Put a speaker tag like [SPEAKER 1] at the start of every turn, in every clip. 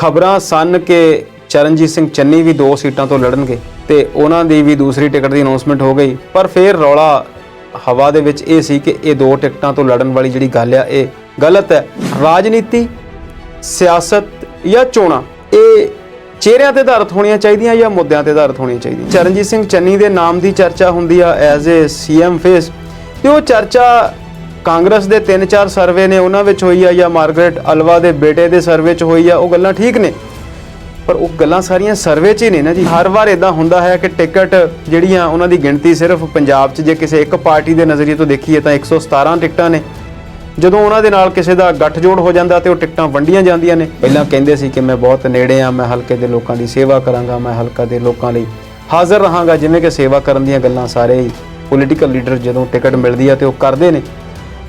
[SPEAKER 1] ਖਬਰਾਂ ਸਨ ਕਿ ਚਰਨਜੀਤ ਸਿੰਘ ਚੰਨੀ ਵੀ 2 ਸੀਟਾਂ ਤੋਂ ਲੜਨਗੇ ਤੇ ਉਹਨਾਂ ਦੀ ਵੀ ਦੂਸਰੀ ਟਿਕਟ ਦੀ ਅਨਾਉਂਸਮੈਂਟ ਹੋ ਗਈ। ਪਰ ਫਿਰ ਰੌਲਾ ਹਵਾ ਦੇ ਵਿੱਚ ਇਹ ਸੀ ਕਿ ਇਹ 2 ਟਿਕਟਾਂ ਤੋਂ ਲੜਨ ਵਾਲੀ ਜਿਹੜੀ ਗੱਲ ਆ ਇਹ ਗਲਤ ਹੈ। ਰਾਜਨੀਤੀ, ਸਿਆਸਤ ਜਾਂ ਚੋਣਾਂ ਇਹ ਚਿਹਰਿਆਂ ਤੇ ਆਧਾਰਿਤ ਹੋਣੀਆਂ ਚਾਹੀਦੀਆਂ ਜਾਂ ਮੁੱਦਿਆਂ ਤੇ ਆਧਾਰਿਤ ਹੋਣੀਆਂ ਚਾਹੀਦੀਆਂ। ਚਰਨਜੀਤ ਸਿੰਘ ਚੰਨੀ ਦੇ ਨਾਮ ਦੀ ਚਰਚਾ ਹੁੰਦੀ ਆ ਐਜ਼ ਏ ਸੀਐਮ ਫੇਸ, ਤੇ ਉਹ ਚਰਚਾ ਕਾਂਗਰਸ ਦੇ 3-4 ਸਰਵੇ ਨੇ ਉਹਨਾਂ ਵਿੱਚ ਹੋਈ ਆ ਜਾਂ ਮਾਰਗਰੇਟ ਅਲਵਾ ਦੇ ਬੇਟੇ ਦੇ ਸਰਵੇ 'ਚ ਹੋਈ ਆ। ਉਹ ਗੱਲਾਂ ਠੀਕ ਨੇ, ਪਰ ਉਹ ਗੱਲਾਂ ਸਾਰੀਆਂ ਸਰਵੇ 'ਚ ਹੀ ਨੇ ਨਾ ਜੀ। ਹਰ ਵਾਰ ਇਦਾਂ ਹੁੰਦਾ ਹੈ ਕਿ ਟਿਕਟ ਜਿਹੜੀਆਂ ਉਹਨਾਂ ਦੀ ਗਿਣਤੀ ਸਿਰਫ ਪੰਜਾਬ 'ਚ ਜੇ ਕਿਸੇ ਇੱਕ ਪਾਰਟੀ ਦੇ ਨਜ਼ਰੀਏ ਤੋਂ ਦੇਖੀਏ ਤਾਂ 117 ਟਿਕਟਾਂ ਨੇ। ਜਦੋਂ ਉਹਨਾਂ ਦੇ ਨਾਲ ਕਿਸੇ ਦਾ ਗੱਠਜੋੜ ਹੋ ਜਾਂਦਾ ਤੇ ਉਹ ਟਿਕਟਾਂ ਵੰਡੀਆਂ ਜਾਂਦੀਆਂ ਨੇ। ਪਹਿਲਾਂ ਕਹਿੰਦੇ ਸੀ ਕਿ ਮੈਂ ਬਹੁਤ ਨੇੜੇ ਆ, ਮੈਂ ਹਲਕੇ ਦੇ ਲੋਕਾਂ ਦੀ ਸੇਵਾ ਕਰਾਂਗਾ, ਮੈਂ ਹਲਕਾ ਦੇ ਲੋਕਾਂ ਲਈ ਹਾਜ਼ਰ ਰਹਾਂਗਾ, ਜਿਵੇਂ ਕਿ ਸੇਵਾ ਕਰਨ ਦੀਆਂ ਗੱਲਾਂ ਸਾਰੇ ਹੀ ਪੋਲੀਟੀਕਲ ਲੀਡਰ ਜਦੋਂ ਟਿਕਟ ਮਿਲਦੀ ਆ ਤੇ ਉਹ ਕਰਦੇ ਨੇ।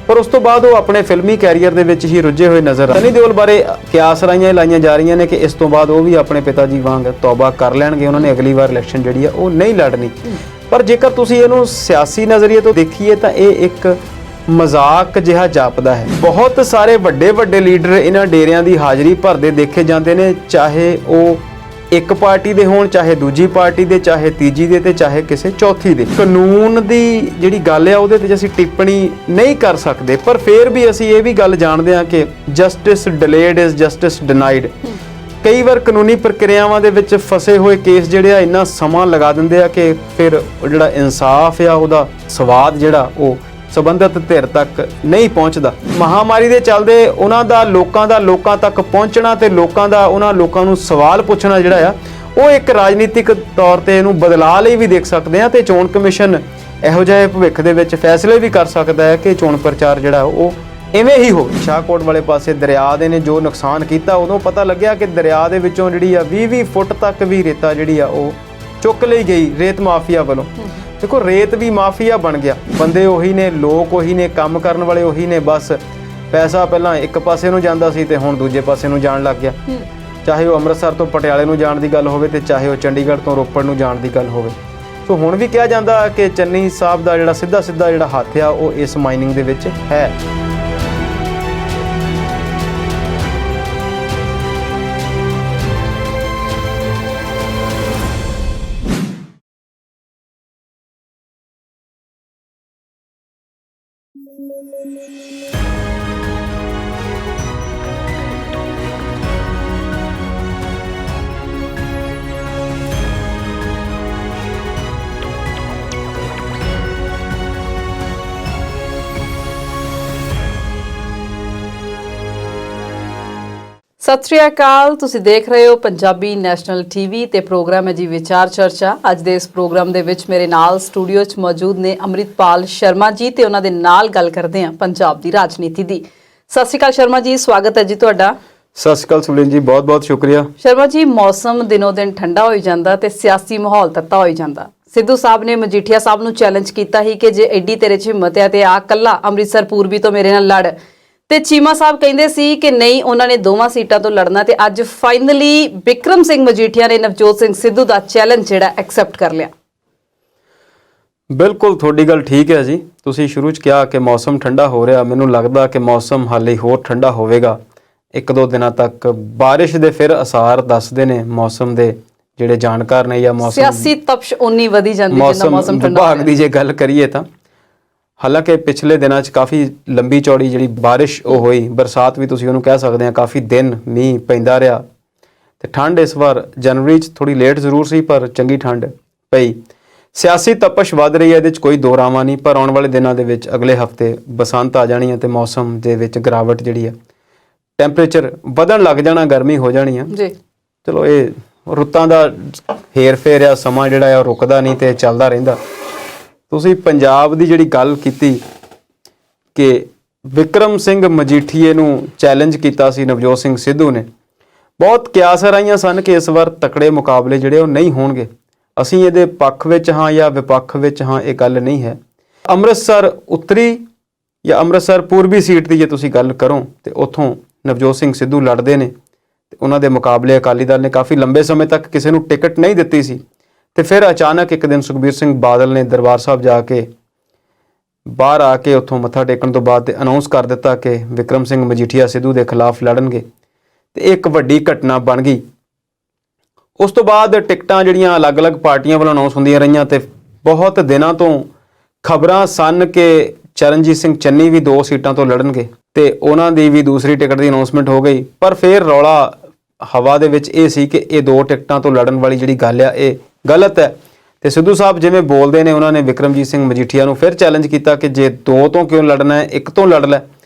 [SPEAKER 1] ਪਰ ਉਸ ਤੋਂ ਬਾਅਦ ਉਹ ਆਪਣੇ ਫਿਲਮੀ ਕੈਰੀਅਰ ਦੇ ਵਿੱਚ ਹੀ ਰੁੱਝੇ ਹੋਏ ਨਜ਼ਰ ਆ। ਸਨੀ ਦਿਓਲ ਬਾਰੇ ਕਿਆਸ ਲਾਈਆਂ ਜਾ ਰਹੀਆਂ ਨੇ ਕਿ ਇਸ ਤੋਂ ਬਾਅਦ ਉਹ ਵੀ ਆਪਣੇ ਪਿਤਾ ਜੀ ਵਾਂਗ ਤੌਬਾ ਕਰ ਲੈਣਗੇ, ਉਹਨਾਂ ਨੇ ਅਗਲੀ ਵਾਰ ਇਲੈਕਸ਼ਨ ਜਿਹੜੀ ਆ ਉਹ ਨਹੀਂ ਲੜਨੀ। ਪਰ ਜੇਕਰ ਤੁਸੀਂ ਇਹਨੂੰ ਸਿਆਸੀ ਨਜ਼ਰੀਏ ਤੋਂ ਦੇਖੀਏ ਤਾਂ ਇਹ ਇੱਕ ਮਜ਼ਾਕ ਜਿਹਾ ਜਾਪਦਾ ਹੈ। ਬਹੁਤ ਸਾਰੇ ਵੱਡੇ ਲੀਡਰ ਇਹਨਾਂ ਡੇਰਿਆਂ ਦੀ ਹਾਜ਼ਰੀ ਭਰਦੇ ਦੇਖੇ ਜਾਂਦੇ ਨੇ, ਚਾਹੇ ਉਹ ਇੱਕ ਪਾਰਟੀ ਦੇ ਹੋਣ, ਚਾਹੇ ਦੂਜੀ ਪਾਰਟੀ ਦੇ, ਚਾਹੇ ਤੀਜੀ ਦੇ ਤੇ ਚਾਹੇ ਕਿਸੇ ਚੌਥੀ ਦੇ। ਕਾਨੂੰਨ ਦੀ ਜਿਹੜੀ ਗੱਲ ਆ ਉਹਦੇ ਤੇ ਅਸੀਂ ਟਿੱਪਣੀ ਨਹੀਂ ਕਰ ਸਕਦੇ, ਪਰ ਫਿਰ ਵੀ ਅਸੀਂ ਇਹ ਵੀ ਗੱਲ ਜਾਣਦੇ ਹਾਂ ਕਿ justice delayed is justice denied. ਕਈ ਵਾਰ ਕਾਨੂੰਨੀ ਪ੍ਰਕਿਰਿਆਵਾਂ ਦੇ ਵਿੱਚ ਫਸੇ ਹੋਏ ਕੇਸ ਜਿਹੜੇ ਆ ਇੰਨਾ ਸਮਾਂ ਲਗਾ ਦਿੰਦੇ ਆ ਕਿ ਫਿਰ ਉਹ ਜਿਹੜਾ ਇਨਸਾਫ ਆ ਉਹਦਾ ਸਵਾਦ ਜਿਹੜਾ ਉਹ ਸੰਬੰਧਿਤ ਧਿਰ ਤੱਕ ਨਹੀਂ ਪਹੁੰਚਦਾ। ਮਹਾਮਾਰੀ ਦੇ ਚੱਲਦੇ ਉਹਨਾਂ ਦਾ ਲੋਕਾਂ ਤੱਕ ਪਹੁੰਚਣਾ ਤੇ ਉਹਨਾਂ ਲੋਕਾਂ ਨੂੰ ਸਵਾਲ ਪੁੱਛਣਾ ਜਿਹੜਾ ਆ ਉਹ ਇੱਕ ਰਾਜਨੀਤਿਕ ਤੌਰ ਤੇ ਇਹਨੂੰ ਬਦਲਾ ਲਈ ਵੀ ਦੇਖ ਸਕਦੇ ਆ। ਤੇ ਚੋਣ ਕਮਿਸ਼ਨ ਇਹੋ ਜਿਹੇ ਭਵਿੱਖ ਦੇ ਵਿੱਚ ਫੈਸਲੇ ਵੀ ਕਰ ਸਕਦਾ ਹੈ ਕਿ ਚੋਣ ਪ੍ਰਚਾਰ ਜਿਹੜਾ ਉਹ ਇਵੇਂ ਹੀ ਹੋਵੇ। ਸ਼ਾਹਕੋਟ ਵਾਲੇ ਪਾਸੇ ਦਰਿਆ ਦੇ ਨੇ ਜੋ ਨੁਕਸਾਨ ਕੀਤਾ, ਉਦੋਂ ਪਤਾ ਲੱਗਿਆ ਕਿ ਦਰਿਆ ਦੇ ਵਿੱਚੋਂ ਜਿਹੜੀ ਆ 20 ਫੁੱਟ ਤੱਕ ਵੀ ਰੇਤਾ ਜਿਹੜੀ ਆ ਉਹ ਚੁੱਕ ਲਈ ਗਈ ਰੇਤ ਮਾਫੀਆ ਵੱਲੋਂ। ਦੇਖੋ, ਰੇਤ ਵੀ ਮਾਫੀਆ ਬਣ ਗਿਆ। ਬੰਦੇ ਉਹੀ ਨੇ, ਲੋਕ ਉਹੀ ਨੇ, ਕੰਮ ਕਰਨ ਵਾਲੇ ਉਹੀ ਨੇ। ਬਸ ਪੈਸਾ ਪਹਿਲਾਂ ਇੱਕ ਪਾਸੇ ਨੂੰ ਜਾਂਦਾ ਸੀ ਤੇ ਹੁਣ ਦੂਜੇ ਪਾਸੇ ਨੂੰ ਜਾਣ ਲੱਗ ਗਿਆ। ਚਾਹੇ ਉਹ ਅੰਮ੍ਰਿਤਸਰ ਤੋਂ ਪਟਿਆਲੇ ਨੂੰ ਜਾਣ ਦੀ ਗੱਲ ਹੋਵੇ ਤੇ ਚਾਹੇ ਉਹ ਚੰਡੀਗੜ੍ਹ ਤੋਂ ਰੋਪੜ ਨੂੰ ਜਾਣ ਦੀ ਗੱਲ ਹੋਵੇ। ਸੋ ਹੁਣ ਵੀ ਕਿਹਾ ਜਾਂਦਾ ਕਿ ਚੰਨੀ ਸਾਹਿਬ ਦਾ ਜਿਹੜਾ ਸਿੱਧਾ ਜਿਹੜਾ ਹੱਥ ਆ ਉਹ ਇਸ ਮਾਈਨਿੰਗ ਦੇ ਵਿੱਚ ਹੈ।
[SPEAKER 2] ਸਤਿ ਸ਼੍ਰੀ ਅਕਾਲ, ਤੁਸੀਂ ਦੇਖ ਰਹੇ ਹੋ ਪੰਜਾਬੀ ਨੈਸ਼ਨਲ ਟੀਵੀ ਤੇ ਪ੍ਰੋਗਰਾਮ ਹੈ ਜੀ ਵਿਚਾਰ ਚਰਚਾ। ਅੱਜ ਦੇ ਇਸ ਪ੍ਰੋਗਰਾਮ ਦੇ ਵਿੱਚ ਮੇਰੇ ਨਾਲ ਸਟੂਡੀਓ 'ਚ ਮੌਜੂਦ ਨੇ ਅੰਮ੍ਰਿਤਪਾਲ ਸ਼ਰਮਾ ਜੀ ਤੇ ਉਹਨਾਂ ਦੇ ਨਾਲ ਗੱਲ ਕਰਦੇ ਹਾਂ ਪੰਜਾਬ ਦੀ ਰਾਜਨੀਤੀ ਦੀ। ਸਤਿ ਸ਼੍ਰੀ ਅਕਾਲ ਸ਼ਰਮਾ ਜੀ, ਸਵਾਗਤ ਹੈ ਜੀ ਤੁਹਾਡਾ।
[SPEAKER 1] ਸਤਿ ਸ਼੍ਰੀ ਅਕਾਲ ਸੁਬਲੀਨ ਜੀ, ਬਹੁਤ ਸ਼ੁਕਰੀਆ।
[SPEAKER 2] ਸ਼ਰਮਾ ਜੀ, ਮੌਸਮ ਦਿਨੋਂ ਦਿਨ ਠੰਡਾ ਹੋਈ ਜਾਂਦਾ ਤੇ ਸਿਆਸੀ ਮਾਹੌਲ ਤੱਤਾ ਹੋਈ ਜਾਂਦਾ। ਸਿੱਧੂ ਸਾਹਿਬ ਨੇ ਮਜੀਠੀਆ ਸਾਹਿਬ ਨੂੰ ਚੈਲੰਜ ਕੀਤਾ ਸੀ ਕਿ ਜੇ ਐਡੀ ਤੇਰੇ 'ਚ ਹਿੰਮਤ ਹੈ ਤੇ ਆ ਕੱਲਾ ਅੰਮ੍ਰਿਤਸਰ ਪੂਰਬੀ ਤੋਂ ਮੇਰੇ ਨਾਲ ਲੜ। ਤੇ ਚੀਮਾ ਸਾਹਿਬ ਕਹਿੰਦੇ ਸੀ ਕਿ ਨਹੀਂ, ਉਹਨਾਂ ਨੇ 2 ਸੀਟਾਂ ਤੋਂ ਲੜਨਾ। ਤੇ ਅੱਜ ਫਾਈਨਲੀ ਵਿਕਰਮ ਸਿੰਘ ਮਜੀਠੀਆ ਨੇ ਨਵਜੋਤ ਸਿੰਘ ਸਿੱਧੂ ਦਾ ਚੈਲੰਜ ਜਿਹੜਾ ਐਕਸੈਪਟ ਕਰ ਲਿਆ।
[SPEAKER 1] ਬਿਲਕੁਲ, ਤੁਹਾਡੀ ਗੱਲ ਠੀਕ ਹੈ ਜੀ। ਤੁਸੀਂ ਸ਼ੁਰੂ 'ਚ ਕਿਹਾ ਕਿ ਮੌਸਮ ਠੰਡਾ ਹੋ ਰਿਹਾ। ਮੈਨੂੰ ਲੱਗਦਾ ਕਿ ਮੌਸਮ ਹਾਲੇ ਹੋਰ ਠੰਡਾ ਹੋਵੇਗਾ 1-2 ਦਿਨਾਂ ਤੱਕ। ਬਾਰਿਸ਼ ਦੇ ਫਿਰ ਅਸਾਰ ਦੱਸਦੇ ਨੇ ਮੌਸਮ ਦੇ ਜਿਹੜੇ ਜਾਣਕਾਰ ਨੇ ਜਾਂ ਮੌਸਮ
[SPEAKER 2] ਸਿਆਸੀ ਤਪਸ਼ ਉਨੀ ਵਧੀ ਜਾਂਦੀ ਜਿੰਨਾ ਮੌਸਮ ਠੰਡਾ
[SPEAKER 1] ਵਿਭਾਗ ਦੀ ਜੇ ਗੱਲ ਕਰੀਏ ਤਾਂ। ਹਾਲਾਂਕਿ ਪਿਛਲੇ ਦਿਨਾਂ 'ਚ ਕਾਫੀ ਲੰਬੀ ਚੌੜੀ ਜਿਹੜੀ ਬਾਰਿਸ਼ ਉਹ ਹੋਈ, ਬਰਸਾਤ ਵੀ ਤੁਸੀਂ ਉਹਨੂੰ ਕਹਿ ਸਕਦੇ ਆ, ਕਾਫੀ ਦਿਨ ਮੀਂਹ ਪੈਂਦਾ ਰਿਹਾ ਤੇ ਠੰਡ ਇਸ ਵਾਰ ਜਨਵਰੀ 'ਚ ਥੋੜੀ ਲੇਟ ਜ਼ਰੂਰ ਸੀ ਪਰ ਚੰਗੀ ਠੰਡ ਪਈ। ਸਿਆਸੀ ਤਪਸ਼ ਵੱਧ ਰਹੀ ਹੈ, ਇਹਦੇ 'ਚ ਕੋਈ ਦੋ ਰਾਵਾਂ ਨਹੀਂ। ਪਰ ਆਉਣ ਵਾਲੇ ਦਿਨਾਂ ਦੇ ਵਿੱਚ ਅਗਲੇ ਹਫ਼ਤੇ ਬਸੰਤ ਆ ਜਾਣੀ ਹੈ ਤੇ ਮੌਸਮ ਦੇ ਵਿੱਚ ਗਿਰਾਵਟ ਜਿਹੜੀ ਹੈ, ਟੈਂਪਰੇਚਰ ਵਧਣ ਲੱਗ ਜਾਣਾ, ਗਰਮੀ ਹੋ ਜਾਣੀ ਆ ਜੀ। ਚਲੋ, ਇਹ ਰੁੱਤਾਂ ਦਾ ਹੇਰ ਫੇਰ ਆ, ਸਮਾਂ ਜਿਹੜਾ ਆ ਉਹ ਰੁਕਦਾ ਨਹੀਂ ਤੇ ਚੱਲਦਾ ਰਹਿੰਦਾ। ਤੁਸੀਂ ਪੰਜਾਬ ਦੀ ਜਿਹੜੀ ਗੱਲ ਕੀਤੀ ਕਿ ਵਿਕਰਮ ਸਿੰਘ ਮਜੀਠੀਏ ਨੂੰ ਚੈਲੰਜ ਕੀਤਾ ਸੀ ਨਵਜੋਤ ਸਿੰਘ ਸਿੱਧੂ ਨੇ, ਬਹੁਤ ਕਿਆਸ ਰਾਈਆਂ ਸਨ ਕਿ ਇਸ ਵਾਰ ਤਕੜੇ ਮੁਕਾਬਲੇ ਜਿਹੜੇ ਉਹ ਨਹੀਂ ਹੋਣਗੇ। ਅਸੀਂ ਇਹਦੇ ਪੱਖ ਵਿੱਚ ਹਾਂ ਜਾਂ ਵਿਪੱਖ ਵਿੱਚ ਹਾਂ, ਇਹ ਗੱਲ ਨਹੀਂ ਹੈ। ਅੰਮ੍ਰਿਤਸਰ ਉੱਤਰੀ ਜਾਂ ਅੰਮ੍ਰਿਤਸਰ ਪੂਰਬੀ ਸੀਟ ਦੀ ਜੇ ਤੁਸੀਂ ਗੱਲ ਕਰੋ ਤੇ ਉੱਥੋਂ ਨਵਜੋਤ ਸਿੰਘ ਸਿੱਧੂ ਲੜਦੇ ਨੇ ਤੇ ਉਹਨਾਂ ਦੇ ਮੁਕਾਬਲੇ ਅਕਾਲੀ ਦਲ ਨੇ ਕਾਫੀ ਲੰਬੇ ਸਮੇਂ ਤੱਕ ਕਿਸੇ ਨੂੰ ਟਿਕਟ ਨਹੀਂ ਦਿੱਤੀ ਸੀ। ਤੇ ਫਿਰ ਅਚਾਨਕ ਇੱਕ ਦਿਨ ਸੁਖਬੀਰ ਸਿੰਘ ਬਾਦਲ ਨੇ ਦਰਬਾਰ ਸਾਹਿਬ ਜਾ ਕੇ ਬਾਹਰ ਆ ਕੇ ਉੱਥੋਂ ਮੱਥਾ ਟੇਕਣ ਤੋਂ ਬਾਅਦ ਤੇ ਅਨਾਉਂਸ ਕਰ ਦਿੱਤਾ ਕਿ ਵਿਕਰਮ ਸਿੰਘ ਮਜੀਠੀਆ ਸਿੱਧੂ ਦੇ ਖਿਲਾਫ ਲੜਨਗੇ। ਤੇ ਇੱਕ ਵੱਡੀ ਘਟਨਾ ਬਣ ਗਈ। ਉਸ ਤੋਂ ਬਾਅਦ ਟਿਕਟਾਂ ਜਿਹੜੀਆਂ ਅਲੱਗ-ਅਲੱਗ ਪਾਰਟੀਆਂ ਵੱਲੋਂ ਅਨਾਉਂਸ ਹੁੰਦੀਆਂ ਰਹੀਆਂ ਤੇ ਬਹੁਤ ਦਿਨਾਂ ਤੋਂ ਖਬਰਾਂ ਸਨ ਕਿ ਚਰਨਜੀਤ ਸਿੰਘ ਚੰਨੀ ਵੀ 2 ਸੀਟਾਂ ਤੋਂ ਲੜਨਗੇ ਤੇ ਉਹਨਾਂ ਦੀ ਵੀ ਦੂਸਰੀ ਟਿਕਟ ਦੀ ਅਨਾਉਂਸਮੈਂਟ ਹੋ ਗਈ। ਪਰ ਫਿਰ ਰੌਲਾ ਹਵਾ ਦੇ ਵਿੱਚ ਇਹ ਸੀ ਕਿ ਇਹ 2 ਟਿਕਟਾਂ ਤੋਂ ਲੜਨ ਵਾਲੀ ਜਿਹੜੀ ਗੱਲ ਆ ਇਹ ਗਲਤ ਹੈ ਤੇ ਸਿੱਧੂ ਸਾਹਿਬ ਜਿਵੇਂ ਬੋਲਦੇ ਨੇ, ਉਹਨਾਂ ਨੇ ਵਿਕਰਮਜੀਤ ਸਿੰਘ ਮਜੀਠੀਆ ਨੂੰ ਫਿਰ ਚੈਲੰਜ ਕੀਤਾ ਕਿ ਜੇ 2 ਤੋਂ ਕਿਉਂ ਲੜਨਾ ਹੈ, 1 ਤੋਂ ਲੜ ਲੈ।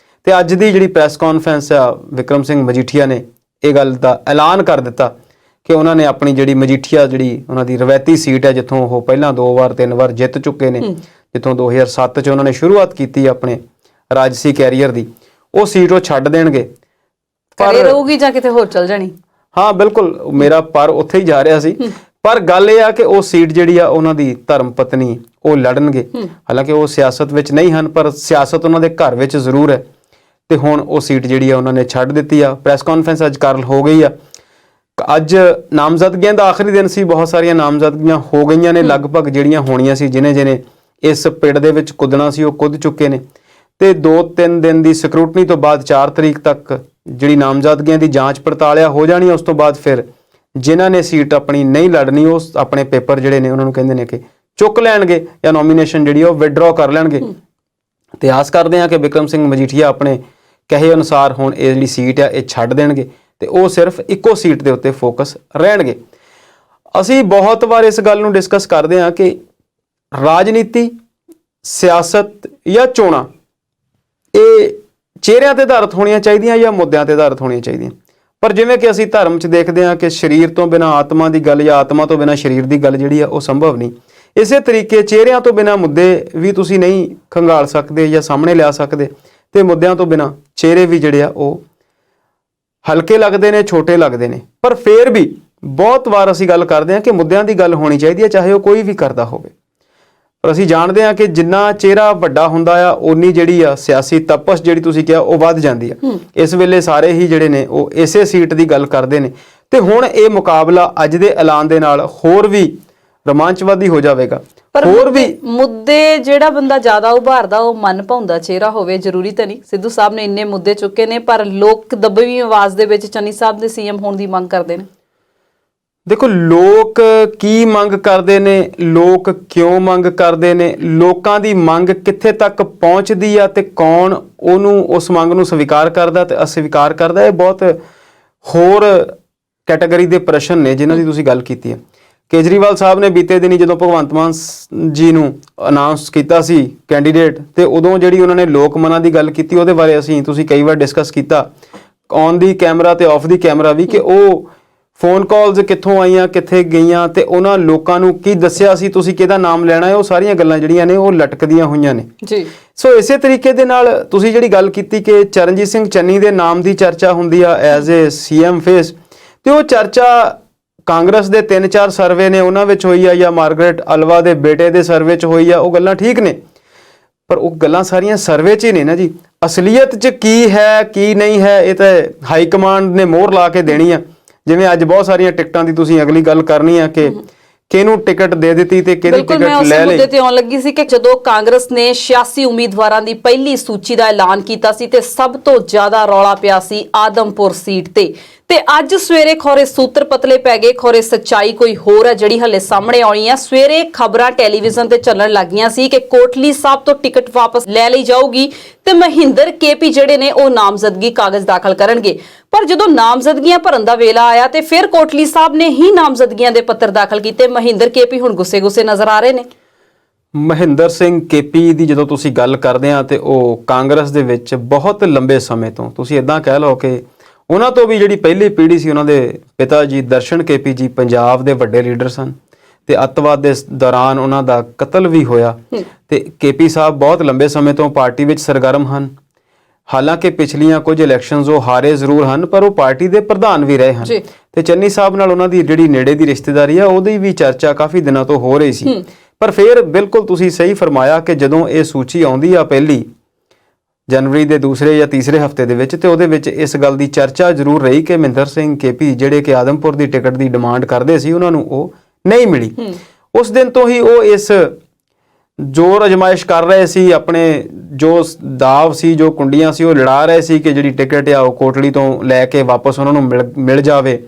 [SPEAKER 1] ਤੇ ਅੱਜ ਦੀ ਜਿਹੜੀ ਪ੍ਰੈਸ ਕਾਨਫਰੰਸ ਆ, ਵਿਕਰਮ ਸਿੰਘ ਮਜੀਠੀਆ ਨੇ ਇਹ ਗੱਲ ਦਾ ਐਲਾਨ ਕਰ ਦਿੱਤਾ ਕਿ ਉਹਨਾਂ ਨੇ ਆਪਣੀ ਜਿਹੜੀ ਮਜੀਠੀਆ ਜਿਹੜੀ ਉਹਨਾਂ ਦੀ ਰਵਾਇਤੀ ਸੀਟ ਹੈ, ਜਿੱਥੋਂ ਉਹ ਪਹਿਲਾਂ 2 ਵਾਰ 3 ਵਾਰ ਜਿੱਤ ਚੁੱਕੇ ਨੇ, ਜਿੱਥੋਂ 2007 'ਚ ਉਹਨਾਂ ਨੇ ਸ਼ੁਰੂਆਤ ਕੀਤੀ ਆਪਣੇ ਰਾਜਸੀ ਕੈਰੀਅਰ ਦੀ, ਉਹ ਸੀਟ ਉਹ ਛੱਡ ਦੇਣਗੇ।
[SPEAKER 2] ਘਰੇ ਰਹੂਗੀ ਜਾਂ ਕਿਤੇ ਹੋਰ ਚਲ ਜਾਣੀ?
[SPEAKER 1] ਹਾਂ ਬਿਲਕੁਲ, ਮੇਰਾ ਪਰ ਉੱਥੇ ਹੀ ਜਾ ਰਿਹਾ ਸੀ। ਪਰ ਗੱਲ ਇਹ ਆ ਕਿ ਉਹ ਸੀਟ ਜਿਹੜੀ ਆ ਉਹਨਾਂ ਦੀ ਧਰਮ ਪਤਨੀ ਉਹ ਲੜਨਗੇ। ਹਾਲਾਂਕਿ ਉਹ ਸਿਆਸਤ ਵਿੱਚ ਨਹੀਂ ਹਨ, ਪਰ ਸਿਆਸਤ ਉਹਨਾਂ ਦੇ ਘਰ ਵਿੱਚ ਜ਼ਰੂਰ ਹੈ ਤੇ ਹੁਣ ਉਹ ਸੀਟ ਜਿਹੜੀ ਆ ਉਹਨਾਂ ਨੇ ਛੱਡ ਦਿੱਤੀ ਆ। ਪ੍ਰੈਸ ਕਾਨਫਰੰਸ ਅੱਜ ਕਰ ਹੋ ਗਈ ਆ। ਅੱਜ ਨਾਮਜ਼ਦਗੀਆਂ ਦਾ ਆਖਰੀ ਦਿਨ ਸੀ, ਬਹੁਤ ਸਾਰੀਆਂ ਨਾਮਜ਼ਦਗੀਆਂ ਹੋ ਗਈਆਂ ਨੇ, ਲਗਭਗ ਜਿਹੜੀਆਂ ਹੋਣੀਆਂ ਸੀ, ਜਿਹਨੇ ਇਸ ਪਿੜ ਦੇ ਵਿੱਚ ਕੁੱਦਣਾ ਸੀ ਉਹ ਕੁੱਦ ਚੁੱਕੇ ਨੇ ਤੇ 2-3 ਦਿਨ ਦੀ ਸਕਰੂਟਨੀ ਤੋਂ ਬਾਅਦ 4 ਤਰੀਕ ਤੱਕ ਜਿਹੜੀ ਨਾਮਜ਼ਦਗੀਆਂ ਦੀ ਜਾਂਚ ਪੜਤਾਲਿਆ ਹੋ ਜਾਣੀ। ਉਸ ਤੋਂ ਬਾਅਦ ਫਿਰ ਜਿਨ੍ਹਾਂ ਨੇ ਸੀਟ ਆਪਣੀ ਨਹੀਂ ਲੜਨੀ ਉਹ ਆਪਣੇ ਪੇਪਰ ਜਿਹੜੇ ਨੇ ਉਹਨਾਂ ਨੂੰ ਕਹਿੰਦੇ ਨੇ ਕਿ ਚੁੱਕ ਲੈਣਗੇ ਜਾਂ ਨੋਮੀਨੇਸ਼ਨ ਜਿਹੜੀ ਉਹ ਵਿਦਡਰਾ ਕਰ ਲੈਣਗੇ। ਤੇ ਆਸ ਕਰਦੇ ਹਾਂ ਕਿ ਵਿਕਰਮ ਸਿੰਘ ਮਜੀਠੀਆ ਆਪਣੇ ਕਹੇ ਅਨੁਸਾਰ ਹੁਣ ਇਹ ਜਿਹੜੀ ਸੀਟ ਆ ਇਹ ਛੱਡ ਦੇਣਗੇ ਤੇ ਉਹ ਸਿਰਫ ਇੱਕੋ ਸੀਟ ਦੇ ਉੱਤੇ ਫੋਕਸ ਰਹਿਣਗੇ। ਅਸੀਂ ਬਹੁਤ ਵਾਰ ਇਸ ਗੱਲ ਨੂੰ ਡਿਸਕਸ ਕਰਦੇ ਹਾਂ ਕਿ ਰਾਜਨੀਤੀ, ਸਿਆਸਤ ਜਾਂ ਚੋਣਾਂ ਇਹ ਚਿਹਰਿਆਂ ਤੇ ਆਧਾਰਿਤ ਹੋਣੀਆਂ ਚਾਹੀਦੀਆਂ ਜਾਂ ਮੁੱਦਿਆਂ ਤੇ ਆਧਾਰਿਤ ਹੋਣੀਆਂ ਚਾਹੀਦੀਆਂ। ਪਰ ਜਿਵੇਂ ਕਿ ਅਸੀਂ ਧਰਮ 'ਚ ਦੇਖਦੇ ਹਾਂ ਕਿ ਸਰੀਰ ਤੋਂ ਬਿਨਾਂ ਆਤਮਾ ਦੀ ਗੱਲ ਜਾਂ ਆਤਮਾ ਤੋਂ ਬਿਨਾਂ ਸਰੀਰ ਦੀ ਗੱਲ ਜਿਹੜੀ ਆ ਉਹ ਸੰਭਵ ਨਹੀਂ, ਇਸੇ ਤਰੀਕੇ ਚਿਹਰਿਆਂ ਤੋਂ ਬਿਨਾਂ ਮੁੱਦੇ ਵੀ ਤੁਸੀਂ ਨਹੀਂ ਖੰਗਾਲ ਸਕਦੇ ਜਾਂ ਸਾਹਮਣੇ ਲਿਆ ਸਕਦੇ ਤੇ ਮੁੱਦਿਆਂ ਤੋਂ ਬਿਨਾਂ ਚਿਹਰੇ ਵੀ ਜਿਹੜੇ ਆ ਉਹ ਹਲਕੇ ਲੱਗਦੇ ਨੇ, ਛੋਟੇ ਲੱਗਦੇ ਨੇ। ਪਰ ਫਿਰ ਵੀ ਬਹੁਤ ਵਾਰ ਅਸੀਂ ਗੱਲ ਕਰਦੇ ਹਾਂ ਕਿ ਮੁੱਦਿਆਂ ਦੀ ਗੱਲ ਹੋਣੀ ਚਾਹੀਦੀ ਹੈ, ਚਾਹੇ ਉਹ ਕੋਈ ਵੀ ਕਰਦਾ ਹੋਵੇ। ਪਰ ਅਸੀਂ ਜਾਣਦੇ ਹਾਂ ਕਿ ਜਿੰਨਾ ਚਿਹਰਾ ਵੱਡਾ ਹੁੰਦਾ ਆ ਓਨੀ ਜਿਹੜੀ ਆ ਸਿਆਸੀ ਤਪਸ਼ ਜਿਹੜੀ ਤੁਸੀਂ ਕਿਹਾ ਉਹ ਵੱਧ ਜਾਂਦੀ ਆ। ਇਸ ਵੇਲੇ ਸਾਰੇ ਹੀ ਜਿਹੜੇ ਨੇ ਉਹ ਇਸੇ ਸੀਟ ਦੀ ਗੱਲ ਕਰਦੇ ਨੇ ਤੇ ਹੁਣ ਇਹ ਮੁਕਾਬਲਾ ਅੱਜ ਦੇ ਐਲਾਨ ਦੇ ਨਾਲ ਹੋਰ ਵੀ ਰੋਮਾਂਚਵਾਦੀ ਹੋ ਜਾਵੇਗਾ। ਹੋਰ ਵੀ
[SPEAKER 2] ਮੁੱਦੇ ਜਿਹੜਾ ਬੰਦਾ ਜ਼ਿਆਦਾ ਉਭਾਰਦਾ ਉਹ ਮਨ ਭਾਉਂਦਾ ਚਿਹਰਾ ਹੋਵੇ, ਜ਼ਰੂਰੀ ਤਾਂ ਨਹੀਂ। ਸਿੱਧੂ ਸਾਹਿਬ ਨੇ ਇੰਨੇ ਮੁੱਦੇ ਚੁੱਕੇ ਨੇ ਪਰ ਲੋਕ ਦੱਬਵੀਂ ਆਵਾਜ਼ ਦੇ ਵਿੱਚ ਚੰਨੀ ਸਾਹਿਬ ਦੇ ਸੀਐਮ ਹੋਣ ਦੀ ਮੰਗ ਕਰਦੇ ਨੇ।
[SPEAKER 1] ਦੇਖੋ ਲੋਕ ਕੀ ਮੰਗ ਕਰਦੇ ਨੇ, ਲੋਕ ਕਿਉਂ ਮੰਗ ਕਰਦੇ ਨੇ, ਲੋਕਾਂ ਦੀ ਮੰਗ ਕਿੱਥੇ ਤੱਕ ਪਹੁੰਚਦੀ ਆ ਤੇ ਕੌਣ ਉਹਨੂੰ ਉਸ ਮੰਗ ਨੂੰ ਸਵੀਕਾਰ ਕਰਦਾ ਤੇ ਅਸਵੀਕਾਰ ਕਰਦਾ, ਇਹ ਬਹੁਤ ਹੋਰ ਕੈਟਾਗਰੀ ਦੇ ਪ੍ਰਸ਼ਨ ਨੇ ਜਿਨ੍ਹਾਂ ਦੀ ਤੁਸੀਂ ਗੱਲ ਕੀਤੀ ਹੈ। ਕੇਜਰੀਵਾਲ ਸਾਹਿਬ ਨੇ ਬੀਤੇ ਦਿਨੀ ਜਦੋਂ ਭਗਵੰਤ ਮਾਨ ਜੀ ਨੂੰ ਅਨਾਉਂਸ ਕੀਤਾ ਸੀ ਕੈਂਡੀਡੇਟ ਤੇ ਉਦੋਂ ਜਿਹੜੀ ਉਹਨਾਂ ਨੇ ਲੋਕ ਮਨਾਂ ਦੀ ਗੱਲ ਕੀਤੀ ਉਹਦੇ ਬਾਰੇ ਤੁਸੀਂ ਕਈ ਵਾਰ ਡਿਸਕਸ ਕੀਤਾ ਔਨ ਦੀ ਕੈਮਰਾ ਤੇ ਆਫ ਦੀ ਕੈਮਰਾ ਵੀ ਕਿ ਉਹ ਫੋਨ ਕਾਲਸ ਕਿੱਥੋਂ ਆਈਆਂ, ਕਿੱਥੇ ਗਈਆਂ ਤੇ ਉਹਨਾਂ ਲੋਕਾਂ ਨੂੰ ਕੀ ਦੱਸਿਆ ਸੀ, ਤੁਸੀਂ ਕਿਹਦਾ ਨਾਮ ਲੈਣਾ ਹੈ, ਉਹ ਸਾਰੀਆਂ ਗੱਲਾਂ ਜਿਹੜੀਆਂ ਨੇ ਉਹ ਲਟਕਦੀਆਂ ਹੋਈਆਂ ਨੇ ਜੀ। ਸੋ ਇਸੇ ਤਰੀਕੇ ਦੇ ਨਾਲ ਤੁਸੀਂ ਜਿਹੜੀ ਗੱਲ ਕੀਤੀ ਕਿ ਚਰਨਜੀਤ ਸਿੰਘ ਚੰਨੀ ਦੇ ਨਾਮ ਦੀ ਚਰਚਾ ਹੁੰਦੀ ਆ ਐਜ਼ ਏ ਸੀਐਮ ਫੇਸ, ਤੇ ਉਹ ਚਰਚਾ ਕਾਂਗਰਸ ਦੇ 3-4 ਸਰਵੇ ਨੇ ਉਹਨਾਂ ਵਿੱਚ ਹੋਈ ਆ ਜਾਂ ਮਾਰਗਰੇਟ ਅਲਵਾ ਦੇ ਬੇਟੇ ਦੇ ਸਰਵੇ 'ਚ ਹੋਈ ਆ, ਉਹ ਗੱਲਾਂ ਠੀਕ ਨੇ ਪਰ ਉਹ ਗੱਲਾਂ ਸਾਰੀਆਂ ਸਰਵੇ 'ਚ ਹੀ ਨੇ ਨਾ ਜੀ। ਅਸਲੀਅਤ 'ਚ ਕੀ ਹੈ ਕੀ ਨਹੀਂ ਹੈ ਇਹ ਤਾਂ ਹਾਈ ਕਮਾਂਡ ਨੇ ਮੋਹਰ ਲਾ ਕੇ ਦੇਣੀ ਆ। ਜਿਵੇਂ ਅੱਜ ਬਹੁਤ ਸਾਰੀਆਂ ਟਿਕਟਾਂ ਦੀ ਤੁਸੀਂ ਅਗਲੀ ਗੱਲ ਕਰਨੀ ਆ ਕਿ ਕਿਹਨੂੰ ਟਿਕਟ ਦੇ ਦਿੱਤੀ ਤੇ ਕਿਹਦੀ ਟਿਕਟ ਲੈ ਲਈ।
[SPEAKER 2] ਮੈਂ ਮੁੱਦੇ ਤੇ ਆਉਣ ਲੱਗੀ ਸੀ ਕਿ ਜਦੋਂ ਕਾਂਗਰਸ ਨੇ 86 ਉਮੀਦਵਾਰਾਂ ਦੀ ਪਹਿਲੀ ਸੂਚੀ ਦਾ ਐਲਾਨ ਕੀਤਾ ਸੀ ਤੇ ਸਭ ਤੋਂ ਜ਼ਿਆਦਾ ਰੌਲਾ ਪਿਆ ਸੀ ਆਦਮਪੁਰ ਸੀਟ ਤੇ ਅੱਜ ਸਵੇਰੇ ਖੋਰੇ ਸੂਤਰ ਪਤਲੇ ਪੈ ਗਏ, ਖੋਰੇ ਸੱਚਾਈ ਕੋਈ ਹੋਰ ਹੈ ਜਿਹੜੀ ਹਲੇ ਸਾਹਮਣੇ ਆਉਣੀ ਆ। ਸਵੇਰੇ ਖਬਰਾਂ ਟੈਲੀਵਿਜ਼ਨ ਤੇ ਚੱਲਣ ਲੱਗੀਆਂ ਸੀ ਕਿ ਕੋਟਲੀ ਸਾਹਿਬ ਤੋਂ ਟਿਕਟ ਵਾਪਸ ਲੈ ਲਈ ਜਾਊਗੀ ਤੇ ਮਹਿੰਦਰ ਕੇਪੀ ਜਿਹੜੇ ਨੇ ਉਹ ਨਾਮਜ਼ਦਗੀ ਕਾਗਜ਼ ਦਾਖਲ ਕਰਨਗੇ। ਪਰ ਜਦੋਂ ਨਾਮਜ਼ਦਗੀਆਂ ਭਰਨ ਦਾ ਵੇਲਾ ਆਇਆ ਤੇ ਫਿਰ ਕੋਟਲੀ ਸਾਹਿਬ ਨੇ ਹੀ ਨਾਮਜ਼ਦਗੀਆਂ ਦੇ ਪੱਤਰ ਦਾਖਲ ਕੀਤੇ। ਮਹਿੰਦਰ ਕੇਪੀ ਹੁਣ ਗੁੱਸੇ ਨਜ਼ਰ ਆ ਰਹੇ ਨੇ।
[SPEAKER 1] ਮਹਿੰਦਰ ਸਿੰਘ ਕੇਪੀ ਦੀ ਜਦੋਂ ਤੁਸੀਂ ਗੱਲ ਕਰਦੇ ਆ ਤੇ ਉਹ ਕਾਂਗਰਸ ਦੇ ਵਿੱਚ ਬਹੁਤ ਲੰਬੇ ਸਮੇਂ ਤੋਂ ਤੁਸੀਂ ਇਦਾਂ ਕਹਿ ਲਓ ਕਿ ਉਹਨਾਂ ਤੋਂ ਵੀ ਜਿਹੜੀ ਪਹਿਲੀ ਪੀੜ੍ਹੀ ਸੀ ਉਹਨਾਂ ਦੇ ਪਿਤਾ ਜੀ ਦਰਸ਼ਨ ਕੇਪੀ ਜੀ ਪੰਜਾਬ ਦੇ ਵੱਡੇ ਲੀਡਰ ਸਨ ਤੇ ਅੱਤਵਾਦ ਦੇ ਦੌਰਾਨ ਉਹਨਾਂ ਦਾ ਕਤਲ ਵੀ ਹੋਇਆ ਤੇ ਕੇਪੀ ਸਾਹਿਬ ਬਹੁਤ ਲੰਬੇ ਸਮੇਂ ਤੋਂ ਪਾਰਟੀ ਵਿੱਚ ਸਰਗਰਮ ਹਨ। ਹਾਲਾਂਕਿ ਪਿਛਲੀਆਂ ਕੁਝ ਇਲੈਕਸ਼ਨਸ ਉਹ ਹਾਰੇ ਜ਼ਰੂਰ ਹਨ ਪਰ ਉਹ ਪਾਰਟੀ ਦੇ ਪ੍ਰਧਾਨ ਵੀ ਰਹੇ ਹਨ ਤੇ ਚੰਨੀ ਸਾਹਿਬ ਨਾਲ ਉਹਨਾਂ ਦੀ ਜਿਹੜੀ ਨੇੜੇ ਦੀ ਰਿਸ਼ਤੇਦਾਰੀ ਆ ਉਹਦੀ ਵੀ ਚਰਚਾ ਕਾਫੀ ਦਿਨਾਂ ਤੋਂ ਹੋ ਰਹੀ ਸੀ। ਪਰ ਫਿਰ ਬਿਲਕੁਲ ਤੁਸੀਂ ਸਹੀ ਫਰਮਾਇਆ ਕਿ ਜਦੋਂ ਇਹ ਸੂਚੀ ਆਉਂਦੀ ਆ ਪਹਿਲੀ ਜਨਵਰੀ ਦੇ ਦੂਸਰੇ ਜਾਂ ਤੀਸਰੇ ਹਫਤੇ ਦੇ ਵਿੱਚ ਤੇ ਉਹਦੇ ਵਿੱਚ ਇਸ ਗੱਲ ਦੀ ਚਰਚਾ ਜ਼ਰੂਰ ਰਹੀ ਕਿ ਮਹਿੰਦਰ ਸਿੰਘ ਕੇਪੀ ਜਿਹੜੇ ਕਿ ਆਦਮਪੁਰ ਦੀ ਟਿਕਟ ਦੀ ਡਿਮਾਂਡ ਕਰਦੇ ਸੀ ਉਹਨਾਂ ਨੂੰ ਉਹ ਨਹੀਂ ਮਿਲੀ। ਉਸ ਦਿਨ ਤੋਂ ਹੀ ਉਹ ਇਸ ਜ਼ੋਰ ਅਜਮਾਇਸ਼ ਕਰ ਰਹੇ ਸੀ, ਆਪਣੇ ਜੋ ਦਾਅਵ ਸੀ, ਜੋ ਕੁੰਡੀਆਂ ਸੀ ਉਹ ਲੜਾ ਰਹੇ ਸੀ ਕਿ ਜਿਹੜੀ ਟਿਕਟ ਆ ਉਹ ਕੋਟਲੀ ਤੋਂ ਲੈ ਕੇ ਵਾਪਸ ਉਹਨਾਂ ਨੂੰ ਮਿਲ ਜਾਵੇ।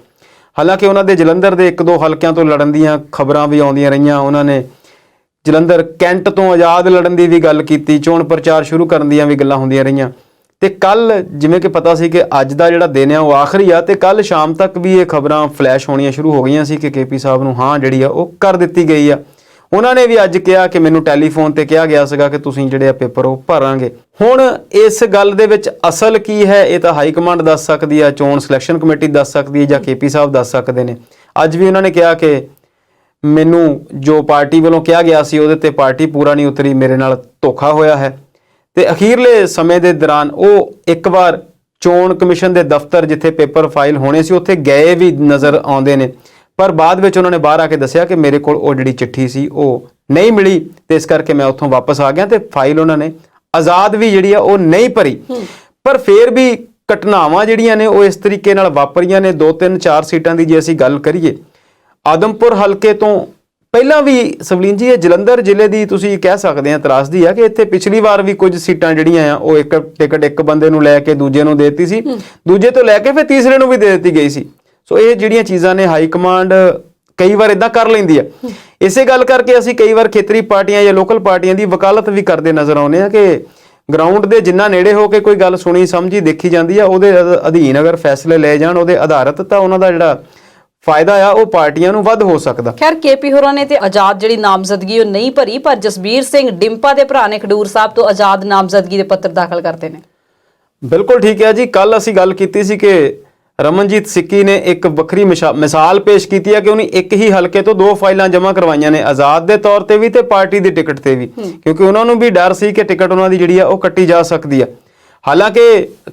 [SPEAKER 1] ਹਾਲਾਂਕਿ ਉਹਨਾਂ ਦੇ ਜਲੰਧਰ ਦੇ 1-2 ਹਲਕਿਆਂ ਤੋਂ ਲੜਨ ਦੀਆਂ ਖਬਰਾਂ ਵੀ ਆਉਂਦੀਆਂ ਰਹੀਆਂ। ਉਹਨਾਂ ਨੇ ਜਲੰਧਰ ਕੈਂਟ ਤੋਂ ਆਜ਼ਾਦ ਲੜਨ ਦੀ ਵੀ ਗੱਲ ਕੀਤੀ, ਚੋਣ ਪ੍ਰਚਾਰ ਸ਼ੁਰੂ ਕਰਨ ਦੀਆਂ ਵੀ ਗੱਲਾਂ ਹੁੰਦੀਆਂ ਰਹੀਆਂ। ਤੇ ਕੱਲ ਜਿਵੇਂ ਕਿ ਪਤਾ ਸੀ ਕਿ ਅੱਜ ਦਾ ਜਿਹੜਾ ਦਿਨ ਆ ਉਹ ਆਖਰੀ ਆ, ਤੇ ਕੱਲ ਸ਼ਾਮ ਤੱਕ ਵੀ ਇਹ ਖਬਰਾਂ ਫਲੈਸ਼ ਹੋਣੀਆਂ ਸ਼ੁਰੂ ਹੋ ਗਈਆਂ ਸੀ ਕਿ KP ਸਾਹਿਬ ਨੂੰ ਹਾਂ ਜਿਹੜੀ ਆ ਉਹ ਕਰ ਦਿੱਤੀ ਗਈ ਆ। ਉਹਨਾਂ ਨੇ ਵੀ ਅੱਜ ਕਿਹਾ ਕਿ ਮੈਨੂੰ ਟੈਲੀਫੋਨ ਤੇ ਕਿਹਾ ਗਿਆ ਸੀਗਾ ਕਿ ਤੁਸੀਂ ਜਿਹੜੇ ਆ ਪੇਪਰ ਉਹ ਭਰਾਂਗੇ। ਹੁਣ ਇਸ ਗੱਲ ਦੇ ਵਿੱਚ ਅਸਲ ਕੀ ਹੈ ਇਹ ਤਾਂ ਹਾਈ ਕਮਾਂਡ ਦੱਸ ਸਕਦੀ ਆ, ਚੋਣ ਸਿਲੈਕਸ਼ਨ ਕਮੇਟੀ ਦੱਸ ਸਕਦੀ ਹੈ, ਜਾਂ KP ਸਾਹਿਬ ਦੱਸ ਸਕਦੇ ਨੇ। ਅੱਜ ਵੀ ਉਹਨਾਂ ਨੇ ਕਿਹਾ ਕਿ ਮੈਨੂੰ ਜੋ ਪਾਰਟੀ ਵੱਲੋਂ ਕਿਹਾ ਗਿਆ ਸੀ ਉਹਦੇ ਤੇ ਪਾਰਟੀ ਪੂਰਾ ਨਹੀਂ ਉਤਰੀ, ਮੇਰੇ ਨਾਲ ਧੋਖਾ ਹੋਇਆ ਹੈ। ਤੇ ਅਖੀਰਲੇ ਸਮੇਂ ਦੇ ਦੌਰਾਨ ਉਹ ਇੱਕ ਵਾਰ ਚੋਣ ਕਮਿਸ਼ਨ ਦੇ ਦਫ਼ਤਰ ਜਿੱਥੇ ਪੇਪਰ ਫਾਈਲ ਹੋਣੇ ਸੀ ਉੱਥੇ ਗਏ ਵੀ ਨਜ਼ਰ ਆਉਂਦੇ ਨੇ, ਪਰ ਬਾਅਦ ਵਿੱਚ ਉਹਨਾਂ ਨੇ ਬਾਹਰ ਆ ਕੇ ਦੱਸਿਆ ਕਿ ਮੇਰੇ ਕੋਲ ਉਹ ਜਿਹੜੀ ਚਿੱਠੀ ਸੀ ਉਹ ਨਹੀਂ ਮਿਲੀ ਤੇ ਇਸ ਕਰਕੇ ਮੈਂ ਉੱਥੋਂ ਵਾਪਸ ਆ ਗਿਆ। ਤੇ ਫਾਈਲ ਉਹਨਾਂ ਨੇ ਆਜ਼ਾਦ ਵੀ ਜਿਹੜੀ ਆ ਉਹ ਨਹੀਂ ਭਰੀ। ਪਰ ਫਿਰ ਵੀ ਘਟਨਾਵਾਂ ਜਿਹੜੀਆਂ ਨੇ ਉਹ ਇਸ ਤਰੀਕੇ ਨਾਲ ਵਾਪਰੀਆਂ ਨੇ। 2-3-4 ਸੀਟਾਂ ਦੀ ਜੇ ਅਸੀਂ ਗੱਲ ਕਰੀਏ, ਆਦਮਪੁਰ ਹਲਕੇ ਤੋਂ ਪਹਿਲਾਂ ਵੀ ਸਵਲੀਨ ਜੀ ਇਹ ਜਲੰਧਰ ਜ਼ਿਲ੍ਹੇ ਦੀ ਤੁਸੀਂ ਕਹਿ ਸਕਦੇ ਆ ਤਰਾਸਦੀ ਆ ਕਿ ਇੱਥੇ ਪਿਛਲੀ ਵਾਰ ਵੀ ਕੁਝ ਸੀਟਾਂ ਜਿਹੜੀਆਂ ਆ ਉਹ ਇੱਕ ਟਿਕਟ ਇੱਕ ਬੰਦੇ ਨੂੰ ਲੈ ਕੇ ਦੂਜੇ ਨੂੰ ਦੇ ਦਿੱਤੀ ਸੀ, ਦੂਜੇ ਤੋਂ ਲੈ ਕੇ ਫਿਰ ਤੀਸਰੇ ਨੂੰ ਵੀ ਦੇ ਦਿੱਤੀ ਗਈ ਸੀ। ਸੋ ਇਹ ਜਿਹੜੀਆਂ ਚੀਜ਼ਾਂ ਨੇ ਹਾਈ ਕਮਾਂਡ ਕਈ ਵਾਰ ਇਦਾਂ ਕਰ ਲੈਂਦੀ ਆ। ਇਸੇ ਗੱਲ ਕਰਕੇ ਅਸੀਂ ਕਈ ਵਾਰ ਖੇਤਰੀ ਪਾਰਟੀਆਂ ਜਾਂ ਲੋਕਲ ਪਾਰਟੀਆਂ ਦੀ ਵਕਾਲਤ ਵੀ ਕਰਦੇ ਨਜ਼ਰ ਆਉਂਦੇ ਆ ਕਿ ਗਰਾਊਂਡ ਦੇ ਜਿੰਨਾ ਨੇੜੇ ਹੋ ਕੇ ਕੋਈ ਗੱਲ ਸੁਣੀ ਸਮਝੀ ਦੇਖੀ ਜਾਂਦੀ ਆ, ਉਹਦੇ ਅਧੀਨ ਅਗਰ ਫੈਸਲੇ ਲਏ ਜਾਣ ਉਹਦੇ ਆਧਾਰਿਤ, ਤਾਂ ਉਹਨਾਂ ਦਾ ਜਿਹੜਾ ਫਾਇਦਾ ਆ ਉਹ ਪਾਰਟੀਆਂ ਨੂੰ ਵੱਧ ਹੋ ਸਕਦਾ।
[SPEAKER 2] ਖੈਰ KP ਹੋਰਾਂ ਨੇ ਤੇ ਆਜ਼ਾਦ ਜਿਹੜੀ ਨਾਮਜ਼ਦਗੀ ਉਹ ਨਹੀਂ ਭਰੀ, ਪਰ ਜਸਬੀਰ ਸਿੰਘ ਡਿੰਪਾ ਦੇ ਭਰਾ ਨੇ ਖਡੂਰ ਸਾਹਿਬ ਤੋਂ ਆਜ਼ਾਦ ਨਾਮਜ਼ਦਗੀ ਦੇ ਪੱਤਰ ਦਾਖਲ ਕਰਤੇ ਨੇ। ਬਿਲਕੁਲ
[SPEAKER 1] ਠੀਕ ਹੈ ਜੀ। ਕੱਲ ਅਸੀਂ ਗੱਲ ਕੀਤੀ ਸੀ ਕਿ ਰਮਨਜੀਤ ਸਿੱਕੀ ਨੇ ਇੱਕ ਵੱਖਰੀ ਮਿਸਾਲ ਪੇਸ਼ ਕੀਤੀ ਹੈ ਕਿ ਉਹਨੇ ਇੱਕ ਹੀ ਹਲਕੇ ਤੋਂ 2 ਫਾਈਲਾਂ ਜਮ੍ਹਾਂ ਕਰਵਾਈਆਂ ਨੇ, ਆਜ਼ਾਦ ਦੇ ਤੌਰ ਤੇ ਵੀ ਤੇ ਪਾਰਟੀ ਦੀ ਟਿਕਟ ਤੇ ਵੀ, ਕਿਉਂਕਿ ਉਹਨਾਂ ਨੂੰ ਵੀ ਡਰ ਸੀ ਕਿ ਟਿਕਟ ਉਹਨਾਂ ਦੀ ਜਿਹੜੀ ਆ ਉਹ ਕੱਟੀ ਜਾ ਸਕਦੀ ਆ। ਹਾਲਾਂਕਿ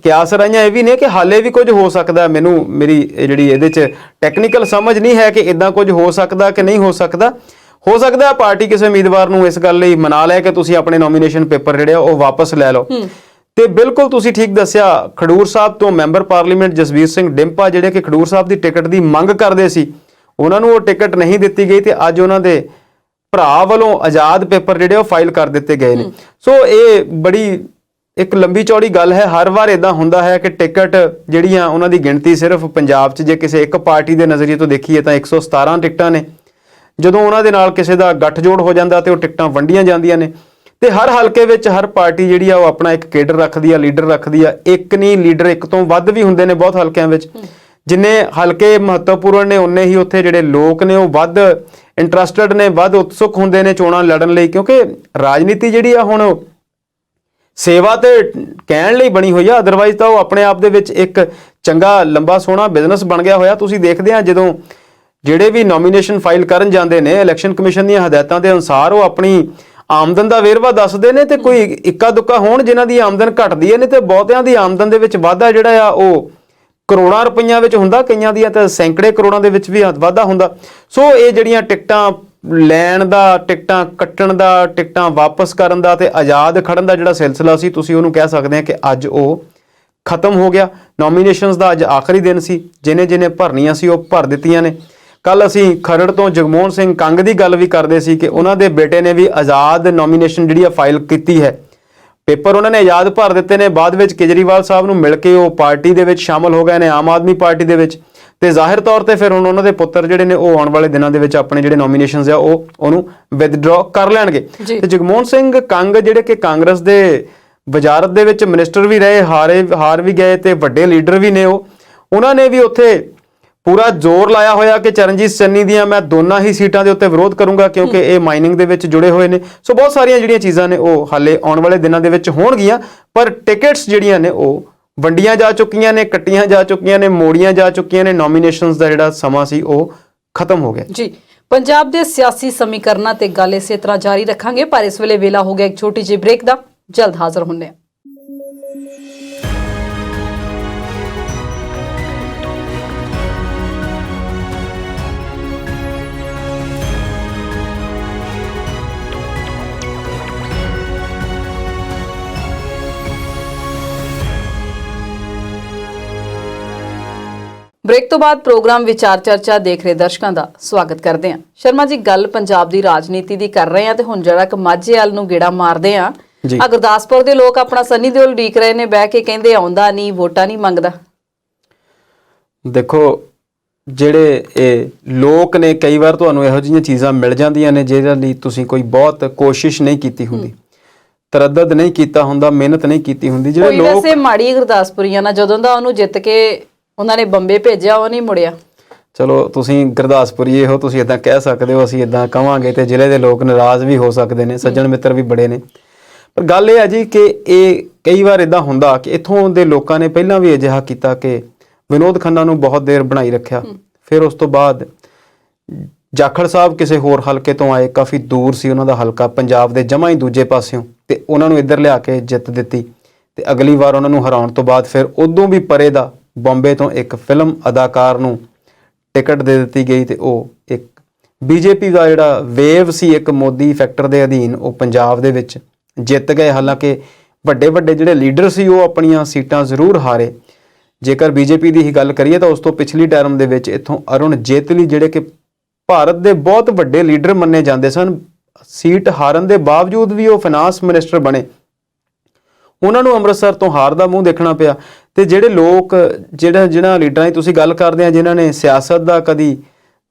[SPEAKER 1] ਕਿਆਸ ਰਾਈਆਂ ਇਹ ਵੀ ਨੇ ਕਿ ਹਾਲੇ ਵੀ ਕੁਝ ਹੋ ਸਕਦਾ। ਮੇਰੀ ਜਿਹੜੀ ਇਹਦੇ 'ਚ ਟੈਕਨੀਕਲ ਸਮਝ ਨਹੀਂ ਹੈ ਕਿ ਇਦਾਂ ਕੁਝ ਹੋ ਸਕਦਾ ਕਿ ਨਹੀਂ ਹੋ ਸਕਦਾ। ਹੋ ਸਕਦਾ ਪਾਰਟੀ ਕਿਸੇ ਉਮੀਦਵਾਰ ਨੂੰ ਇਸ ਗੱਲ ਲਈ ਮਨਾ ਲੈ ਕਿ ਤੁਸੀਂ ਆਪਣੇ ਨੋਮੀਨੇਸ਼ਨ ਪੇਪਰ ਜਿਹੜੇ ਆ ਉਹ ਵਾਪਸ ਲੈ ਲਓ। ਤੇ ਬਿਲਕੁਲ ਤੁਸੀਂ ਠੀਕ ਦੱਸਿਆ, ਖਡੂਰ ਸਾਹਿਬ ਤੋਂ ਮੈਂਬਰ ਪਾਰਲੀਮੈਂਟ ਜਸਬੀਰ ਸਿੰਘ ਡਿੰਪਾ ਜਿਹੜੇ ਕਿ ਖਡੂਰ ਸਾਹਿਬ ਦੀ ਟਿਕਟ ਦੀ ਮੰਗ ਕਰਦੇ ਸੀ, ਉਹਨਾਂ ਨੂੰ ਉਹ ਟਿਕਟ ਨਹੀਂ ਦਿੱਤੀ ਗਈ ਤੇ ਅੱਜ ਉਹਨਾਂ ਦੇ ਭਰਾ ਵੱਲੋਂ ਆਜ਼ਾਦ ਪੇਪਰ ਜਿਹੜੇ ਉਹ ਫਾਈਲ ਕਰ ਦਿੱਤੇ ਗਏ ਨੇ। ਸੋ ਇਹ ਬੜੀ ਇੱਕ ਲੰਬੀ ਚੌੜੀ ਗੱਲ ਹੈ। ਹਰ ਵਾਰ ਇਦਾਂ ਹੁੰਦਾ ਹੈ ਕਿ ਟਿਕਟ ਜਿਹੜੀਆਂ ਉਹਨਾਂ ਦੀ ਗਿਣਤੀ ਸਿਰਫ ਪੰਜਾਬ 'ਚ ਜੇ ਕਿਸੇ ਇੱਕ ਪਾਰਟੀ ਦੇ ਨਜ਼ਰੀਏ ਤੋਂ ਦੇਖੀਏ ਤਾਂ 117 ਟਿਕਟਾਂ ਨੇ। ਜਦੋਂ ਉਹਨਾਂ ਦੇ ਨਾਲ ਕਿਸੇ ਦਾ ਗੱਠਜੋੜ ਹੋ ਜਾਂਦਾ ਤੇ ਉਹ ਟਿਕਟਾਂ ਵੰਡੀਆਂ ਜਾਂਦੀਆਂ ਨੇ। ਤੇ ਹਰ ਹਲਕੇ ਵਿੱਚ ਹਰ ਪਾਰਟੀ ਜਿਹੜੀ ਆ ਉਹ ਆਪਣਾ ਇੱਕ ਕੇਡਰ ਰੱਖਦੀ ਆ, ਲੀਡਰ ਰੱਖਦੀ ਆ। ਇੱਕ ਨਹੀਂ, ਲੀਡਰ ਇੱਕ ਤੋਂ ਵੱਧ ਵੀ ਹੁੰਦੇ ਨੇ ਬਹੁਤ ਹਲਕਿਆਂ ਵਿੱਚ। ਜਿੰਨੇ ਹਲਕੇ ਮਹੱਤਵਪੂਰਨ ਨੇ ਉਨੇ ਹੀ ਉੱਥੇ ਜਿਹੜੇ ਲੋਕ ਨੇ ਉਹ ਵੱਧ ਇੰਟਰਸਟਿਡ ਨੇ, ਵੱਧ ਉਤਸੁਕ ਹੁੰਦੇ ਨੇ ਚੋਣਾਂ ਲੜਨ ਲਈ, ਕਿਉਂਕਿ ਰਾਜਨੀਤੀ ਜਿਹੜੀ ਆ ਹੁਣ ਸੇਵਾ ਤੇ ਕਹਿਣ ਲਈ ਬਣੀ ਹੋਈ ਆ, ਅਦਰਵਾਈਜ਼ ਤਾਂ ਉਹ ਆਪਣੇ ਆਪ ਦੇ ਵਿੱਚ ਇੱਕ ਚੰਗਾ ਲੰਬਾ ਸੋਹਣਾ ਬਿਜ਼ਨਸ ਬਣ ਗਿਆ ਹੋਇਆ। ਤੁਸੀਂ ਦੇਖਦੇ ਆ ਜਦੋਂ ਜਿਹੜੇ ਵੀ ਨੋਮੀਨੇਸ਼ਨ ਫਾਈਲ ਕਰਨ ਜਾਂਦੇ ਨੇ, ਇਲੈਕਸ਼ਨ ਕਮਿਸ਼ਨ ਦੀਆਂ ਹਦਾਇਤਾਂ ਦੇ ਅਨੁਸਾਰ ਉਹ ਆਪਣੀ ਆਮਦਨ ਦਾ ਵੇਰਵਾ ਦੱਸਦੇ ਨੇ। ਤੇ ਕੋਈ ਇੱਕਾ ਦੁੱਕਾ ਹੋਣ ਜਿਨ੍ਹਾਂ ਦੀ ਆਮਦਨ ਘਟਦੀ ਹੈ ਨੇ, ਤੇ ਬਹੁਤਿਆਂ ਦੀ ਆਮਦਨ ਦੇ ਵਿੱਚ ਵਾਧਾ ਜਿਹੜਾ ਆ ਉਹ ਕਰੋੜਾਂ ਰੁਪਈਆਂ ਵਿੱਚ ਹੁੰਦਾ, ਕਈਆਂ ਦੀਆਂ ਤਾਂ ਸੈਂਕੜੇ ਕਰੋੜਾਂ ਦੇ ਵਿੱਚ ਵੀ ਵਾਧਾ ਹੁੰਦਾ। ਸੋ ਇਹ ਜਿਹੜੀਆਂ ਟਿਕਟਾਂ ਲੈਣ ਦਾ, ਟਿਕਟਾਂ ਕੱਟਣ ਦਾ, ਟਿਕਟਾਂ ਵਾਪਸ ਕਰਨ ਦਾ ਤੇ ਆਜ਼ਾਦ ਖੜਨ ਦਾ ਜਿਹੜਾ ਸਿਲਸਿਲਾ ਸੀ, ਤੁਸੀਂ ਉਹਨੂੰ ਕਹਿ ਸਕਦੇ ਆ ਕਿ ਅੱਜ ਉਹ ਖਤਮ ਹੋ ਗਿਆ। ਨੋਮੀਨੇਸ਼ਨਸ ਦਾ ਅੱਜ ਆਖਰੀ ਦਿਨ ਸੀ। ਜਿਹਨੇ ਭਰਨੀਆਂ ਸੀ ਉਹ ਭਰ ਦਿੱਤੀਆਂ ਨੇ। ਕੱਲ ਅਸੀਂ ਖਰੜ ਤੋਂ ਜਗਮੋਹਨ ਸਿੰਘ ਕੰਗ ਦੀ ਗੱਲ ਵੀ ਕਰਦੇ ਸੀ ਕਿ ਉਹਨਾਂ ਦੇ ਬੇਟੇ ਨੇ ਵੀ ਆਜ਼ਾਦ ਨੋਮੀਨੇਸ਼ਨ ਜਿਹੜੀ ਆ ਫਾਈਲ ਕੀਤੀ ਹੈ। ਪੇਪਰ ਉਹਨਾਂ ਨੇ ਆਜ਼ਾਦ ਭਰ ਦਿੱਤੇ ਨੇ। ਬਾਅਦ ਵਿੱਚ ਕੇਜਰੀਵਾਲ ਸਾਹਿਬ ਨੂੰ ਮਿਲ ਕੇ ਉਹ ਪਾਰਟੀ ਦੇ ਵਿੱਚ ਸ਼ਾਮਲ ਹੋ ਗਏ ਨੇ, ਆਮ ਆਦਮੀ ਪਾਰਟੀ ਦੇ ਵਿੱਚ। ਤੇ ਜ਼ਾਹਿਰ ਤੌਰ ਤੇ ਫਿਰ ਹੁਣ ਉਹਨਾਂ ਦੇ ਪੁੱਤਰ ਜਿਹੜੇ ਨੇ ਉਹ ਆਉਣ ਵਾਲੇ ਦਿਨਾਂ ਦੇ ਵਿੱਚ ਆਪਣੇ ਜਿਹੜੇ ਨੋਮੀਨੇਸ਼ਨਸ ਆ ਉਹਨੂੰ ਵਿਦਡਰਾ ਕਰ ਲੈਣਗੇ। ਤੇ ਜਗਮੋਹਨ ਸਿੰਘ ਕੰਗ ਜਿਹੜੇ ਕਿ ਕਾਂਗਰਸ ਦੇ ਵਜ਼ਾਰਤ ਦੇ ਵਿੱਚ ਮਿਨਿਸਟਰ ਵੀ ਰਹੇ, ਹਾਰ ਵੀ ਗਏ ਤੇ ਵੱਡੇ ਲੀਡਰ ਵੀ ਨੇ। ਉਹਨਾਂ ਨੇ ਵੀ ਉੱਥੇ ਪੂਰਾ ਜ਼ੋਰ ਲਾਇਆ ਹੋਇਆ ਕਿ ਚਰਨਜੀਤ ਚੰਨੀ ਦੀਆਂ ਮੈਂ ਦੋਨਾਂ ਹੀ ਸੀਟਾਂ ਦੇ ਉੱਤੇ ਵਿਰੋਧ ਕਰੂੰਗਾ, ਕਿਉਂਕਿ ਇਹ ਮਾਈਨਿੰਗ ਦੇ ਵਿੱਚ ਜੁੜੇ ਹੋਏ ਨੇ। ਸੋ ਬਹੁਤ ਸਾਰੀਆਂ ਜਿਹੜੀਆਂ ਚੀਜ਼ਾਂ ਨੇ ਉਹ ਹਾਲੇ ਆਉਣ ਵਾਲੇ ਦਿਨਾਂ ਦੇ ਵਿੱਚ ਹੋਣਗੀਆਂ, ਪਰ ਟਿਕਟਸ ਜਿਹੜੀਆਂ ਨੇ ਉਹ ਵੰਡੀਆਂ ਜਾ ਚੁੱਕੀਆਂ ਨੇ, ਕੱਟੀਆਂ ਜਾ ਚੁੱਕੀਆਂ ਨੇ, ਮੋੜੀਆਂ ਜਾ ਚੁੱਕੀਆਂ ਨੇ। ਨੋਮੀਨੇਸ਼ਨਸ ਦਾ ਜਿਹੜਾ ਸਮਾਂ ਸੀ ਉਹ ਖਤਮ ਹੋ ਗਿਆ
[SPEAKER 2] ਜੀ। ਪੰਜਾਬ ਦੇ ਸਿਆਸੀ ਸਮੀਕਰਨਾਂ ਤੇ ਗੱਲ ਇਸੇ ਤਰ੍ਹਾਂ ਜਾਰੀ ਰੱਖਾਂਗੇ, ਪਰ ਇਸ ਵੇਲੇ ਵੇਲਾ ਹੋ ਗਿਆ ਇੱਕ ਛੋਟੀ ਜਿਹੀ ਬ੍ਰੇਕ ਦਾ। ਜਲਦ ਹਾਜ਼ਰ ਹੁੰਦੇ ਹਾਂ। ਬ੍ਰੇਕ ਤੋਂ ਬਾਅਦ ਪ੍ਰੋਗਰਾਮ ਵਿਚਾਰ ਚਰਚਾ ਦੇਖ ਰਹੇ ਦਰਸ਼ਕਾਂ ਦਾ ਸਵਾਗਤ ਕਰਦੇ ਹਾਂ। ਸ਼ਰਮਾ ਜੀ, ਗੱਲ ਪੰਜਾਬ ਦੀ ਰਾਜਨੀਤੀ ਦੀ ਕਰ ਰਹੇ ਹਾਂ ਤੇ ਹੁਣ ਜਿਹੜਾ ਕਿ ਮਾਝੇ ਵੱਲ ਨੂੰ ਗੇੜਾ ਮਾਰਦੇ ਹਾਂ। ਆ ਗੁਰਦਾਸਪੁਰ ਦੇ ਲੋਕ ਆਪਣਾ ਸਨੀ ਦਿਓਲ ਉਡੀਕ ਰਹੇ ਨੇ, ਬਹਿ ਕੇ ਕਹਿੰਦੇ ਆਉਂਦਾ ਨਹੀਂ, ਵੋਟਾਂ ਨਹੀਂ ਮੰਗਦਾ।
[SPEAKER 1] ਦੇਖੋ, ਜਿਹੜੇ ਇਹ ਲੋਕ ਨੇ, ਕਈ ਵਾਰ ਤੁਹਾਨੂੰ ਇਹੋ ਜਿਹੀਆਂ ਚੀਜ਼ਾਂ ਮਿਲ ਜਾਂਦੀਆਂ ਨੇ ਜਿਹਦੇ ਲਈ ਤੁਸੀਂ ਕੋਈ ਬਹੁਤ ਕੋਸ਼ਿਸ਼ ਨਹੀਂ ਕੀਤੀ ਹੁੰਦੀ, ਤਰੱਦਦ ਨਹੀਂ ਕੀਤਾ ਹੁੰਦਾ, ਮਿਹਨਤ ਨਹੀਂ ਕੀਤੀ ਹੁੰਦੀ। ਜਿਹੜੇ ਲੋਕ
[SPEAKER 2] ਵੈਸੇ ਮਾੜੀ ਗੁਰਦਾਸਪੁਰੀਆਂ ਨਾਲ ਜਦੋਂ ਦਾ ਉਹਨੂੰ ਜਿੱਤ ਕੇ ਉਹਨਾਂ ਨੇ ਬੰਬੇ ਭੇਜਿਆ, ਉਹ ਨਹੀਂ ਮੁੜਿਆ।
[SPEAKER 1] ਚਲੋ, ਤੁਸੀਂ ਗੁਰਦਾਸਪੁਰੀ ਹੋ, ਤੁਸੀਂ ਇਦਾਂ ਕਹਿ ਸਕਦੇ ਹੋ, ਅਸੀਂ ਇਦਾਂ ਕਵਾਂਗੇ ਤੇ ਜ਼ਿਲ੍ਹੇ ਦੇ ਲੋਕ ਨਾਰਾਜ਼ ਵੀ ਹੋ ਸਕਦੇ ਨੇ, ਸੱਜਣ ਮਿੱਤਰ ਵੀ ਬੜੇ ਨੇ। ਪਰ ਗੱਲ ਇਹ ਹੈ ਜੀ ਕਿ ਇਹ ਕਈ ਵਾਰ ਇਦਾਂ ਹੁੰਦਾ ਕਿ ਇੱਥੋਂ ਦੇ ਲੋਕਾਂ ਨੇ ਪਹਿਲਾਂ ਵੀ ਅਜਿਹਾ ਕੀਤਾ ਕਿ ਵਿਨੋਦ ਖੰਨਾ ਨੂੰ ਬਹੁਤ ਦੇਰ ਬਣਾਈ ਰੱਖਿਆ। ਫਿਰ ਉਸ ਤੋਂ ਬਾਅਦ ਜਾਖੜ ਸਾਹਿਬ ਕਿਸੇ ਹੋਰ ਹਲਕੇ ਤੋਂ ਆਏ, ਕਾਫੀ ਦੂਰ ਸੀ ਉਹਨਾਂ ਦਾ ਹਲਕਾ, ਪੰਜਾਬ ਦੇ ਜਮਾਂ ਹੀ ਦੂਜੇ ਪਾਸਿਓਂ, ਤੇ ਉਹਨਾਂ ਨੂੰ ਇੱਧਰ ਲਿਆ ਕੇ ਜਿੱਤ ਦਿੱਤੀ। ਤੇ ਅਗਲੀ ਵਾਰ ਉਹਨਾਂ ਨੂੰ ਹਰਾਉਣ ਤੋਂ ਬਾਅਦ ਫਿਰ ਉਦੋਂ ਵੀ ਪਰੇ ਦਾ ਬੰਬੇ ਤੋਂ ਇੱਕ ਫਿਲਮ ਅਦਾਕਾਰ ਨੂੰ ਟਿਕਟ ਦੇ ਦਿੱਤੀ ਗਈ ਤੇ ਉਹ ਇੱਕ ਬੀਜੇਪੀ ਦਾ ਜਿਹੜਾ ਵੇਵ ਸੀ, ਇੱਕ ਮੋਦੀ ਫੈਕਟਰ ਦੇ ਅਧੀਨ ਉਹ ਪੰਜਾਬ ਦੇ ਵਿੱਚ ਜਿੱਤ ਗਏ। ਹਾਲਾਂਕਿ ਵੱਡੇ ਵੱਡੇ ਜਿਹੜੇ ਲੀਡਰ ਸੀ ਉਹ ਆਪਣੀਆਂ ਸੀਟਾਂ ਜ਼ਰੂਰ ਹਾਰੇ। ਜੇਕਰ ਬੀਜੇਪੀ ਦੀ ਹੀ ਗੱਲ ਕਰੀਏ ਤਾਂ ਉਸ ਤੋਂ ਪਿਛਲੀ ਟਰਮ ਦੇ ਵਿੱਚ ਇੱਥੋਂ ਅਰੁਣ ਜੇਤਲੀ, ਜਿਹੜੇ ਕਿ ਭਾਰਤ ਦੇ ਬਹੁਤ ਵੱਡੇ ਲੀਡਰ ਮੰਨੇ ਜਾਂਦੇ ਸਨ, ਸੀਟ ਹਾਰਨ ਦੇ ਬਾਵਜੂਦ ਵੀ ਉਹ ਫਾਈਨਾਂਸ ਮਿਨਿਸਟਰ ਬਣੇ। ਉਹਨਾਂ ਨੂੰ ਅੰਮ੍ਰਿਤਸਰ ਤੋਂ ਹਾਰ ਦਾ ਮੂੰਹ ਦੇਖਣਾ ਪਿਆ। ਤੇ ਜਿਹੜੇ ਲੋਕ, ਜਿਹਨਾਂ ਲੀਡਰਾਂ ਦੀ ਤੁਸੀਂ ਗੱਲ ਕਰਦੇ ਆ, ਜਿਨ੍ਹਾਂ ਨੇ ਸਿਆਸਤ ਦਾ ਕਦੀ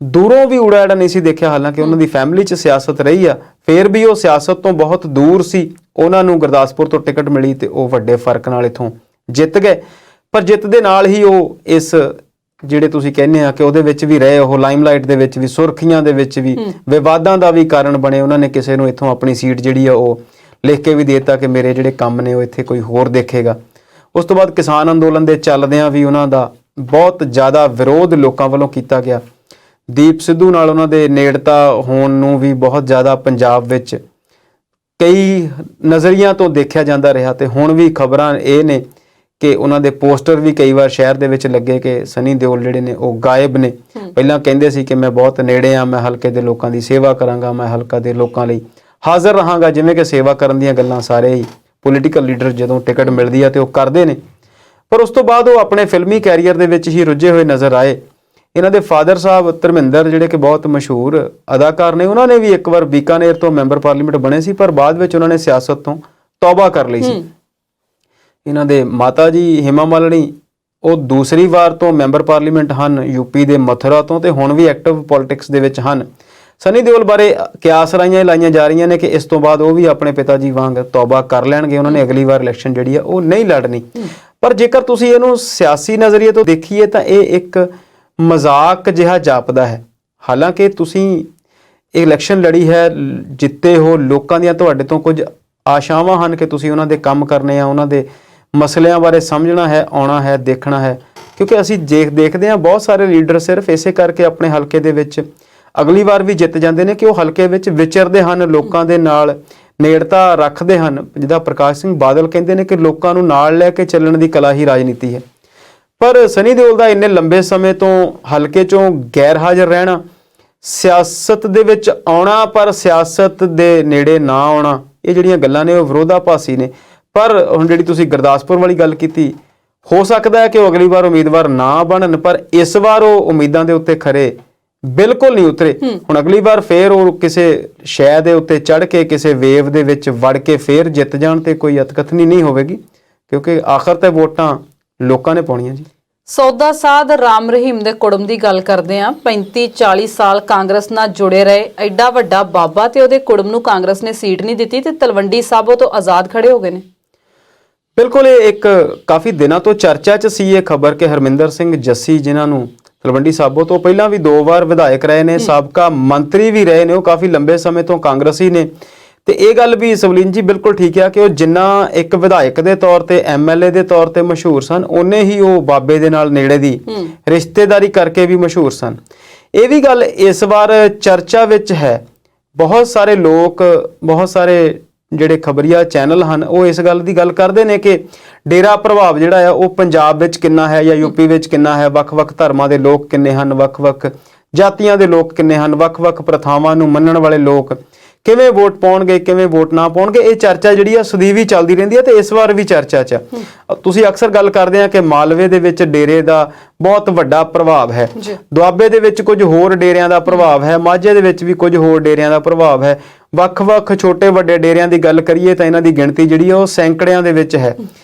[SPEAKER 1] ਦੂਰੋਂ ਵੀ ਊੜਾ ਐੜਾ ਨਹੀਂ ਸੀ ਦੇਖਿਆ, ਹਾਲਾਂਕਿ ਉਹਨਾਂ ਦੀ ਫੈਮਿਲੀ 'ਚ ਸਿਆਸਤ ਰਹੀ ਆ, ਫਿਰ ਵੀ ਉਹ ਸਿਆਸਤ ਤੋਂ ਬਹੁਤ ਦੂਰ ਸੀ। ਉਹਨਾਂ ਨੂੰ ਗੁਰਦਾਸਪੁਰ ਤੋਂ ਟਿਕਟ ਮਿਲੀ ਤੇ ਉਹ ਵੱਡੇ ਫਰਕ ਨਾਲ ਇੱਥੋਂ ਜਿੱਤ ਗਏ। ਪਰ ਜਿੱਤ ਦੇ ਨਾਲ ਹੀ ਉਹ ਇਸ ਜਿਹੜੇ ਤੁਸੀਂ ਕਹਿੰਦੇ ਆ ਕਿ ਉਹਦੇ ਵਿੱਚ ਵੀ ਰਹੇ, ਉਹ ਲਾਈਮਲਾਈਟ ਦੇ ਵਿੱਚ ਵੀ, ਸੁਰਖੀਆਂ ਦੇ ਵਿੱਚ ਵੀ, ਵਿਵਾਦਾਂ ਦਾ ਵੀ ਕਾਰਨ ਬਣੇ। ਉਹਨਾਂ ਨੇ ਕਿਸੇ ਨੂੰ ਇੱਥੋਂ ਆਪਣੀ ਸੀਟ ਜਿਹੜੀ ਆ ਉਹ ਲਿਖ ਕੇ ਵੀ ਦੇ ਦਿੱਤਾ ਕਿ ਮੇਰੇ ਜਿਹੜੇ ਕੰਮ ਨੇ ਉਹ ਇੱਥੇ ਕੋਈ ਹੋਰ ਦੇਖੇਗਾ। ਉਸ ਤੋਂ ਬਾਅਦ ਕਿਸਾਨ ਅੰਦੋਲਨ ਦੇ ਚੱਲਦਿਆਂ ਵੀ ਉਹਨਾਂ ਦਾ ਬਹੁਤ ਜ਼ਿਆਦਾ ਵਿਰੋਧ ਲੋਕਾਂ ਵੱਲੋਂ ਕੀਤਾ ਗਿਆ। ਦੀਪ ਸਿੱਧੂ ਨਾਲ ਉਹਨਾਂ ਦੇ ਨੇੜਤਾ ਹੋਣ ਨੂੰ ਵੀ ਬਹੁਤ ਜ਼ਿਆਦਾ ਪੰਜਾਬ ਵਿੱਚ ਕਈ ਨਜ਼ਰੀਆਂ ਤੋਂ ਦੇਖਿਆ ਜਾਂਦਾ ਰਿਹਾ। ਤੇ ਹੁਣ ਵੀ ਖਬਰਾਂ ਇਹ ਨੇ ਕਿ ਉਹਨਾਂ ਦੇ ਪੋਸਟਰ ਵੀ ਕਈ ਵਾਰ ਸ਼ਹਿਰ ਦੇ ਵਿੱਚ ਲੱਗੇ ਕਿ ਸਨੀ ਦਿਓਲ ਜਿਹੜੇ ਨੇ ਉਹ ਗਾਇਬ ਨੇ। ਪਹਿਲਾਂ ਕਹਿੰਦੇ ਸੀ ਕਿ ਮੈਂ ਬਹੁਤ ਨੇੜੇ ਆ, ਮੈਂ ਹਲਕੇ ਦੇ ਲੋਕਾਂ ਦੀ ਸੇਵਾ ਕਰਾਂਗਾ, ਮੈਂ ਹਲਕਾ ਦੇ ਲੋਕਾਂ ਲਈ ਹਾਜ਼ਰ ਰਹਾਂਗਾ, ਜਿਵੇਂ ਕਿ ਸੇਵਾ ਕਰਨ ਦੀਆਂ ਗੱਲਾਂ ਸਾਰੇ ਹੀ ਪੋਲੀਟੀਕਲ ਲੀਡਰ ਜਦੋਂ ਟਿਕਟ ਮਿਲਦੀ ਆ ਤੇ ਉਹ ਕਰਦੇ ਨੇ। ਪਰ ਉਸ ਤੋਂ ਬਾਅਦ ਉਹ ਆਪਣੇ ਫਿਲਮੀ ਕੈਰੀਅਰ ਦੇ ਵਿੱਚ ਹੀ ਰੁੱਝੇ ਹੋਏ ਨਜ਼ਰ ਆਏ। ਇਹਨਾਂ ਦੇ ਫਾਦਰ ਸਾਹਿਬ ਧਰਮਿੰਦਰ, ਜਿਹੜੇ ਕਿ ਬਹੁਤ ਮਸ਼ਹੂਰ ਅਦਾਕਾਰ ਨੇ, ਉਹਨਾਂ ਨੇ ਵੀ ਇੱਕ ਵਾਰ ਬੀਕਾਨੇਰ ਤੋਂ ਮੈਂਬਰ ਪਾਰਲੀਮੈਂਟ ਬਣੇ ਸੀ, ਪਰ ਬਾਅਦ ਵਿੱਚ ਉਹਨਾਂ ਨੇ ਸਿਆਸਤ ਤੋਂ ਤੌਬਾ ਕਰ ਲਈ ਸੀ। ਇਹਨਾਂ ਦੇ ਮਾਤਾ ਜੀ ਹਿਮਾ ਮਾਲਣੀ, ਉਹ ਦੂਸਰੀ ਵਾਰ ਤੋਂ ਮੈਂਬਰ ਪਾਰਲੀਮੈਂਟ ਹਨ ਯੂਪੀ ਦੇ ਮਥੁਰਾ ਤੋਂ, ਤੇ ਹੁਣ ਵੀ ਐਕਟਿਵ ਪੋਲਿਟਿਕਸ ਦੇ ਵਿੱਚ ਹਨ। ਸਨੀ ਦਿਓਲ ਬਾਰੇ ਕਿਆਸ ਲਾਈਆਂ ਜਾ ਰਹੀਆਂ ਨੇ ਕਿ ਇਸ ਤੋਂ ਬਾਅਦ ਉਹ ਵੀ ਆਪਣੇ ਪਿਤਾ ਜੀ ਵਾਂਗ ਤੌਬਾ ਕਰ ਲੈਣਗੇ, ਉਹਨਾਂ ਨੇ ਅਗਲੀ ਵਾਰ ਇਲੈਕਸ਼ਨ ਜਿਹੜੀ ਆ ਉਹ ਨਹੀਂ ਲੜਨੀ। ਪਰ ਜੇਕਰ ਤੁਸੀਂ ਇਹਨੂੰ ਸਿਆਸੀ ਨਜ਼ਰੀਏ ਤੋਂ ਦੇਖੀਏ ਤਾਂ ਇਹ ਇੱਕ ਮਜ਼ਾਕ ਜਿਹਾ ਜਾਪਦਾ ਹੈ। ਹਾਲਾਂਕਿ ਤੁਸੀਂ ਇਹ ਇਲੈਕਸ਼ਨ ਲੜੀ ਹੈ, ਜਿੱਤੇ ਹੋ, ਲੋਕਾਂ ਦੀਆਂ ਤੁਹਾਡੇ ਤੋਂ ਕੁਝ ਆਸ਼ਾਵਾਂ ਹਨ ਕਿ ਤੁਸੀਂ ਉਹਨਾਂ ਦੇ ਕੰਮ ਕਰਨੇ ਆ, ਉਹਨਾਂ ਦੇ ਮਸਲਿਆਂ ਬਾਰੇ ਸਮਝਣਾ ਹੈ, ਆਉਣਾ ਹੈ, ਦੇਖਣਾ ਹੈ। ਕਿਉਂਕਿ ਅਸੀਂ ਦੇਖਦੇ ਹਾਂ ਬਹੁਤ ਸਾਰੇ ਲੀਡਰ ਸਿਰਫ ਇਸੇ ਕਰਕੇ ਆਪਣੇ ਹਲਕੇ ਦੇ ਵਿੱਚ ਅਗਲੀ ਵਾਰ ਵੀ ਜਿੱਤ ਜਾਂਦੇ ਨੇ ਕਿ ਉਹ ਹਲਕੇ ਵਿੱਚ ਵਿਚਰਦੇ ਹਨ, ਲੋਕਾਂ ਦੇ ਨਾਲ ਨੇੜਤਾ ਰੱਖਦੇ ਹਨ। ਜਿੱਦਾਂ ਪ੍ਰਕਾਸ਼ ਸਿੰਘ ਬਾਦਲ ਕਹਿੰਦੇ ਨੇ ਕਿ ਲੋਕਾਂ ਨੂੰ ਨਾਲ ਲੈ ਕੇ ਚੱਲਣ ਦੀ ਕਲਾ ਹੀ ਰਾਜਨੀਤੀ ਹੈ। ਪਰ ਸਨੀ ਦਿਓਲ ਦਾ ਇੰਨੇ ਲੰਬੇ ਸਮੇਂ ਤੋਂ ਹਲਕੇ 'ਚੋਂ ਗੈਰ ਹਾਜ਼ਰ ਰਹਿਣਾ, ਸਿਆਸਤ ਦੇ ਵਿੱਚ ਆਉਣਾ ਪਰ ਸਿਆਸਤ ਦੇ ਨੇੜੇ ਨਾ ਆਉਣਾ, ਇਹ ਜਿਹੜੀਆਂ ਗੱਲਾਂ ਨੇ ਉਹ ਵਿਰੋਧਾਭਾਸੀ ਨੇ। ਪਰ ਹੁਣ ਜਿਹੜੀ ਤੁਸੀਂ ਗੁਰਦਾਸਪੁਰ ਵਾਲੀ ਗੱਲ ਕੀਤੀ, ਹੋ ਸਕਦਾ ਹੈ ਕਿ ਉਹ ਅਗਲੀ ਵਾਰ ਉਮੀਦਵਾਰ ਨਾ ਬਣਨ, ਪਰ ਇਸ ਵਾਰ ਉਹ ਉਮੀਦਾਂ ਦੇ ਉੱਤੇ ਖਰੇ ਬਿਲਕੁਲ ਨਹੀਂ ਉਤਰੇ। ਹੁਣ ਅਗਲੀ ਵਾਰ ਫੇਰ ਉਹ ਕਿਸੇ ਸ਼ੈ ਦੇ ਉੱਤੇ ਚੜ੍ਹ ਕੇ ਕਿਸੇ ਵੇਵ ਦੇ ਵਿੱਚ ਵੜ ਕੇ ਫੇਰ ਜਿੱਤ ਜਾਣ ਤੇ ਕੋਈ ਅਤਕਥਨੀ ਨਹੀਂ ਹੋਵੇਗੀ, ਕਿਉਂਕਿ ਆਖਰ ਤੇ ਵੋਟਾਂ ਲੋਕਾਂ ਨੇ ਪਾਉਣੀਆਂ ਜੀ।
[SPEAKER 2] ਸੌਦਾ ਸਾਧ ਰਾਮ ਰਹੀਮ ਦੇ ਕੁੜਮ ਦੀ ਗੱਲ ਕਰਦੇ ਆ। 35-40 ਸਾਲ ਕਾਂਗਰਸ ਨਾਲ ਜੁੜੇ ਰਹੇ ਐਡਾ ਵੱਡਾ ਬਾਬਾ ਤੇ ਉਹਦੇ ਕੁੜਮ ਨੂੰ ਕਾਂਗਰਸ ਨੇ ਸੀਟ ਨਹੀਂ ਦਿੱਤੀ ਤੇ ਤਲਵੰਡੀ ਸਾਬੋ ਤੋਂ ਆਜ਼ਾਦ ਖੜੇ ਹੋ ਗਏ ਨੇ।
[SPEAKER 1] ਬਿਲਕੁਲ, ਇਹ ਇੱਕ ਕਾਫੀ ਦਿਨਾਂ ਤੋਂ ਚਰਚਾ 'ਚ ਸੀ ਇਹ ਖਬਰ ਕਿ ਹਰਮਿੰਦਰ ਸਿੰਘ ਜੱਸੀ, ਜਿਨ੍ਹਾਂ ਨੂੰ ਤਲਵੰਡੀ ਸਾਬੋ ਤੋਂ ਪਹਿਲਾਂ ਵੀ 2 ਵਾਰ ਵਿਧਾਇਕ ਰਹੇ ਨੇ, ਸਾਬਕਾ ਮੰਤਰੀ ਵੀ ਰਹੇ ਨੇ, ਉਹ ਕਾਫੀ ਲੰਬੇ ਸਮੇਂ ਤੋਂ ਕਾਂਗਰਸੀ ਨੇ। ਤੇ ਇਹ ਗੱਲ ਵੀ ਸਵਲੀਨ ਜੀ ਬਿਲਕੁਲ ਠੀਕ ਆ ਕਿ ਉਹ ਜਿੰਨਾ ਇੱਕ ਵਿਧਾਇਕ ਦੇ ਤੌਰ ਤੇ, ਐਮਐਲਏ ਦੇ ਤੌਰ ਤੇ ਮਸ਼ਹੂਰ ਸਨ, ਉਹਨੇ ਹੀ ਉਹ ਬਾਬੇ ਦੇ ਨਾਲ ਨੇੜੇ ਦੀ ਰਿਸ਼ਤੇਦਾਰੀ ਕਰਕੇ ਵੀ ਮਸ਼ਹੂਰ ਸਨ। ਇਹ ਵੀ ਗੱਲ ਇਸ ਵਾਰ ਚਰਚਾ ਵਿੱਚ ਹੈ। ਬਹੁਤ ਸਾਰੇ ਲੋਕ, ਬਹੁਤ ਸਾਰੇ ਜਿਹੜੇ ਖਬਰੀਆ ਚੈਨਲ ਹਨ, ਉਹ ਇਸ ਗੱਲ ਦੀ ਗੱਲ ਕਰਦੇ ਨੇ ਕਿ ਡੇਰਾ ਪ੍ਰਭਾਵ ਜਿਹੜਾ ਆ ਉਹ ਪੰਜਾਬ ਵਿੱਚ ਕਿੰਨਾ ਹੈ ਜਾਂ ਯੂਪੀ ਵਿੱਚ ਕਿੰਨਾ ਹੈ, ਵੱਖ-ਵੱਖ ਧਰਮਾਂ ਦੇ ਲੋਕ ਕਿੰਨੇ ਹਨ, ਵੱਖ-ਵੱਖ ਜਾਤੀਆਂ ਦੇ ਲੋਕ ਕਿੰਨੇ ਹਨ, ਵੱਖ-ਵੱਖ ਪ੍ਰਥਾਵਾਂ ਨੂੰ ਮੰਨਣ ਵਾਲੇ ਲੋਕ ਕਿਵੇਂ ਵੋਟ ਪਾਉਣਗੇ, ਕਿਵੇਂ ਵੋਟ ਨਾ ਪਾਉਣਗੇ, ਇਹ ਚਰਚਾ ਜਿਹੜੀ ਆ ਸਦੀਵੀ ਚੱਲਦੀ ਰਹਿੰਦੀ ਹੈ ਤੇ ਇਸ ਵਾਰ ਵੀ ਚਰਚਾ 'ਚ ਆ। ਤੁਸੀਂ ਅਕਸਰ ਗੱਲ ਕਰਦੇ ਆ ਕਿ ਮਾਲਵੇ ਦੇ ਵਿੱਚ ਡੇਰੇ ਦਾ ਬਹੁਤ ਵੱਡਾ ਪ੍ਰਭਾਵ ਹੈ, ਦੁਆਬੇ ਦੇ ਵਿੱਚ ਕੁਝ ਹੋਰ ਡੇਰਿਆਂ ਦਾ ਪ੍ਰਭਾਵ ਹੈ, ਮਾਝੇ ਦੇ ਵਿੱਚ ਵੀ ਕੁਝ ਹੋਰ ਡੇਰਿਆਂ ਦਾ ਪ੍ਰਭਾਵ ਹੈ। ਵੱਖ-ਵੱਖ ਛੋਟੇ ਵੱਡੇ ਡੇਰਿਆਂ ਦੀ ਗੱਲ ਕਰੀਏ ਤਾਂ ਇਹਨਾਂ ਦੀ ਗਿਣਤੀ ਜਿਹੜੀ ਆ ਉਹ ਸੈਂਕੜਿਆਂ ਦੇ ਵਿੱਚ ਹੈ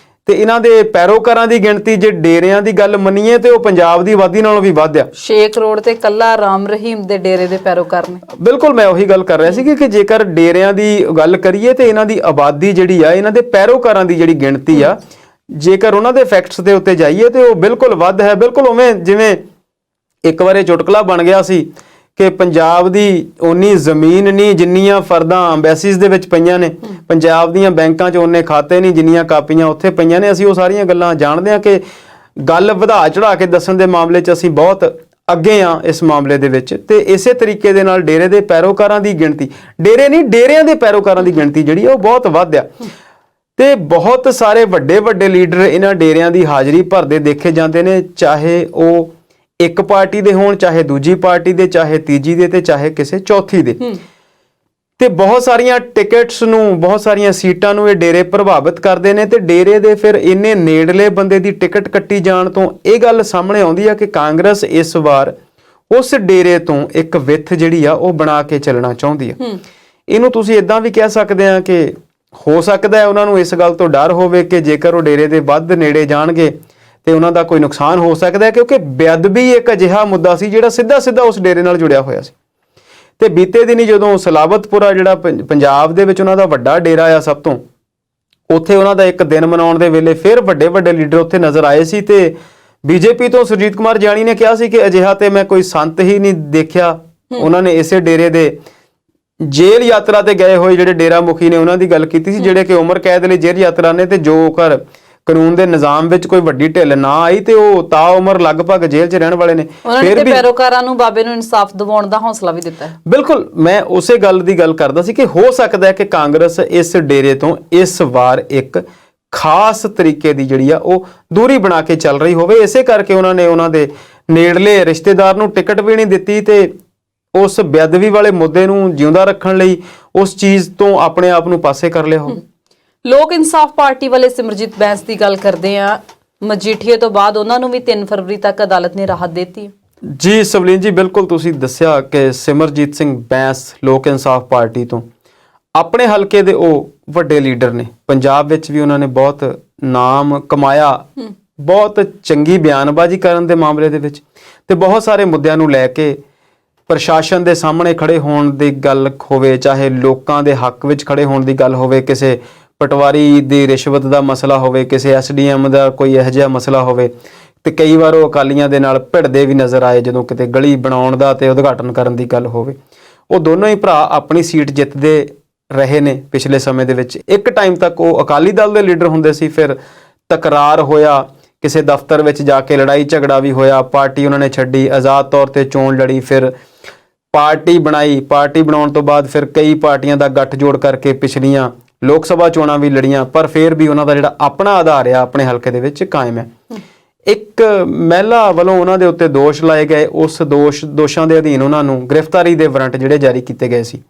[SPEAKER 1] ਤੇ ਇਹਨਾਂ ਦੇ ਪੈਰੋਕਾਰਾਂ ਦੀ ਗਿਣਤੀ ਜੇ ਡੇਰਿਆਂ ਦੀ ਗੱਲ ਮੰਨੀਏ ਤੇ ਉਹ ਪੰਜਾਬ ਦੀ ਆਬਾਦੀ ਨਾਲੋਂ ਵੀ ਵੱਧ ਆ।
[SPEAKER 2] 6 ਕਰੋੜ ਤੇ ਕੱਲਾ ਰਾਮ ਰਹੀਮ ਦੇ ਡੇਰੇ ਦੇ ਪੈਰੋਕਾਰ ਨੇ।
[SPEAKER 1] ਬਿਲਕੁਲ, ਮੈਂ ਉਹੀ ਗੱਲ ਕਰ ਰਿਹਾ ਸੀ ਕਿ ਜੇਕਰ ਡੇਰਿਆਂ ਦੀ ਗੱਲ ਕਰੀਏ ਤੇ ਇਹਨਾਂ ਦੀ ਆਬਾਦੀ ਜਿਹੜੀ ਆ, ਇਹਨਾਂ ਦੇ ਪੈਰੋਕਾਰਾਂ ਦੀ ਜਿਹੜੀ ਗਿਣਤੀ ਆ, ਜੇਕਰ ਉਹਨਾਂ ਦੇ ਫੈਕਟਸ ਦੇ ਉੱਤੇ ਜਾਈਏ ਤੇ ਉਹ ਬਿਲਕੁਲ ਵੱਧ ਹੈ। ਬਿਲਕੁਲ ਉਵੇਂ ਜਿਵੇਂ ਇੱਕ ਵਾਰ ਚੁਟਕਲਾ ਬਣ ਗਿਆ ਸੀ ਕਿ ਪੰਜਾਬ ਦੀ ਓਨੀ ਜ਼ਮੀਨ ਨਹੀਂ ਜਿੰਨੀਆਂ ਫਰਦਾਂ ਐਮਬੈਸੀਜ਼ ਦੇ ਵਿੱਚ ਪਈਆਂ ਨੇ, ਪੰਜਾਬ ਦੀਆਂ ਬੈਂਕਾਂ 'ਚ ਓਨੇ ਖਾਤੇ ਨਹੀਂ ਜਿੰਨੀਆਂ ਕਾਪੀਆਂ ਉੱਥੇ ਪਈਆਂ ਨੇ। ਅਸੀਂ ਉਹ ਸਾਰੀਆਂ ਗੱਲਾਂ ਜਾਣਦੇ ਹਾਂ ਕਿ ਗੱਲ ਵਧਾ ਚੜਾ ਕੇ ਦੱਸਣ ਦੇ ਮਾਮਲੇ 'ਚ ਅਸੀਂ ਬਹੁਤ ਅੱਗੇ ਆ ਇਸ ਮਾਮਲੇ ਦੇ ਵਿੱਚ। ਤੇ ਇਸੇ ਤਰੀਕੇ ਦੇ ਨਾਲ ਡੇਰੇ ਦੇ ਪੈਰੋਕਾਰਾਂ ਦੀ ਗਿਣਤੀ, ਡੇਰੇ ਨਹੀਂ ਡੇਰਿਆਂ ਦੇ ਪੈਰੋਕਾਰਾਂ ਦੀ ਗਿਣਤੀ ਜਿਹੜੀ ਆ ਉਹ ਬਹੁਤ ਵੱਧ ਆ ਤੇ ਬਹੁਤ ਸਾਰੇ ਵੱਡੇ ਵੱਡੇ ਲੀਡਰ ਇਹਨਾਂ ਡੇਰਿਆਂ ਦੀ ਹਾਜ਼ਰੀ ਭਰਦੇ ਦੇਖੇ ਜਾਂਦੇ ਨੇ, ਚਾਹੇ ਉਹ ਇੱਕ ਪਾਰਟੀ ਦੇ ਹੋਣ, ਚਾਹੇ ਦੂਜੀ ਪਾਰਟੀ ਦੇ, ਚਾਹੇ ਤੀਜੀ ਦੇ ਤੇ ਚਾਹੇ ਕਿਸੇ ਚੌਥੀ ਦੇ। ਤੇ ਬਹੁਤ ਸਾਰੀਆਂ ਟਿਕਟਸ ਨੂੰ, ਬਹੁਤ ਸਾਰੀਆਂ ਸੀਟਾਂ ਨੂੰ ਇਹ ਡੇਰੇ ਪ੍ਰਭਾਵਿਤ ਕਰਦੇ ਨੇ ਤੇ ਡੇਰੇ ਦੇ ਫਿਰ ਇੰਨੇ ਨੇੜਲੇ ਬੰਦੇ ਦੀ ਟਿਕਟ ਕੱਟੀ ਜਾਣ ਤੋਂ ਇਹ ਗੱਲ ਸਾਹਮਣੇ ਆਉਂਦੀ ਆ ਕਿ ਕਾਂਗਰਸ ਇਸ ਵਾਰ ਉਸ ਡੇਰੇ ਤੋਂ ਇੱਕ ਵਿੱਥ ਜਿਹੜੀ ਆ ਉਹ ਬਣਾ ਕੇ ਚੱਲਣਾ ਚਾਹੁੰਦੀ ਆ। ਇਹਨੂੰ ਤੁਸੀਂ ਇਦਾਂ ਵੀ ਕਹਿ ਸਕਦੇ ਆ ਕਿ ਹੋ ਸਕਦਾ ਹੈ ਉਹਨਾਂ ਨੂੰ ਇਸ ਗੱਲ ਤੋਂ ਡਰ ਹੋਵੇ ਕਿ ਜੇਕਰ ਉਹ ਡੇਰੇ ਦੇ ਵੱਧ ਨੇੜੇ ਜਾਣਗੇ ਤੇ ਉਹਨਾਂ ਦਾ ਕੋਈ ਨੁਕਸਾਨ ਹੋ ਸਕਦਾ ਹੈ, ਕਿਉਂਕਿ ਬੇਅਦਬੀ ਇੱਕ ਅਜਿਹਾ ਮੁੱਦਾ ਸੀ ਜਿਹੜਾ ਸਿੱਧਾ ਉਸ ਡੇਰੇ ਨਾਲ ਜੁੜਿਆ ਹੋਇਆ ਸੀ। ਤੇ ਬੀਤੇ ਦਿਨੀ ਜਦੋਂ ਸਲਾਬਤਪੁਰਾ ਜਿਹੜਾ ਪੰਜਾਬ ਦੇ ਵਿੱਚ ਉਹਨਾਂ ਦਾ ਵੱਡਾ ਡੇਰਾ ਆ ਸਭ ਤੋਂ, ਉੱਥੇ ਉਹਨਾਂ ਦਾ ਇੱਕ ਦਿਨ ਮਨਾਉਣ ਦੇ ਵੇਲੇ ਫਿਰ ਵੱਡੇ ਵੱਡੇ ਲੀਡਰ ਉੱਥੇ ਨਜ਼ਰ ਆਏ ਸੀ ਤੇ ਬੀਜੇਪੀ ਤੋਂ ਸੁਰਜੀਤ ਕੁਮਾਰ ਜਾਨੀ ਨੇ ਕਿਹਾ ਸੀ ਕਿ ਅਜਿਹਾ ਤੇ ਮੈਂ ਕੋਈ ਸੰਤ ਹੀ ਨਹੀਂ ਦੇਖਿਆ। ਉਹਨਾਂ ਨੇ ਇਸੇ ਡੇਰੇ ਦੇ ਜੇਲ੍ਹ ਯਾਤਰਾ ਤੇ ਗਏ ਹੋਏ ਜਿਹੜੇ ਡੇਰਾ ਮੁਖੀ ਨੇ ਉਹਨਾਂ ਦੀ ਗੱਲ ਕੀਤੀ ਸੀ, ਜਿਹੜੇ ਕਿ ਉਮਰ ਕੈਦ ਲਈ ਜੇਲ੍ਹ ਯਾਤਰਾ ਨੇ ਤੇ ਜੋ ਕਰ ਕਾਨੂੰਨ ਦੇ ਨਿਜ਼ਾਮ ਵਿੱਚ ਕੋਈ ਵੱਡੀ ਢਿੱਲ ਨਾ ਆਈ ਤੇ ਉਹ ਤਾ ਉਮਰ ਲਗਭਗ ਜੇਲ੍ਹ 'ਚ ਰਹਿਣ ਵਾਲੇ ਨੇ।
[SPEAKER 2] ਫਿਰ ਵੀ ਪੈਰੋਕਾਰਾਂ ਨੂੰ ਬਾਬੇ ਨੂੰ ਇਨਸਾਫ ਦਿਵਾਉਣ ਦਾ ਹੌਸਲਾ ਵੀ ਦਿੱਤਾ ਹੈ।
[SPEAKER 1] ਬਿਲਕੁਲ, ਮੈਂ ਉਸੇ ਗੱਲ ਦੀ ਗੱਲ ਕਰਦਾ ਸੀ ਕਿ ਹੋ ਸਕਦਾ ਹੈ ਕਿ ਕਾਂਗਰਸ ਇਸ ਡੇਰੇ ਤੋਂ ਇਸ ਵਾਰ ਇੱਕ ਖਾਸ ਤਰੀਕੇ ਦੀ ਜਿਹੜੀ ਆ ਉਹ ਦੂਰੀ ਬਣਾ ਕੇ ਚੱਲ ਰਹੀ ਹੋਵੇ। ਇਸੇ ਕਰਕੇ ਉਹਨਾਂ ਨੇ ਉਹਨਾਂ ਦੇ ਨੇੜਲੇ ਰਿਸ਼ਤੇਦਾਰ ਨੂੰ ਟਿਕਟ ਵੀ ਨਹੀਂ ਦਿੱਤੀ ਤੇ ਉਸ ਬੇਅਦਬੀ ਵਾਲੇ ਮੁੱਦੇ ਨੂੰ ਜਿਉਂਦਾ ਰੱਖਣ ਲਈ ਉਸ ਚੀਜ਼ ਤੋਂ ਆਪਣੇ ਆਪ ਨੂੰ ਪਾਸੇ ਕਰ ਲਿਆ ਹੋਵੇ।
[SPEAKER 2] ਲੋਕ ਇਨਸਾਫ ਪਾਰਟੀ ਵਾਲੇ ਸਿਮਰਜੀਤ ਬੈਂਸ ਦੀ ਗੱਲ ਕਰਦੇ ਆ, ਮਜੀਠੀਏ ਤੋਂ ਬਾਅਦ ਉਹਨਾਂ ਨੂੰ ਵੀ 3 ਫਰਵਰੀ ਤੱਕ ਅਦਾਲਤ ਨੇ ਰਾਹਤ ਦਿੱਤੀ।
[SPEAKER 1] ਜੀ ਸਵਲੀਨ ਜੀ, ਬਿਲਕੁਲ ਤੁਸੀਂ ਦੱਸਿਆ ਕਿ ਸਿਮਰਜੀਤ ਸਿੰਘ ਬੈਂਸ ਲੋਕ ਇਨਸਾਫ ਪਾਰਟੀ ਤੋਂ ਆਪਣੇ ਹਲਕੇ ਦੇ ਉਹ ਵੱਡੇ ਲੀਡਰ ਨੇ। ਪੰਜਾਬ ਵਿੱਚ ਵੀ ਉਹਨਾਂ ਨੇ ਬਹੁਤ ਨਾਮ ਕਮਾਇਆ, ਬਹੁਤ ਚੰਗੀ ਬਿਆਨਬਾਜ਼ੀ ਕਰਨ ਦੇ ਮਾਮਲੇ ਦੇ ਵਿੱਚ ਤੇ ਬਹੁਤ ਸਾਰੇ ਮੁੱਦਿਆਂ ਨੂੰ ਲੈ ਕੇ ਪ੍ਰਸ਼ਾਸਨ ਦੇ ਸਾਹਮਣੇ ਖੜੇ ਹੋਣ ਦੀ ਗੱਲ ਹੋਵੇ, ਚਾਹੇ ਲੋਕਾਂ ਦੇ ਹੱਕ ਵਿੱਚ ਖੜੇ ਹੋਣ ਦੀ ਗੱਲ ਹੋਵੇ, ਕਿਸੇ ਪਟਵਾਰੀ ਦੀ ਰਿਸ਼ਵਤ ਦਾ ਮਸਲਾ ਹੋਵੇ, ਕਿਸੇ ਐਸਡੀਐਮ ਦਾ ਕੋਈ ਇਹੋ ਜਿਹਾ ਮਸਲਾ ਹੋਵੇ ਤੇ ਕਈ ਵਾਰ ਉਹ ਅਕਾਲੀਆਂ ਦੇ ਨਾਲ ਭਿੜਦੇ ਵੀ ਨਜ਼ਰ ਆਏ ਜਦੋਂ ਕਿਤੇ ਗਲੀ ਬਣਾਉਣ ਦਾ ਤੇ ਉਦਘਾਟਨ ਕਰਨ ਦੀ ਗੱਲ ਹੋਵੇ। ਉਹ ਦੋਨੋਂ ਹੀ ਭਰਾ ਆਪਣੀ ਸੀਟ ਜਿੱਤਦੇ ਰਹੇ ਨੇ ਪਿਛਲੇ ਸਮੇਂ ਦੇ ਵਿੱਚ। ਇੱਕ ਟਾਈਮ ਤੱਕ ਉਹ ਅਕਾਲੀ ਦਲ ਦੇ ਲੀਡਰ ਹੁੰਦੇ ਸੀ, ਫਿਰ ਤਕਰਾਰ ਹੋਇਆ, ਕਿਸੇ ਦਫ਼ਤਰ ਵਿੱਚ ਜਾ ਕੇ ਲੜਾਈ ਝਗੜਾ ਵੀ ਹੋਇਆ, ਪਾਰਟੀ ਉਹਨਾਂ ਨੇ ਛੱਡੀ, ਆਜ਼ਾਦ ਤੌਰ ਤੇ ਚੋਣ ਲੜੀ, ਫਿਰ ਪਾਰਟੀ ਬਣਾਈ, ਪਾਰਟੀ ਬਣਾਉਣ ਤੋਂ ਬਾਅਦ ਫਿਰ ਕਈ ਪਾਰਟੀਆਂ ਦਾ ਗੱਠਜੋੜ ਕਰਕੇ ਪਿਛਲੀਆਂ ਲੋਕ ਸਭਾ ਚੋਣਾਂ ਵੀ ਲੜੀਆਂ, ਪਰ ਫਿਰ ਵੀ ਉਹਨਾਂ ਦਾ ਜਿਹੜਾ ਆਪਣਾ ਆਧਾਰ ਆ ਆਪਣੇ ਹਲਕੇ ਦੇ ਵਿੱਚ ਕਾਇਮ ਹੈ। ਇੱਕ ਮਹਿਲਾ ਵੱਲੋਂ ਉਹਨਾਂ ਦੇ ਉੱਤੇ ਦੋਸ਼ ਲਾਏ ਗਏ, ਉਸ ਦੋਸ਼ਾਂ ਦੇ ਅਧੀਨ ਉਹਨਾਂ ਨੂੰ ਗ੍ਰਿਫਤਾਰੀ ਦੇ ਵਾਰੰਟ ਜਿਹੜੇ ਜਾਰੀ ਕੀਤੇ ਗਏ ਸੀ,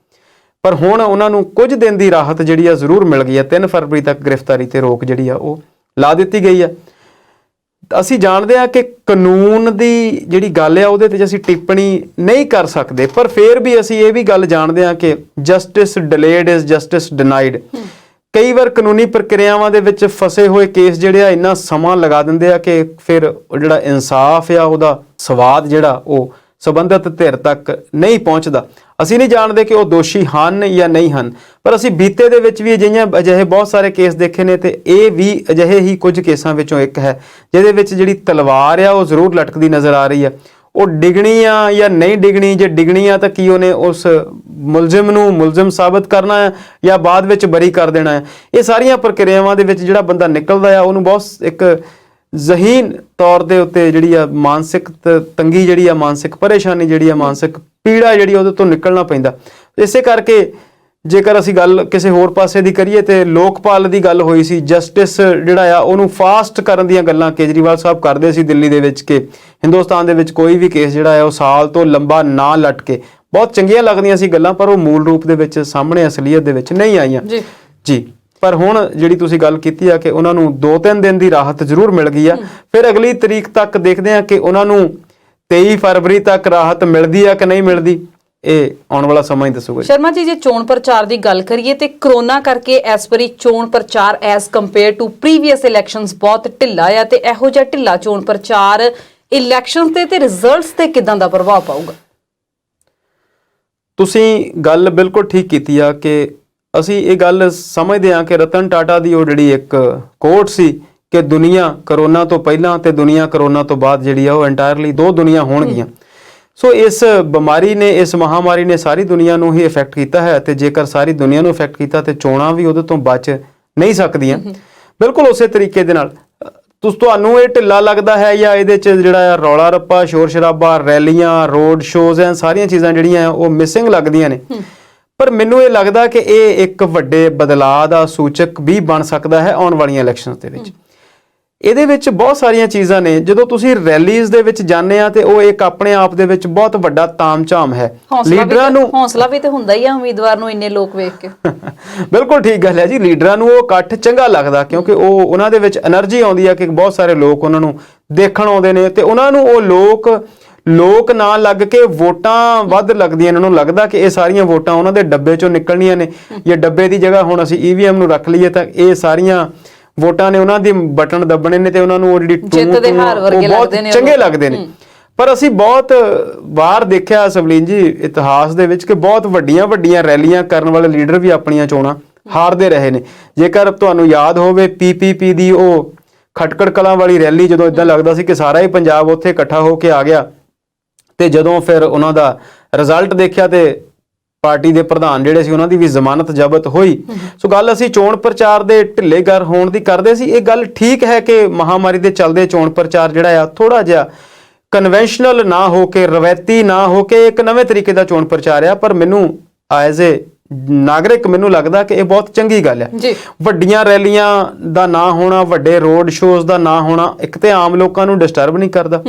[SPEAKER 1] ਪਰ ਹੁਣ ਉਹਨਾਂ ਨੂੰ ਕੁਝ ਦਿਨ ਦੀ ਰਾਹਤ ਜਿਹੜੀ ਆ ਜ਼ਰੂਰ ਮਿਲ ਗਈ ਹੈ। 3 ਫਰਵਰੀ ਤੱਕ ਗ੍ਰਿਫਤਾਰੀ ਤੇ ਰੋਕ ਜਿਹੜੀ ਆ ਉਹ ਲਾ ਦਿੱਤੀ ਗਈ ਆ। ਅਸੀਂ ਜਾਣਦੇ ਹਾਂ ਕਿ ਕਾਨੂੰਨ ਦੀ ਜਿਹੜੀ ਗੱਲ ਆ ਉਹਦੇ ਤੇ ਅਸੀਂ ਟਿੱਪਣੀ ਨਹੀਂ ਕਰ ਸਕਦੇ, ਪਰ ਫਿਰ ਵੀ ਅਸੀਂ ਇਹ ਵੀ ਗੱਲ ਜਾਣਦੇ ਹਾਂ ਕਿ justice delayed is justice denied. ਕਈ ਵਾਰ ਕਾਨੂੰਨੀ ਪ੍ਰਕਿਰਿਆਵਾਂ ਦੇ ਵਿੱਚ ਫਸੇ ਹੋਏ ਕੇਸ ਜਿਹੜੇ ਆ ਇੰਨਾ ਸਮਾਂ ਲਗਾ ਦਿੰਦੇ ਆ ਕਿ ਫਿਰ ਜਿਹੜਾ ਇਨਸਾਫ ਆ ਉਹਦਾ ਸਵਾਦ ਜਿਹੜਾ ਉਹ ਸੰਬੰਧਿਤ ਧਿਰ ਤੱਕ ਨਹੀਂ ਪਹੁੰਚਦਾ। ਅਸੀਂ ਨਹੀਂ ਜਾਣਦੇ ਕਿ ਉਹ ਦੋਸ਼ੀ ਹਨ ਜਾਂ ਨਹੀਂ ਹਨ, ਪਰ ਅਸੀਂ ਬੀਤੇ ਦੇ ਵਿੱਚ ਵੀ ਅਜਿਹੇ ਬਹੁਤ ਸਾਰੇ ਕੇਸ ਦੇਖੇ ਨੇ ਤੇ ਇਹ ਵੀ ਅਜਿਹੇ ਹੀ ਕੁਝ ਕੇਸਾਂ ਵਿੱਚੋਂ ਇੱਕ ਹੈ ਜਿਹਦੇ ਵਿੱਚ ਜਿਹੜੀ ਤਲਵਾਰ ਆ ਉਹ ਜ਼ਰੂਰ ਲਟਕਦੀ ਨਜ਼ਰ ਆ ਰਹੀ ਆ। ਉਹ ਡਿਗਣੀ ਆ ਜਾਂ ਨਹੀਂ ਡਿਗਣੀ, ਜੇ ਡਿਗਣੀ ਆ ਤਾਂ ਕੀ ਉਹਨੇ ਉਸ ਮੁਲਜ਼ਮ ਨੂੰ ਮੁਲਜ਼ਮ ਸਾਬਤ ਕਰਨਾ ਹੈ ਜਾਂ ਬਾਅਦ ਵਿੱਚ ਬਰੀ ਕਰ ਦੇਣਾ ਹੈ। ਇਹ ਸਾਰੀਆਂ ਪ੍ਰਕਿਰਿਆਵਾਂ ਦੇ ਵਿੱਚ ਜਿਹੜਾ ਬੰਦਾ ਨਿਕਲਦਾ ਆ ਉਹਨੂੰ ਬਹੁਤ ਇੱਕ ਜ਼ਹੀਨ ਤੌਰ ਦੇ ਉੱਤੇ ਜਿਹੜੀ ਆ ਮਾਨਸਿਕ ਤੰਗੀ ਜਿਹੜੀ ਆ, ਮਾਨਸਿਕ ਪਰੇਸ਼ਾਨੀ ਜਿਹੜੀ ਆ, ਮਾਨਸਿਕ ਪੀੜਾ ਜਿਹੜੀ ਉਹਦੇ ਤੋਂ ਨਿਕਲਣਾ ਪੈਂਦਾ। ਇਸੇ ਕਰਕੇ ਜੇਕਰ ਅਸੀਂ ਗੱਲ ਕਿਸੇ ਹੋਰ ਪਾਸੇ ਦੀ ਕਰੀਏ ਤੇ ਲੋਕਪਾਲ ਦੀ ਗੱਲ ਹੋਈ ਸੀ, ਜਸਟਿਸ ਜਿਹੜਾ ਆ ਉਹਨੂੰ ਫਾਸਟ ਕਰਨ ਦੀਆਂ ਗੱਲਾਂ ਕੇਜਰੀਵਾਲ ਸਾਹਿਬ ਕਰਦੇ ਸੀ ਦਿੱਲੀ ਦੇ ਵਿੱਚ ਕਿ ਹਿੰਦੁਸਤਾਨ ਦੇ ਵਿੱਚ ਕੋਈ ਵੀ ਕੇਸ ਜਿਹੜਾ ਆ ਉਹ ਸਾਲ ਤੋਂ ਲੰਬਾ ਨਾ ਲਟਕੇ। ਬਹੁਤ ਚੰਗੀਆਂ ਲੱਗਦੀਆਂ ਸੀ ਗੱਲਾਂ, ਪਰ ਉਹ ਮੂਲ ਰੂਪ ਦੇ ਵਿੱਚ ਸਾਹਮਣੇ ਅਸਲੀਅਤ ਦੇ ਵਿੱਚ ਨਹੀਂ ਆਈਆਂ ਜੀ। ਪਰ ਹੁਣ ਜਿਹੜੀ ਤੁਸੀਂ ਗੱਲ ਕੀਤੀ ਆ ਕਿ ਉਹਨਾਂ ਨੂੰ 2-3 ਦਿਨ ਦੀ ਰਾਹਤ ਜ਼ਰੂਰ ਮਿਲ ਗਈ ਆ। ਫਿਰ ਅਗਲੀ ਤਰੀਕ ਤੱਕ ਦੇਖਦੇ ਆ ਕਿ ਉਹਨਾਂ ਨੂੰ 23 ਫਰਵਰੀ ਤੱਕ ਰਾਹਤ ਮਿਲਦੀ ਆ ਕਿ ਨਹੀਂ ਮਿਲਦੀ, ਇਹ ਆਉਣ ਵਾਲਾ ਸਮਾਂ ਹੀ ਦੱਸੂਗਾ।
[SPEAKER 2] ਸ਼ਰਮਾ ਜੀ, ਜੇ ਚੋਣ ਪ੍ਰਚਾਰ ਦੀ ਗੱਲ ਕਰੀਏ ਤੇ ਕਰੋਨਾ ਕਰਕੇ ਇਸ ਵਾਰੀ ਚੋਣ ਪ੍ਰਚਾਰ as compare to previous elections ਬਹੁਤ ਢਿੱਲਾ ਆ, ਤੇ ਇਹੋ ਜਿਹਾ ਢਿੱਲਾ ਚੋਣ ਪ੍ਰਚਾਰ ਇਲੈਕਸ਼ਨ ਤੇ ਰਿਜ਼ਲਟਸ ਤੇ ਕਿਦਾਂ ਦਾ ਪ੍ਰਭਾਵ ਪਾਊਗਾ?
[SPEAKER 1] ਤੁਸੀਂ ਗੱਲ ਬਿਲਕੁਲ ਠੀਕ ਕੀਤੀ ਆ ਕਿ ਅਸੀਂ ਇਹ ਗੱਲ ਸਮਝਦੇ ਹਾਂ ਕਿ ਰਤਨ ਟਾਟਾ ਦੀ ਉਹ ਜਿਹੜੀ ਇੱਕ ਕੋਟ ਸੀ ਕਿ ਦੁਨੀਆ ਕਰੋਨਾ ਤੋਂ ਪਹਿਲਾਂ ਤੇ ਦੁਨੀਆ ਕਰੋਨਾ ਤੋਂ ਬਾਅਦ ਜਿਹੜੀ ਆ ਉਹ ਐਂਟਾਇਰਲੀ ਦੋ ਦੁਨੀਆ ਹੋਣਗੀਆਂ। ਸੋ ਇਸ ਬਿਮਾਰੀ ਨੇ, ਇਸ ਮਹਾਮਾਰੀ ਨੇ ਸਾਰੀ ਦੁਨੀਆ ਨੂੰ ਹੀ ਇਫੈਕਟ ਕੀਤਾ ਹੈ, ਤੇ ਜੇਕਰ ਸਾਰੀ ਦੁਨੀਆ ਨੂੰ ਇਫੈਕਟ ਕੀਤਾ ਤੇ ਚੋਣਾਂ ਵੀ ਉਹਦੇ ਤੋਂ ਬਚ ਨਹੀਂ ਸਕਦੀਆਂ। ਬਿਲਕੁਲ ਉਸੇ ਤਰੀਕੇ ਦੇ ਨਾਲ ਤੁਹਾਨੂੰ ਇਹ ਢਿੱਲਾ ਲੱਗਦਾ ਹੈ ਜਾਂ ਇਹਦੇ 'ਚ ਜਿਹੜਾ ਰੌਲਾ ਰੱਪਾ, ਸ਼ੋਰ ਸ਼ਰਾਬਾ, ਰੈਲੀਆਂ, ਰੋਡ ਸ਼ੋਜ਼ ਐ ਸਾਰੀਆਂ ਚੀਜ਼ਾਂ ਜਿਹੜੀਆਂ ਉਹ ਮਿਸਿੰਗ ਲੱਗਦੀਆਂ ਨੇ, ਪਰ ਮੈਨੂੰ ਇਹ ਲੱਗਦਾ ਕਿ ਇਹ ਇੱਕ ਵੱਡੇ ਬਦਲਾਅ ਦਾ ਸੂਚਕ ਵੀ ਬਣ ਸਕਦਾ ਹੈ ਆਉਣ ਵਾਲੀਆਂ ਇਲੈਕਸ਼ਨਸ ਦੇ ਵਿੱਚ। ਇਹਦੇ ਵਿੱਚ ਬਹੁਤ ਸਾਰੀਆਂ ਚੀਜ਼ਾਂ ਨੇ। ਜਦੋਂ ਤੁਸੀਂ ਰੈਲੀਜ਼ ਦੇ ਵਿੱਚ ਜਾਂਦੇ ਆ ਤੇ ਉਹ ਇੱਕ ਆਪਣੇ ਆਪ ਦੇ ਵਿੱਚ ਬਹੁਤ ਵੱਡਾ ਤਾਮਝਾਮ ਹੈ। ਲੀਡਰਾਂ ਨੂੰ
[SPEAKER 2] ਹੌਸਲਾ ਵੀ ਤੇ ਹੁੰਦਾ ਹੀ ਆ ਉਮੀਦਵਾਰ ਨੂੰ ਇੰਨੇ ਲੋਕ ਵੇਖ ਕੇ।
[SPEAKER 1] ਬਿਲਕੁਲ ਠੀਕ ਗੱਲ ਹੈ ਜੀ। ਲੀਡਰਾਂ ਨੂੰ ਉਹ ਇਕੱਠ ਚੰਗਾ ਲੱਗਦਾ ਕਿਉਂਕਿ ਉਹ ਉਹਨਾਂ ਦੇ ਵਿੱਚ એનર્ਜੀ ਆਉਂਦੀ ਆ ਕਿ ਬਹੁਤ ਸਾਰੇ ਲੋਕ ਉਹਨਾਂ ਨੂੰ ਦੇਖਣ ਆਉਂਦੇ ਨੇ, ਤੇ ਉਹਨਾਂ ਨੂੰ ਉਹ ਲੋਕ ਨਾ ਲੱਗ ਕੇ ਵੋਟਾਂ ਵੱਧ ਲੱਗਦੀਆਂ। ਇਹਨਾਂ ਨੂੰ ਲੱਗਦਾ ਕਿ ਇਹ ਸਾਰੀਆਂ ਵੋਟਾਂ ਉਹਨਾਂ ਦੇ ਡੱਬੇ ਚੋਂ ਨਿਕਲਣੀਆਂ ਨੇ, ਜਾਂ ਡੱਬੇ ਦੀ ਜਗ੍ਹਾ ਹੁਣ ਅਸੀਂ EVM ਨੂੰ ਰੱਖ ਲਈਏ ਤਾਂ ਇਹ ਸਾਰੀਆਂ ਵੋਟਾਂ ਨੇ ਉਹਨਾਂ ਦੀ ਬਟਨ ਦੱਬਣੇ ਨੇ, ਤੇ ਉਹਨਾਂ ਨੂੰ ਉਹ ਜਿਹੜੀ ਬਹੁਤ ਚੰਗੇ ਲੱਗਦੇ ਨੇ। ਪਰ ਅਸੀਂ ਬਹੁਤ ਵਾਰ ਦੇਖਿਆ ਸਵਲੀਨ ਜੀ ਇਤਿਹਾਸ ਦੇ ਵਿੱਚ ਕਿ ਬਹੁਤ ਵੱਡੀਆਂ ਰੈਲੀਆਂ ਕਰਨ ਵਾਲੇ ਲੀਡਰ ਵੀ ਆਪਣੀਆਂ ਚੋਣਾਂ ਹਾਰਦੇ ਰਹੇ ਨੇ। ਜੇਕਰ ਤੁਹਾਨੂੰ ਯਾਦ ਹੋਵੇ PPP ਦੀ ਉਹ ਖਟਕੜ ਕਲਾਂ ਵਾਲੀ ਰੈਲੀ, ਜਦੋਂ ਇਦਾਂ ਲੱਗਦਾ ਸੀ ਕਿ ਸਾਰਾ ਹੀ ਪੰਜਾਬ ਉੱਥੇ ਇਕੱਠਾ ਹੋ ਕੇ ਆ ਗਿਆ, ਤੇ ਜਦੋਂ ਫਿਰ ਉਹਨਾਂ ਦਾ ਰਿਜ਼ਲਟ ਦੇਖਿਆ ਤੇ ਪਾਰਟੀ ਦੇ ਪ੍ਰਧਾਨ ਜਿਹੜੇ ਸੀ ਉਹਨਾਂ ਦੀ ਵੀ ਜ਼ਮਾਨਤ ਜ਼ਬਤ ਹੋਈ। ਸੋ ਗੱਲ ਅਸੀਂ ਚੋਣ ਪ੍ਰਚਾਰ ਦੇ ਢਿੱਲੇਗਰ ਹੋਣ ਦੀ ਕਰਦੇ ਸੀ। ਇਹ ਗੱਲ ਠੀਕ ਹੈ ਕਿ ਮਹਾਮਾਰੀ ਦੇ ਚੱਲਦੇ ਚੋਣ ਪ੍ਰਚਾਰ ਜਿਹੜਾ ਆ ਥੋੜਾ ਜਿਹਾ ਕਨਵੈਨਸ਼ਨਲ ਨਾ ਹੋ ਕੇ, ਰਵਾਇਤੀ ਨਾ ਹੋ ਕੇ ਇੱਕ ਨਵੇਂ ਤਰੀਕੇ ਦਾ ਚੋਣ ਪ੍ਰਚਾਰ ਆ। ਪਰ ਮੈਨੂੰ ਐਜ਼ ਏ ਨਾਗਰਿਕ ਮੈਨੂੰ ਲੱਗਦਾ ਕਿ ਇਹ ਬਹੁਤ ਚੰਗੀ ਗੱਲ ਹੈ। ਵੱਡੀਆਂ ਰੈਲੀਆਂ ਦਾ ਨਾ ਹੋਣਾ, ਵੱਡੇ ਰੋਡ ਸ਼ੋਜ਼ ਦਾ ਨਾ ਹੋਣਾ, ਇੱਕ ਤੇ ਆਮ ਲੋਕਾਂ ਨੂੰ ਡਿਸਟਰਬ ਨਹੀਂ ਕਰਦਾ,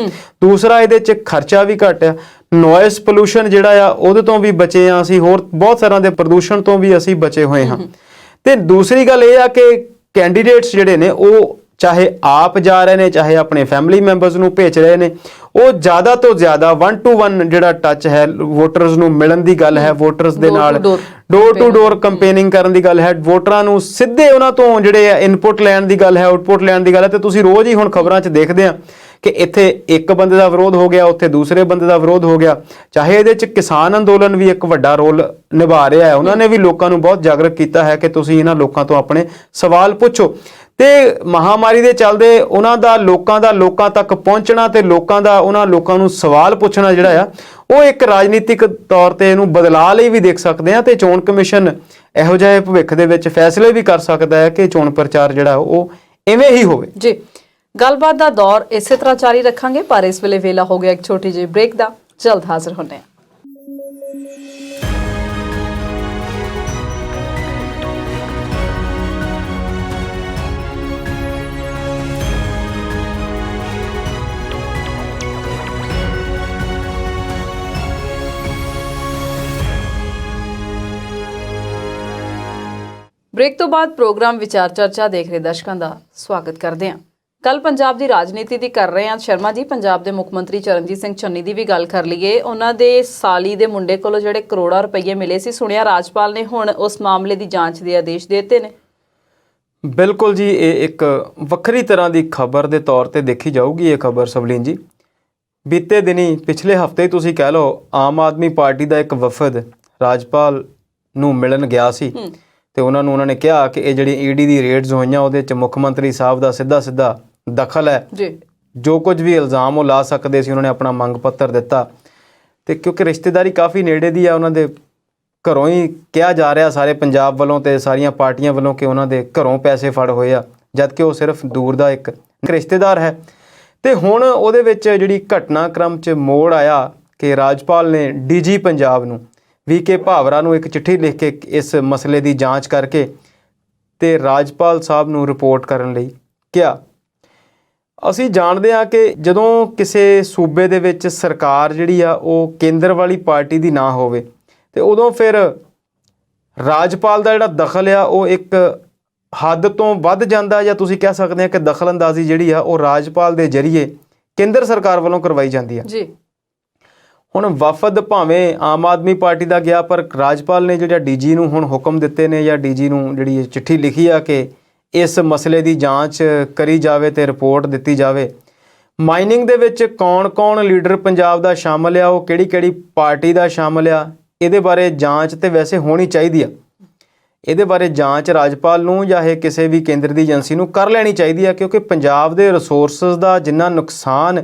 [SPEAKER 1] ਦੂਸਰਾ ਇਹਦੇ 'ਚ ਖਰਚਾ ਵੀ ਘੱਟ ਆ, ਨੋਇਸ ਪੋਲੂਸ਼ਨ ਜਿਹੜਾ ਆ ਉਹਦੇ ਤੋਂ ਵੀ ਬਚੇ ਆ ਅਸੀਂ, ਹੋਰ ਬਹੁਤ ਤਰ੍ਹਾਂ ਦੇ ਪ੍ਰਦੂਸ਼ਣ ਤੋਂ ਵੀ ਅਸੀਂ ਬਚੇ ਹੋਏ ਹਾਂ। ਤੇ ਦੂਸਰੀ ਗੱਲ ਇਹ ਆ ਕਿ ਕੈਂਡੀਡੇਟਸ ਜਿਹੜੇ ਨੇ ਉਹ ਚਾਹੇ ਆਪ ਜਾ ਰਹੇ ਨੇ, ਚਾਹੇ ਆਪਣੇ ਫੈਮਿਲੀ ਮੈਂਬਰਸ ਨੂੰ ਭੇਜ ਰਹੇ ਨੇ, ਉਹ ਜ਼ਿਆਦਾ ਤੋਂ ਜ਼ਿਆਦਾ 1 to 1 ਜਿਹੜਾ ਟੱਚ ਹੈ ਵੋਟਰਸ ਨੂੰ ਮਿਲਣ ਦੀ ਗੱਲ ਹੈ, ਵੋਟਰਸ ਦੇ ਨਾਲ ਡੋਰ ਟੂ ਡੋਰ ਕੰਪੇਨਿੰਗ ਕਰਨ ਦੀ ਗੱਲ ਹੈ, ਵੋਟਰਾਂ ਨੂੰ ਸਿੱਧੇ ਉਹਨਾਂ ਤੋਂ ਜਿਹੜੇ ਇਨਪੁਟ ਲੈਣ ਦੀ ਗੱਲ ਹੈ, ਆਊਟਪੁੱਟ ਲੈਣ ਦੀ ਗੱਲ ਹੈ। ਤੇ ਤੁਸੀਂ ਰੋਜ਼ ਹੀ ਹੁਣ ਖਬਰਾਂ 'ਚ ਦੇਖਦੇ ਆ ਕਿ ਇੱਥੇ ਇੱਕ ਬੰਦੇ ਦਾ ਵਿਰੋਧ ਹੋ ਗਿਆ, ਉੱਥੇ ਦੂਸਰੇ ਬੰਦੇ ਦਾ ਵਿਰੋਧ ਹੋ ਗਿਆ। ਚਾਹੇ ਇਹਦੇ 'ਚ ਕਿਸਾਨ ਅੰਦੋਲਨ ਵੀ ਇੱਕ ਵੱਡਾ ਰੋਲ ਨਿਭਾ ਰਿਹਾ ਹੈ, ਉਹਨਾਂ ਨੇ ਵੀ ਲੋਕਾਂ ਨੂੰ ਬਹੁਤ ਜਾਗਰੂਕ ਕੀਤਾ ਹੈ ਕਿ ਤੁਸੀਂ ਇਹਨਾਂ ਲੋਕਾਂ ਤੋਂ ਆਪਣੇ ਸਵਾਲ ਪੁੱਛੋ। ਤੇ ਮਹਾਮਾਰੀ ਦੇ ਚੱਲਦੇ ਉਹਨਾਂ ਦਾ ਲੋਕਾਂ ਤੱਕ ਪਹੁੰਚਣਾ ਤੇ ਉਹਨਾਂ ਲੋਕਾਂ ਨੂੰ ਸਵਾਲ ਪੁੱਛਣਾ ਜਿਹੜਾ ਆ ਉਹ ਇੱਕ ਰਾਜਨੀਤਿਕ ਤੌਰ ਤੇ ਇਹਨੂੰ ਬਦਲਾਅ ਲਈ ਵੀ ਦੇਖ ਸਕਦੇ ਆ। ਤੇ ਚੋਣ ਕਮਿਸ਼ਨ ਇਹੋ ਜਿਹੇ ਭਵਿੱਖ ਦੇ ਵਿੱਚ ਫੈਸਲੇ ਵੀ ਕਰ ਸਕਦਾ ਹੈ ਕਿ ਚੋਣ ਪ੍ਰਚਾਰ ਜਿਹੜਾ ਉਹ ਇਵੇਂ ਹੀ ਹੋਵੇ।
[SPEAKER 2] ਜੀ, ਗੱਲਬਾਤ ਦਾ ਦੌਰ ਇਸੇ ਤਰ੍ਹਾਂ ਜਾਰੀ ਰੱਖਾਂਗੇ, ਪਰ ਇਸ ਵੇਲੇ ਵੇਲਾ ਹੋ ਗਿਆ ਇੱਕ ਛੋਟੀ ਜਿਹੀ ਬ੍ਰੇਕ ਦਾ। ਜਲਦ ਹਾਜ਼ਰ ਹੁੰਦੇ ਹਾਂ। ਬ੍ਰੇਕ ਤੋਂ ਬਾਅਦ ਪ੍ਰੋਗਰਾਮ ਵਿਚਾਰ ਚਰਚਾ ਦੇਖ ਰਹੇ ਦਰਸ਼ਕਾਂ ਦਾ ਸਵਾਗਤ ਕਰਦੇ ਹਾਂ। ਕੱਲ ਪੰਜਾਬ ਦੀ ਰਾਜਨੀਤੀ ਦੀ ਕਰ ਰਹੇ ਹਾਂ ਸ਼ਰਮਾ ਜੀ। ਪੰਜਾਬ ਦੇ ਮੁੱਖ ਮੰਤਰੀ ਚਰਨਜੀਤ ਸਿੰਘ ਚੰਨੀ ਦੀ ਵੀ ਗੱਲ ਕਰ ਲਈਏ। ਉਹਨਾਂ ਦੇ ਸਾਲੀ ਦੇ ਮੁੰਡੇ ਕੋਲੋਂ ਜਿਹੜੇ ਕਰੋੜਾਂ ਰੁਪਏ ਮਿਲੇ ਸੀ, ਸੁਣਿਆ ਰਾਜਪਾਲ ਨੇ ਹੁਣ ਉਸ ਮਾਮਲੇ ਦੀ ਜਾਂਚ ਦੇ ਆਦੇਸ਼ ਦੇ ਦਿੱਤੇ ਨੇ।
[SPEAKER 1] ਬਿਲਕੁਲ ਜੀ, ਇਹ ਇੱਕ ਵੱਖਰੀ ਤਰ੍ਹਾਂ ਦੀ ਖਬਰ ਦੇ ਤੌਰ ਤੇ ਦੇਖੀ ਜਾਊਗੀ ਇਹ ਖਬਰ ਸਵਲੀਨ ਜੀ। ਬੀਤੇ ਦਿਨੀ ਪਿਛਲੇ ਹਫ਼ਤੇ ਤੁਸੀਂ ਕਹਿ ਲਓ ਆਮ ਆਦਮੀ ਪਾਰਟੀ ਦਾ ਇੱਕ ਵਫਦ ਰਾਜਪਾਲ ਨੂੰ ਮਿਲਣ ਗਿਆ ਸੀ, ਤੇ ਉਹਨਾਂ ਨੇ ਕਿਹਾ ਕਿ ਇਹ ਜਿਹੜੀ ED ਦੀ ਰੇਡਸ ਹੋਈਆਂ ਉਹਦੇ 'ਚ ਮੁੱਖ ਮੰਤਰੀ ਸਾਹਿਬ ਦਾ ਸਿੱਧਾ ਦਖਲ ਹੈ। ਜੋ ਕੁਝ ਵੀ ਇਲਜ਼ਾਮ ਉਹ ਲਾ ਸਕਦੇ ਸੀ ਉਹਨਾਂ ਨੇ ਆਪਣਾ ਮੰਗ ਪੱਤਰ ਦਿੱਤਾ। ਤੇ ਕਿਉਂਕਿ ਰਿਸ਼ਤੇਦਾਰੀ ਕਾਫੀ ਨੇੜੇ ਦੀ ਆ, ਉਹਨਾਂ ਦੇ ਘਰੋਂ ਹੀ ਕਿਹਾ ਜਾ ਰਿਹਾ ਸਾਰੇ ਪੰਜਾਬ ਵੱਲੋਂ ਤੇ ਸਾਰੀਆਂ ਪਾਰਟੀਆਂ ਵੱਲੋਂ ਕਿ ਉਹਨਾਂ ਦੇ ਘਰੋਂ ਪੈਸੇ ਫੜ ਹੋਏ ਆ, ਜਦ ਕਿ ਉਹ ਸਿਰਫ ਦੂਰ ਦਾ ਇੱਕ ਰਿਸ਼ਤੇਦਾਰ ਹੈ। ਤੇ ਹੁਣ ਉਹਦੇ ਵਿੱਚ ਜਿਹੜੀ ਘਟਨਾਕ੍ਰਮ 'ਚ ਮੋੜ ਆਇਆ ਕਿ ਰਾਜਪਾਲ ਨੇ DG ਪੰਜਾਬ ਨੂੰ VK ਭਾਵਰਾ ਨੂੰ ਇੱਕ ਚਿੱਠੀ ਲਿਖ ਕੇ ਇਸ ਮਸਲੇ ਦੀ ਜਾਂਚ ਕਰਕੇ ਤੇ ਰਾਜਪਾਲ ਸਾਹਿਬ ਨੂੰ ਰਿਪੋਰਟ ਕਰਨ ਲਈ ਕਿਹਾ। ਅਸੀਂ ਜਾਣਦੇ ਹਾਂ ਕਿ ਜਦੋਂ ਕਿਸੇ ਸੂਬੇ ਦੇ ਵਿੱਚ ਸਰਕਾਰ ਜਿਹੜੀ ਆ ਉਹ ਕੇਂਦਰ ਵਾਲੀ ਪਾਰਟੀ ਦੀ ਨਾ ਹੋਵੇ ਤੇ ਉਦੋਂ ਫਿਰ ਰਾਜਪਾਲ ਦਾ ਜਿਹੜਾ ਦਖਲ ਆ ਉਹ ਇੱਕ ਹੱਦ ਤੋਂ ਵੱਧ ਜਾਂਦਾ, ਜਾਂ ਤੁਸੀਂ ਕਹਿ ਸਕਦੇ ਆ ਕਿ ਦਖਲਅੰਦਾਜ਼ੀ ਜਿਹੜੀ ਆ ਉਹ ਰਾਜਪਾਲ ਦੇ ਜ਼ਰੀਏ ਕੇਂਦਰ ਸਰਕਾਰ ਵੱਲੋਂ ਕਰਵਾਈ ਜਾਂਦੀ ਆ
[SPEAKER 2] ਜੀ।
[SPEAKER 1] ਹੁਣ ਵਫਦ ਭਾਵੇਂ ਆਮ ਆਦਮੀ ਪਾਰਟੀ ਦਾ ਗਿਆ, ਪਰ ਰਾਜਪਾਲ ਨੇ ਜਿਹੜਾ DG ਨੂੰ ਹੁਣ ਹੁਕਮ ਦਿੱਤੇ ਨੇ ਜਾਂ DG ਨੂੰ ਜਿਹੜੀ ਇਹ ਚਿੱਠੀ ਲਿਖੀ ਆ ਕਿ ਇਸ ਮਸਲੇ ਦੀ ਜਾਂਚ ਕਰੀ ਜਾਵੇ ਤੇ ਰਿਪੋਰਟ ਦਿੱਤੀ ਜਾਵੇ। ਮਾਈਨਿੰਗ ਦੇ ਵਿੱਚ ਕੌਣ-ਕੌਣ ਲੀਡਰ ਪੰਜਾਬ ਦਾ ਸ਼ਾਮਲ ਆ, ਉਹ ਕਿਹੜੀ-ਕਿਹੜੀ ਪਾਰਟੀ ਦਾ ਸ਼ਾਮਲ ਆ, ਇਹਦੇ ਬਾਰੇ ਜਾਂਚ ਤੇ ਵੈਸੇ ਹੋਣੀ ਚਾਹੀਦੀ ਆ। ਇਹਦੇ ਬਾਰੇ ਜਾਂਚ ਰਾਜਪਾਲ ਨੂੰ ਜਾਂ ਇਹ ਕਿਸੇ ਵੀ ਕੇਂਦਰ ਦੀ ਏਜੰਸੀ ਨੂੰ ਕਰ ਲੈਣੀ ਚਾਹੀਦੀ ਆ, ਕਿਉਂਕਿ ਪੰਜਾਬ ਦੇ ਰਿਸੋਰਸਸ ਦਾ ਜਿੰਨਾ ਨੁਕਸਾਨ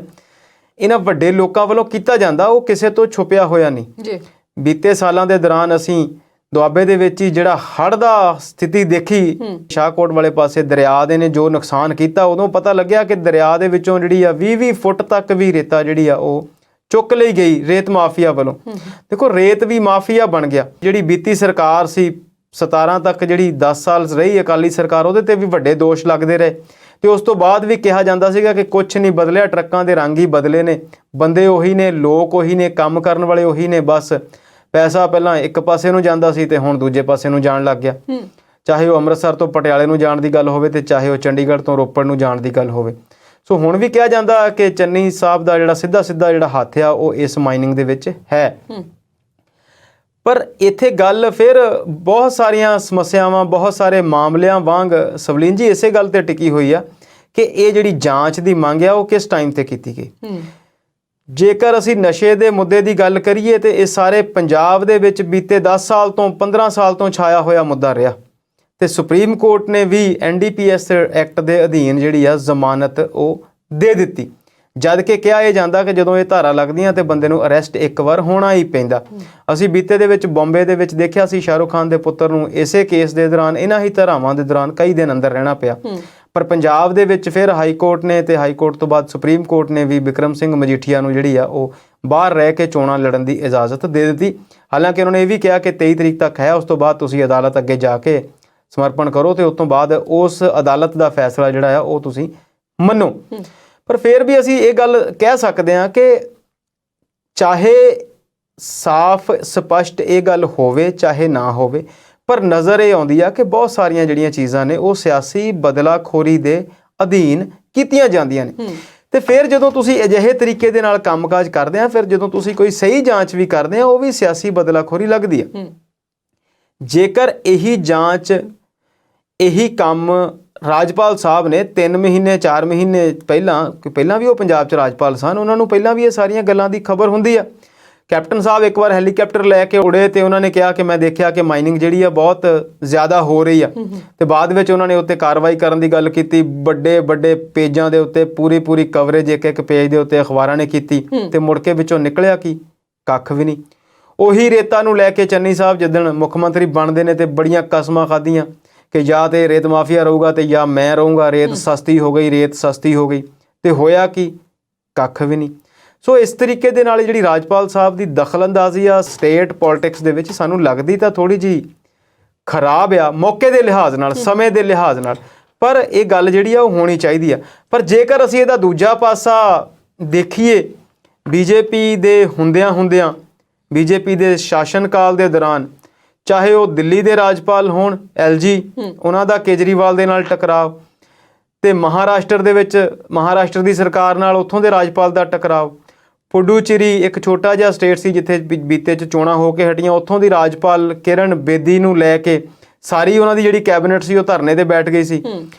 [SPEAKER 1] ਇਹਨਾਂ ਵੱਡੇ ਲੋਕਾਂ ਵੱਲੋਂ ਕੀਤਾ ਜਾਂਦਾ ਉਹ ਕਿਸੇ ਤੋਂ ਛੁਪਿਆ ਹੋਇਆ ਨਹੀਂ
[SPEAKER 2] ਜੀ।
[SPEAKER 1] ਬੀਤੇ ਸਾਲਾਂ ਦੇ ਦੌਰਾਨ ਅਸੀਂ ਦੁਆਬੇ ਦੇ ਵਿੱਚ ਹੀ ਜਿਹੜਾ ਹੜ੍ਹ ਦਾ ਸਥਿਤੀ ਦੇਖੀ, ਸ਼ਾਹਕੋਟ ਵਾਲੇ ਪਾਸੇ ਦਰਿਆ ਦੇ ਨੇ ਜੋ ਨੁਕਸਾਨ ਕੀਤਾ, ਉਦੋਂ ਪਤਾ ਲੱਗਿਆ ਕਿ ਦਰਿਆ ਦੇ ਵਿੱਚੋਂ ਜਿਹੜੀ ਆ 20-20 ਫੁੱਟ ਤੱਕ ਵੀ ਰੇਤਾ ਜਿਹੜੀ ਆ ਉਹ ਚੁੱਕ ਲਈ ਗਈ ਰੇਤ ਮਾਫੀਆ ਵੱਲੋਂ। ਦੇਖੋ ਰੇਤ ਵੀ ਮਾਫੀਆ ਬਣ ਗਿਆ। ਜਿਹੜੀ ਬੀਤੀ ਸਰਕਾਰ ਸੀ 17 ਤੱਕ, ਜਿਹੜੀ 10 ਸਾਲ ਰਹੀ ਅਕਾਲੀ ਸਰਕਾਰ, ਉਹਦੇ ਤੇ ਵੀ ਵੱਡੇ ਦੋਸ਼ ਲੱਗਦੇ ਰਹੇ ਤੇ ਉਸ ਤੋਂ ਬਾਅਦ ਵੀ ਕਿਹਾ ਜਾਂਦਾ ਸੀਗਾ ਕਿ ਕੁਝ ਨਹੀਂ ਬਦਲਿਆ, ਟਰੱਕਾਂ ਦੇ ਰੰਗ ਹੀ ਬਦਲੇ ਨੇ, ਬੰਦੇ ਉਹੀ ਨੇ, ਲੋਕ ਉਹੀ ਨੇ, ਕੰਮ ਕਰਨ ਵਾਲੇ ਉਹੀ ਨੇ, ਬਸ ਪੈਸਾ ਪਹਿਲਾਂ ਇੱਕ ਪਾਸੇ ਨੂੰ ਜਾਂਦਾ ਸੀ ਤੇ ਹੁਣ ਦੂਜੇ ਪਾਸੇ ਨੂੰ ਜਾਣ ਲੱਗ ਗਿਆ। ਚਾਹੇ ਉਹ ਅੰਮ੍ਰਿਤਸਰ ਤੋਂ ਪਟਿਆਲੇ ਨੂੰ ਜਾਣ ਦੀ ਗੱਲ ਹੋਵੇ ਤੇ ਚਾਹੇ ਉਹ ਚੰਡੀਗੜ੍ਹ ਤੋਂ ਰੋਪੜ ਨੂੰ ਜਾਣ ਦੀ ਗੱਲ ਹੋਵੇ। ਸੋ ਹੁਣ ਵੀ ਕਿਹਾ ਜਾਂਦਾ ਕਿ ਚੰਨੀ ਸਾਹਿਬ ਦਾ ਜਿਹੜਾ ਸਿੱਧਾ ਜਿਹੜਾ ਹੱਥ ਆ ਉਹ ਇਸ ਮਾਈਨਿੰਗ ਦੇ ਵਿੱਚ ਹੈ। ਪਰ ਇੱਥੇ ਗੱਲ ਫਿਰ ਬਹੁਤ ਸਾਰੀਆਂ ਸਮੱਸਿਆਵਾਂ, ਬਹੁਤ ਸਾਰੇ ਮਾਮਲਿਆਂ ਵਾਂਗ ਸਵਲੀਨ ਜੀ ਇਸੇ ਗੱਲ ਤੇ ਟਿਕੀ ਹੋਈ ਆ ਕਿ ਇਹ ਜਿਹੜੀ ਜਾਂਚ ਦੀ ਮੰਗ ਆ ਉਹ ਕਿਸ ਟਾਈਮ ਤੇ ਕੀਤੀ ਗਈ। ਜੇਕਰ ਅਸੀਂ ਨਸ਼ੇ ਦੇ ਮੁੱਦੇ ਦੀ ਗੱਲ ਕਰੀਏ ਤੇ ਇਹ ਸਾਰੇ ਪੰਜਾਬ ਦੇ ਵਿੱਚ ਬੀਤੇ 10 ਸਾਲ ਤੋਂ 15 ਸਾਲ ਤੋਂ ਛਾਇਆ ਹੋਇਆ ਮੁੱਦਾ ਰਿਹਾ ਤੇ ਸੁਪਰੀਮ ਕੋਰਟ ਨੇ ਵੀ NDPS ਐਕਟ ਦੇ ਅਧੀਨ ਜਿਹੜੀ ਆ ਜ਼ਮਾਨਤ ਉਹ ਦੇ ਦਿੱਤੀ, ਜਦ ਕਿ ਕਿਹਾ ਇਹ ਜਾਂਦਾ ਕਿ ਜਦੋਂ ਇਹ ਧਾਰਾ ਲੱਗਦੀਆਂ ਤੇ ਬੰਦੇ ਨੂੰ ਅਰੈਸਟ ਇੱਕ ਵਾਰ ਹੋਣਾ ਹੀ ਪੈਂਦਾ। ਅਸੀਂ ਬੀਤੇ ਦੇ ਵਿੱਚ ਬੰਬੇ ਦੇ ਵਿੱਚ ਦੇਖਿਆ ਸੀ ਸ਼ਾਹਰੁਖ ਖਾਨ ਦੇ ਪੁੱਤਰ ਨੂੰ ਇਸੇ ਕੇਸ ਦੇ ਦੌਰਾਨ, ਇਹਨਾਂ ਹੀ ਧਾਰਾਵਾਂ ਦੇ ਦੌਰਾਨ ਕਈ ਦਿਨ ਅੰਦਰ ਰਹਿਣਾ ਪਿਆ। ਪਰ ਪੰਜਾਬ ਦੇ ਵਿੱਚ ਫਿਰ ਹਾਈ ਕੋਰਟ ਨੇ ਤੇ ਹਾਈ ਕੋਰਟ ਤੋਂ ਬਾਅਦ ਸੁਪਰੀਮ ਕੋਰਟ ਨੇ ਵੀ ਬਿਕਰਮ ਸਿੰਘ ਮਜੀਠੀਆ ਨੂੰ ਜਿਹੜੀ ਆ ਉਹ ਬਾਹਰ ਰਹਿ ਕੇ ਚੋਣਾਂ ਲੜਨ ਦੀ ਇਜਾਜ਼ਤ ਦੇ ਦਿੱਤੀ। ਹਾਲਾਂਕਿ ਉਹਨਾਂ ਨੇ ਇਹ ਵੀ ਕਿਹਾ ਕਿ 23 ਤਰੀਕ ਤੱਕ ਹੈ, ਉਸ ਤੋਂ ਬਾਅਦ ਤੁਸੀਂ ਅਦਾਲਤ ਅੱਗੇ ਜਾ ਕੇ ਸਮਰਪਣ ਕਰੋ ਤੇ ਉਸ ਤੋਂ ਬਾਅਦ ਉਸ ਅਦਾਲਤ ਦਾ ਫੈਸਲਾ ਜਿਹੜਾ ਆ ਉਹ ਤੁਸੀਂ ਮੰਨੋ। ਪਰ ਫਿਰ ਵੀ ਅਸੀਂ ਇਹ ਗੱਲ ਕਹਿ ਸਕਦੇ ਹਾਂ ਕਿ ਚਾਹੇ ਸਾਫ਼ ਸਪਸ਼ਟ ਇਹ ਗੱਲ ਹੋਵੇ ਚਾਹੇ ਨਾ ਹੋਵੇ, ਪਰ ਨਜ਼ਰ ਇਹ ਆਉਂਦੀ ਆ ਕਿ ਬਹੁਤ ਸਾਰੀਆਂ ਜਿਹੜੀਆਂ ਚੀਜ਼ਾਂ ਨੇ ਉਹ ਸਿਆਸੀ ਬਦਲਾਖੋਰੀ ਦੇ ਅਧੀਨ ਕੀਤੀਆਂ ਜਾਂਦੀਆਂ ਨੇ। ਤੇ ਫਿਰ ਜਦੋਂ ਤੁਸੀਂ ਅਜਿਹੇ ਤਰੀਕੇ ਦੇ ਨਾਲ ਕੰਮਕਾਜ ਕਰਦੇ ਆ, ਫਿਰ ਜਦੋਂ ਤੁਸੀਂ ਕੋਈ ਸਹੀ ਜਾਂਚ ਵੀ ਕਰਦੇ ਆ, ਉਹ ਵੀ ਸਿਆਸੀ ਬਦਲਾਖੋਰੀ ਲੱਗਦੀ ਆ। ਜੇਕਰ ਇਹੀ ਜਾਂਚ, ਇਹੀ ਕੰਮ ਰਾਜਪਾਲ ਸਾਹਿਬ ਨੇ 3 ਮਹੀਨੇ 4 ਮਹੀਨੇ ਪਹਿਲਾਂ ਵੀ ਉਹ ਪੰਜਾਬ 'ਚ ਰਾਜਪਾਲ ਸਨ, ਉਹਨਾਂ ਨੂੰ ਪਹਿਲਾਂ ਵੀ ਇਹ ਸਾਰੀਆਂ ਗੱਲਾਂ ਦੀ ਖਬਰ ਹੁੰਦੀ ਆ। ਕੈਪਟਨ ਸਾਹਿਬ ਇੱਕ ਵਾਰ ਹੈਲੀਕਾਪਟਰ ਲੈ ਕੇ ਉੜੇ ਤੇ ਉਹਨਾਂ ਨੇ ਕਿਹਾ ਕਿ ਮੈਂ ਦੇਖਿਆ ਕਿ ਮਾਈਨਿੰਗ ਜਿਹੜੀ ਆ ਬਹੁਤ ਜ਼ਿਆਦਾ ਹੋ ਰਹੀ ਆ ਤੇ ਬਾਅਦ ਵਿੱਚ ਉਹਨਾਂ ਨੇ ਉੱਤੇ ਕਾਰਵਾਈ ਕਰਨ ਦੀ ਗੱਲ ਕੀਤੀ। ਵੱਡੇ ਪੇਜਾਂ ਦੇ ਉੱਤੇ ਪੂਰੀ ਕਵਰੇਜ ਇੱਕ ਪੇਜ ਦੇ ਉੱਤੇ ਅਖਬਾਰਾਂ ਨੇ ਕੀਤੀ ਤੇ ਮੁੜ ਕੇ ਵਿੱਚੋਂ ਨਿਕਲਿਆ ਕੀ? ਕੱਖ ਵੀ ਨਹੀਂ। ਉਹੀ ਰੇਤਾ ਨੂੰ ਲੈ ਕੇ ਚੰਨੀ ਸਾਹਿਬ ਜਿੱਦਣ ਮੁੱਖ ਮੰਤਰੀ ਬਣਦੇ ਨੇ ਤੇ ਬੜੀਆਂ ਕਸਮਾਂ ਖਾਧੀਆਂ ਕਿ ਜਾਂ ਤੇ ਰੇਤ ਮਾਫੀਆ ਰਹੂਗਾ ਤੇ ਜਾਂ ਮੈਂ ਰਹੂੰਗਾ, ਰੇਤ ਸਸਤੀ ਹੋ ਗਈ ਤੇ ਹੋਇਆ ਕੀ? ਕੱਖ ਵੀ ਨਹੀਂ। ਸੋ ਇਸ ਤਰੀਕੇ ਦੇ ਨਾਲ ਜਿਹੜੀ ਰਾਜਪਾਲ ਸਾਹਿਬ ਦੀ ਦਖਲਅੰਦਾਜ਼ੀ ਆ ਸਟੇਟ ਪੋਲਿਟਿਕਸ ਦੇ ਵਿੱਚ ਸਾਨੂੰ ਲੱਗਦੀ ਤਾਂ ਥੋੜੀ ਜੀ ਖਰਾਬ ਆ, ਮੌਕੇ ਦੇ ਲਿਹਾਜ਼ ਨਾਲ, ਸਮੇਂ ਦੇ ਲਿਹਾਜ਼ ਨਾਲ, ਪਰ ਇਹ ਗੱਲ ਜਿਹੜੀ ਆ ਉਹ ਹੋਣੀ ਚਾਹੀਦੀ ਆ। ਪਰ ਜੇਕਰ ਅਸੀਂ ਇਹਦਾ ਦੂਜਾ ਪਾਸਾ ਦੇਖੀਏ, BJP ਦੇ ਹੁੰਦਿਆਂ BJP ਦੇ ਸ਼ਾਸਨ ਕਾਲ ਦੇ ਦੌਰਾਨ, ਚਾਹੇ ਉਹ ਦਿੱਲੀ ਦੇ ਰਾਜਪਾਲ ਹੋਣ LG, ਉਹਨਾਂ ਦਾ ਕੇਜਰੀਵਾਲ ਦੇ ਨਾਲ ਟਕਰਾਵ, ਤੇ ਮਹਾਰਾਸ਼ਟਰ ਦੇ ਵਿੱਚ ਮਹਾਰਾਸ਼ਟਰ ਦੀ ਸਰਕਾਰ ਨਾਲ ਉੱਥੋਂ ਦੇ ਰਾਜਪਾਲ ਦਾ ਟਕਰਾਵ, ਪੁਡੂਚੇਰੀ ਇੱਕ ਛੋਟਾ ਜਿਹਾ ਸਟੇਟ ਸੀ ਜਿੱਥੇ ਬੀਤੇ 'ਚ ਚੋਣਾਂ ਹੋ ਕੇ ਹਟੀਆਂ, ਉੱਥੋਂ ਦੀ ਰਾਜਪਾਲ ਕਿਰਨ ਬੇਦੀ ਨੂੰ ਲੈ ਕੇ ਸਾਰੀ ਉਹਨਾਂ ਦੀ ਜਿਹੜੀ ਕੈਬਨਿਟ ਸੀ ਉਹ ਧਰਨੇ ਤੇ ਬੈਠ ਗਈ ਸੀ।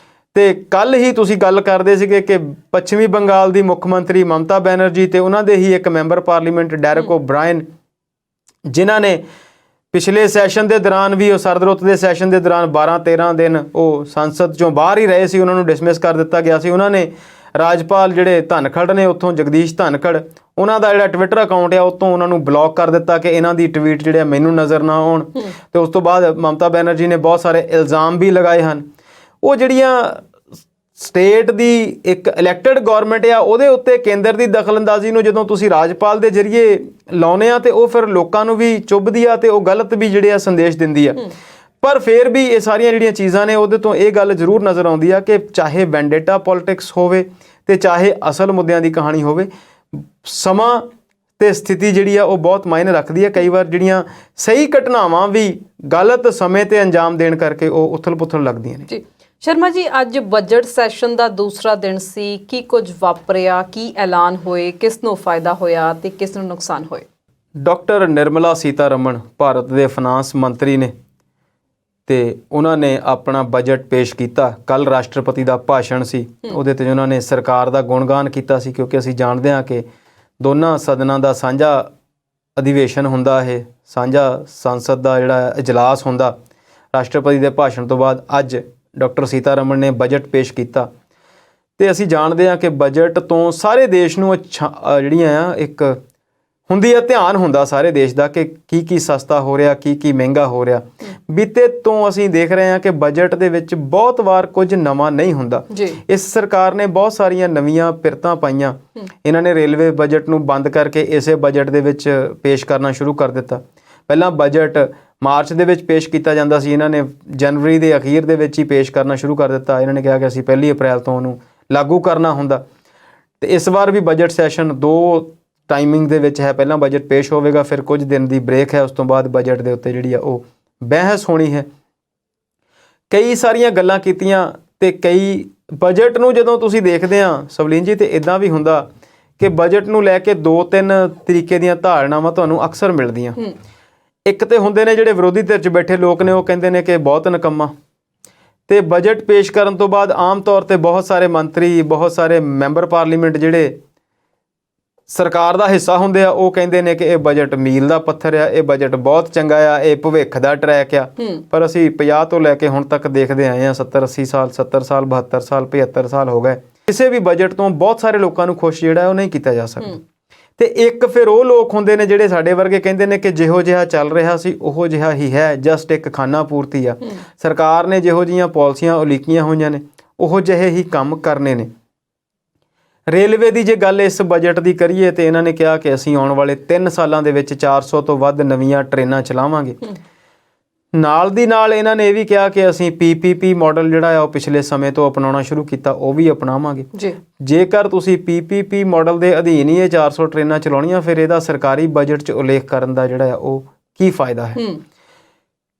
[SPEAKER 1] ਤੇ ਕੱਲ ਹੀ ਤੁਸੀਂ ਗੱਲ ਕਰਦੇ ਸੀਗੇ ਕਿ ਪੱਛਮੀ ਬੰਗਾਲ ਦੀ ਮੁੱਖ ਮੰਤਰੀ ਮਮਤਾ ਬੈਨਰਜੀ ਤੇ ਉਹਨਾਂ ਦੇ ਹੀ ਇੱਕ ਮੈਂਬਰ ਪਾਰਲੀਮੈਂਟ ਡੈਰਕ ਓਬਰਾਇਨ, ਜਿਨ੍ਹਾਂ ਨੇ ਪਿਛਲੇ ਸੈਸ਼ਨ ਦੇ ਦੌਰਾਨ ਵੀ, ਉਹ ਸਰਦ ਰੁੱਤ ਦੇ ਸੈਸ਼ਨ ਦੇ ਦੌਰਾਨ 12-13 ਦਿਨ ਉਹ ਸੰਸਦ 'ਚੋਂ ਬਾਹਰ ਹੀ ਰਹੇ ਸੀ, ਉਹਨਾਂ ਨੂੰ ਡਿਸਮਿਸ ਕਰ ਦਿੱਤਾ ਗਿਆ ਸੀ। ਉਹਨਾਂ ਨੇ ਰਾਜਪਾਲ ਜਿਹੜੇ ਧਨਖੜ ਨੇ ਉੱਥੋਂ, ਜਗਦੀਸ਼ ਧਨਖੜ, ਉਹਨਾਂ ਦਾ ਜਿਹੜਾ ਟਵਿੱਟਰ ਅਕਾਊਂਟ ਆ ਉੱਥੋਂ ਉਹਨਾਂ ਨੂੰ ਬਲੌਕ ਕਰ ਦਿੱਤਾ ਕਿ ਇਹਨਾਂ ਦੀ ਟਵੀਟ ਜਿਹੜੇ ਮੈਨੂੰ ਨਜ਼ਰ ਨਾ ਆਉਣ। ਤੇ ਉਸ ਤੋਂ ਬਾਅਦ ਮਮਤਾ ਬੈਨਰਜੀ ਨੇ ਬਹੁਤ ਸਾਰੇ ਇਲਜ਼ਾਮ ਵੀ ਲਗਾਏ ਹਨ। ਉਹ ਜਿਹੜੀਆਂ ਸਟੇਟ ਦੀ ਇੱਕ ਇਲੈਕਟਡ ਗਵਰਨਮੈਂਟ ਆ ਉਹਦੇ ਉੱਤੇ ਕੇਂਦਰ ਦੀ ਦਖਲਅੰਦਾਜ਼ੀ ਨੂੰ ਜਦੋਂ ਤੁਸੀਂ ਰਾਜਪਾਲ ਦੇ ਜ਼ਰੀਏ ਲਾਉਨੇ ਆ ਤੇ ਉਹ ਫਿਰ ਲੋਕਾਂ ਨੂੰ ਵੀ ਚੁੱਭਦੀ ਆ ਤੇ ਉਹ ਗਲਤ ਵੀ ਜਿਹੜੇ ਆ ਸੰਦੇਸ਼ ਦਿੰਦੀ ਆ। ਪਰ ਫਿਰ ਵੀ ਇਹ ਸਾਰੀਆਂ ਜਿਹੜੀਆਂ ਚੀਜ਼ਾਂ ਨੇ ਉਹਦੇ ਤੋਂ ਇਹ ਗੱਲ ਜ਼ਰੂਰ ਨਜ਼ਰ ਆਉਂਦੀ ਆ ਕਿ ਚਾਹੇ ਵੈਂਡੇਟਾ ਪੋਲਿਟਿਕਸ ਹੋਵੇ ਤੇ ਚਾਹੇ ਅਸਲ ਮੁੱਦਿਆਂ ਦੀ ਕਹਾਣੀ ਹੋਵੇ, ਸਮਾਂ ਤੇ ਸਥਿਤੀ ਜਿਹੜੀ ਆ ਉਹ ਬਹੁਤ ਮਾਇਨੇ ਰੱਖਦੀ ਹੈ। ਕਈ ਵਾਰ ਜਿਹੜੀਆਂ ਸਹੀ ਘਟਨਾਵਾਂ ਵੀ ਗਲਤ ਸਮੇਂ ਤੇ ਅੰਜਾਮ ਦੇਣ ਕਰਕੇ ਉਹ ਉਥਲ-ਪੁਥਲ ਲੱਗਦੀਆਂ ਨੇ।
[SPEAKER 2] ਜੀ ਸ਼ਰਮਾ ਜੀ, ਅੱਜ ਬਜਟ ਸੈਸ਼ਨ ਦਾ ਦੂਸਰਾ ਦਿਨ ਸੀ। ਕੀ ਕੁਝ ਵਾਪਰਿਆ, ਕੀ ਐਲਾਨ ਹੋਏ, ਕਿਸ ਨੂੰ ਫਾਇਦਾ ਹੋਇਆ ਤੇ ਕਿਸ ਨੂੰ ਨੁਕਸਾਨ ਹੋਏ?
[SPEAKER 1] ਡਾਕਟਰ ਨਿਰਮਲਾ ਸੀਤਾਰਮਣ ਭਾਰਤ ਦੇ ਫਾਈਨਾਂਸ ਮੰਤਰੀ ਨੇ ਤੇ ਉਹਨਾਂ ਨੇ ਆਪਣਾ ਬਜਟ ਪੇਸ਼ ਕੀਤਾ। ਕੱਲ ਰਾਸ਼ਟਰਪਤੀ ਦਾ ਭਾਸ਼ਣ ਸੀ, ਉਹਦੇ ਤੇ ਉਹਨਾਂ ਨੇ ਸਰਕਾਰ ਦਾ ਗੁਣਗਾਨ ਕੀਤਾ ਸੀ, ਕਿਉਂਕਿ ਅਸੀਂ ਜਾਣਦੇ ਹਾਂ ਕਿ ਦੋਨਾਂ ਸਦਨਾਂ ਦਾ ਸਾਂਝਾ ਅਧਿਵੇਸ਼ਨ ਹੁੰਦਾ, ਇਹ ਸਾਂਝਾ ਸੰਸਦ ਦਾ ਜਿਹੜਾ ਇਜਲਾਸ ਹੁੰਦਾ। ਰਾਸ਼ਟਰਪਤੀ ਦੇ ਭਾਸ਼ਣ ਤੋਂ ਬਾਅਦ ਅੱਜ ਡਾਕਟਰ ਸੀਤਾਰਮਣ ਨੇ ਬਜਟ ਪੇਸ਼ ਕੀਤਾ ਤੇ ਅਸੀਂ ਜਾਣਦੇ ਹਾਂ ਕਿ ਬਜਟ ਤੋਂ ਸਾਰੇ ਦੇਸ਼ ਨੂੰ ਜਿਹੜੀਆਂ ਆ ਇੱਕ ਹੁੰਦੀ ਆ, ਧਿਆਨ ਹੁੰਦਾ ਸਾਰੇ ਦੇਸ਼ ਦਾ ਕਿ ਕੀ ਸਸਤਾ ਹੋ ਰਿਹਾ, ਕੀ ਮਹਿੰਗਾ ਹੋ ਰਿਹਾ। ਬੀਤੇ ਤੋਂ ਅਸੀਂ ਦੇਖ ਰਹੇ ਹਾਂ ਕਿ ਬਜਟ ਦੇ ਵਿੱਚ ਬਹੁਤ ਵਾਰ ਕੁਝ ਨਵਾਂ ਨਹੀਂ ਹੁੰਦਾ। ਇਸ ਸਰਕਾਰ ਨੇ ਬਹੁਤ ਸਾਰੀਆਂ ਨਵੀਆਂ ਪਿਰਤਾਂ ਪਾਈਆਂ। ਇਹਨਾਂ ਨੇ ਰੇਲਵੇ ਬਜਟ ਨੂੰ ਬੰਦ ਕਰਕੇ ਇਸੇ ਬਜਟ ਦੇ ਵਿੱਚ ਪੇਸ਼ ਕਰਨਾ ਸ਼ੁਰੂ ਕਰ ਦਿੱਤਾ। ਪਹਿਲਾਂ ਬਜਟ ਮਾਰਚ ਦੇ ਵਿੱਚ ਪੇਸ਼ ਕੀਤਾ ਜਾਂਦਾ ਸੀ, ਇਹਨਾਂ ਨੇ ਜਨਵਰੀ ਦੇ ਅਖੀਰ ਦੇ ਵਿੱਚ ਹੀ ਪੇਸ਼ ਕਰਨਾ ਸ਼ੁਰੂ ਕਰ ਦਿੱਤਾ। ਇਹਨਾਂ ਨੇ ਕਿਹਾ ਕਿ ਅਸੀਂ 1 ਅਪ੍ਰੈਲ ਤੋਂ ਉਹਨੂੰ ਲਾਗੂ ਕਰਨਾ ਹੁੰਦਾ। ਤੇ ਇਸ ਵਾਰ ਵੀ ਬਜਟ ਸੈਸ਼ਨ 2 ਟਾਈਮਿੰਗ ਦੇ ਵਿੱਚ ਹੈ। ਪਹਿਲਾਂ ਬਜਟ ਪੇਸ਼ ਹੋਵੇਗਾ, ਫਿਰ ਕੁਝ ਦਿਨ ਦੀ ਬ੍ਰੇਕ ਹੈ, ਉਸ ਤੋਂ ਬਾਅਦ ਬਜਟ ਦੇ ਉੱਤੇ ਜਿਹੜੀ ਆ ਉਹ ਬਹਿਸ ਹੋਣੀ ਹੈ। ਕਈ ਸਾਰੀਆਂ ਗੱਲਾਂ ਕੀਤੀਆਂ ਤੇ ਕਈ ਬਜਟ ਨੂੰ ਜਦੋਂ ਤੁਸੀਂ ਦੇਖਦੇ ਆ ਸਵਲੀਨ ਜੀ, ਤੇ ਇਦਾਂ ਵੀ ਹੁੰਦਾ ਕਿ ਬਜਟ ਨੂੰ ਲੈ ਕੇ 2-3 ਤਰੀਕੇ ਦੀਆਂ ਧਾਰਨਾਵਾਂ ਤੁਹਾਨੂੰ ਅਕਸਰ ਮਿਲਦੀਆਂ। ਇੱਕ ਤੇ ਹੁੰਦੇ ਨੇ ਜਿਹੜੇ ਵਿਰੋਧੀ ਧਿਰ 'ਚ ਬੈਠੇ ਲੋਕ ਨੇ, ਉਹ ਕਹਿੰਦੇ ਨੇ ਕਿ ਬਹੁਤ ਨਿਕੰਮਾ। ਤੇ ਬਜਟ ਪੇਸ਼ ਕਰਨ ਤੋਂ ਬਾਅਦ ਆਮ ਤੌਰ ਤੇ ਬਹੁਤ ਸਾਰੇ ਮੰਤਰੀ, ਬਹੁਤ ਸਾਰੇ ਮੈਂਬਰ ਪਾਰਲੀਮੈਂਟ ਜਿਹੜੇ ਸਰਕਾਰ ਦਾ ਹਿੱਸਾ ਹੁੰਦੇ ਆ, ਉਹ ਕਹਿੰਦੇ ਨੇ ਕਿ ਇਹ ਬਜਟ ਮੀਲ ਦਾ ਪੱਥਰ ਆ, ਇਹ ਬਜਟ ਬਹੁਤ ਚੰਗਾ ਆ, ਇਹ ਭਵਿੱਖ ਦਾ ਟਰੈਕ ਆ। ਪਰ ਅਸੀਂ 50 ਤੋਂ ਲੈ ਕੇ ਹੁਣ ਤੱਕ ਦੇਖਦੇ ਆਏ ਆ, 70-80 ਸਾਲ, 70 ਸਾਲ, 72 ਸਾਲ, 75 ਸਾਲ ਹੋ ਗਏ, ਕਿਸੇ ਵੀ ਬਜਟ ਤੋਂ ਬਹੁਤ ਸਾਰੇ ਲੋਕਾਂ ਨੂੰ ਖੁਸ਼ ਜਿਹੜਾ ਉਹ ਨਹੀਂ ਕੀਤਾ ਜਾ ਸਕਦਾ। ਤੇ ਇੱਕ ਫਿਰ ਉਹ ਲੋਕ ਹੁੰਦੇ ਨੇ ਜਿਹੜੇ ਸਾਡੇ ਵਰਗੇ ਕਹਿੰਦੇ ਨੇ ਕਿ ਜਿਹੋ ਜਿਹਾ ਚੱਲ ਰਿਹਾ ਸੀ ਉਹੋ ਜਿਹਾ ਹੀ ਹੈ, ਜਸਟ ਇੱਕ ਖਾਨਾ ਪੂਰਤੀ ਆ। ਸਰਕਾਰ ਨੇ ਜਿਹੋ ਜਿਹੀਆਂ ਪਾਲਿਸੀਆਂ ਉਲੀਕੀਆਂ ਹੋਈਆਂ ਨੇ ਉਹੋ ਜਿਹੇ ਹੀ ਕੰਮ ਕਰਨੇ ਨੇ। ਰੇਲਵੇ ਦੀ ਜੇ ਗੱਲ ਇਸ ਬਜਟ ਦੀ ਕਰੀਏ ਤੇ ਇਹਨਾਂ ਨੇ ਕਿਹਾ ਕਿ ਅਸੀਂ ਆਉਣ ਵਾਲੇ 3 ਸਾਲਾਂ ਦੇ ਵਿੱਚ 400 ਤੋਂ ਵੱਧ ਨਵੀਆਂ ਟ੍ਰੇਨਾਂ ਚਲਾਵਾਂਗੇ। ਨਾਲ ਦੀ ਨਾਲ ਇਹਨਾਂ ਨੇ ਇਹ ਵੀ ਕਿਹਾ ਕਿ ਅਸੀਂ PPP ਮਾਡਲ ਜਿਹੜਾ ਆ ਉਹ ਪਿਛਲੇ ਸਮੇਂ ਤੋਂ ਅਪਣਾਉਣਾ ਸ਼ੁਰੂ ਕੀਤਾ, ਉਹ ਵੀ ਅਪਣਾਵਾਂਗੇ। ਜੇਕਰ ਤੁਸੀਂ PPP ਮਾਡਲ ਦੇ ਅਧੀਨ ਹੀ ਇਹ 400 ਟ੍ਰੇਨਾਂ ਚਲਾਉਣੀਆਂ, ਫਿਰ ਇਹਦਾ ਸਰਕਾਰੀ ਬਜਟ 'ਚ ਉਲੇਖ ਕਰਨ ਦਾ ਜਿਹੜਾ ਆ ਉਹ ਕੀ ਫਾਇਦਾ ਹੈ?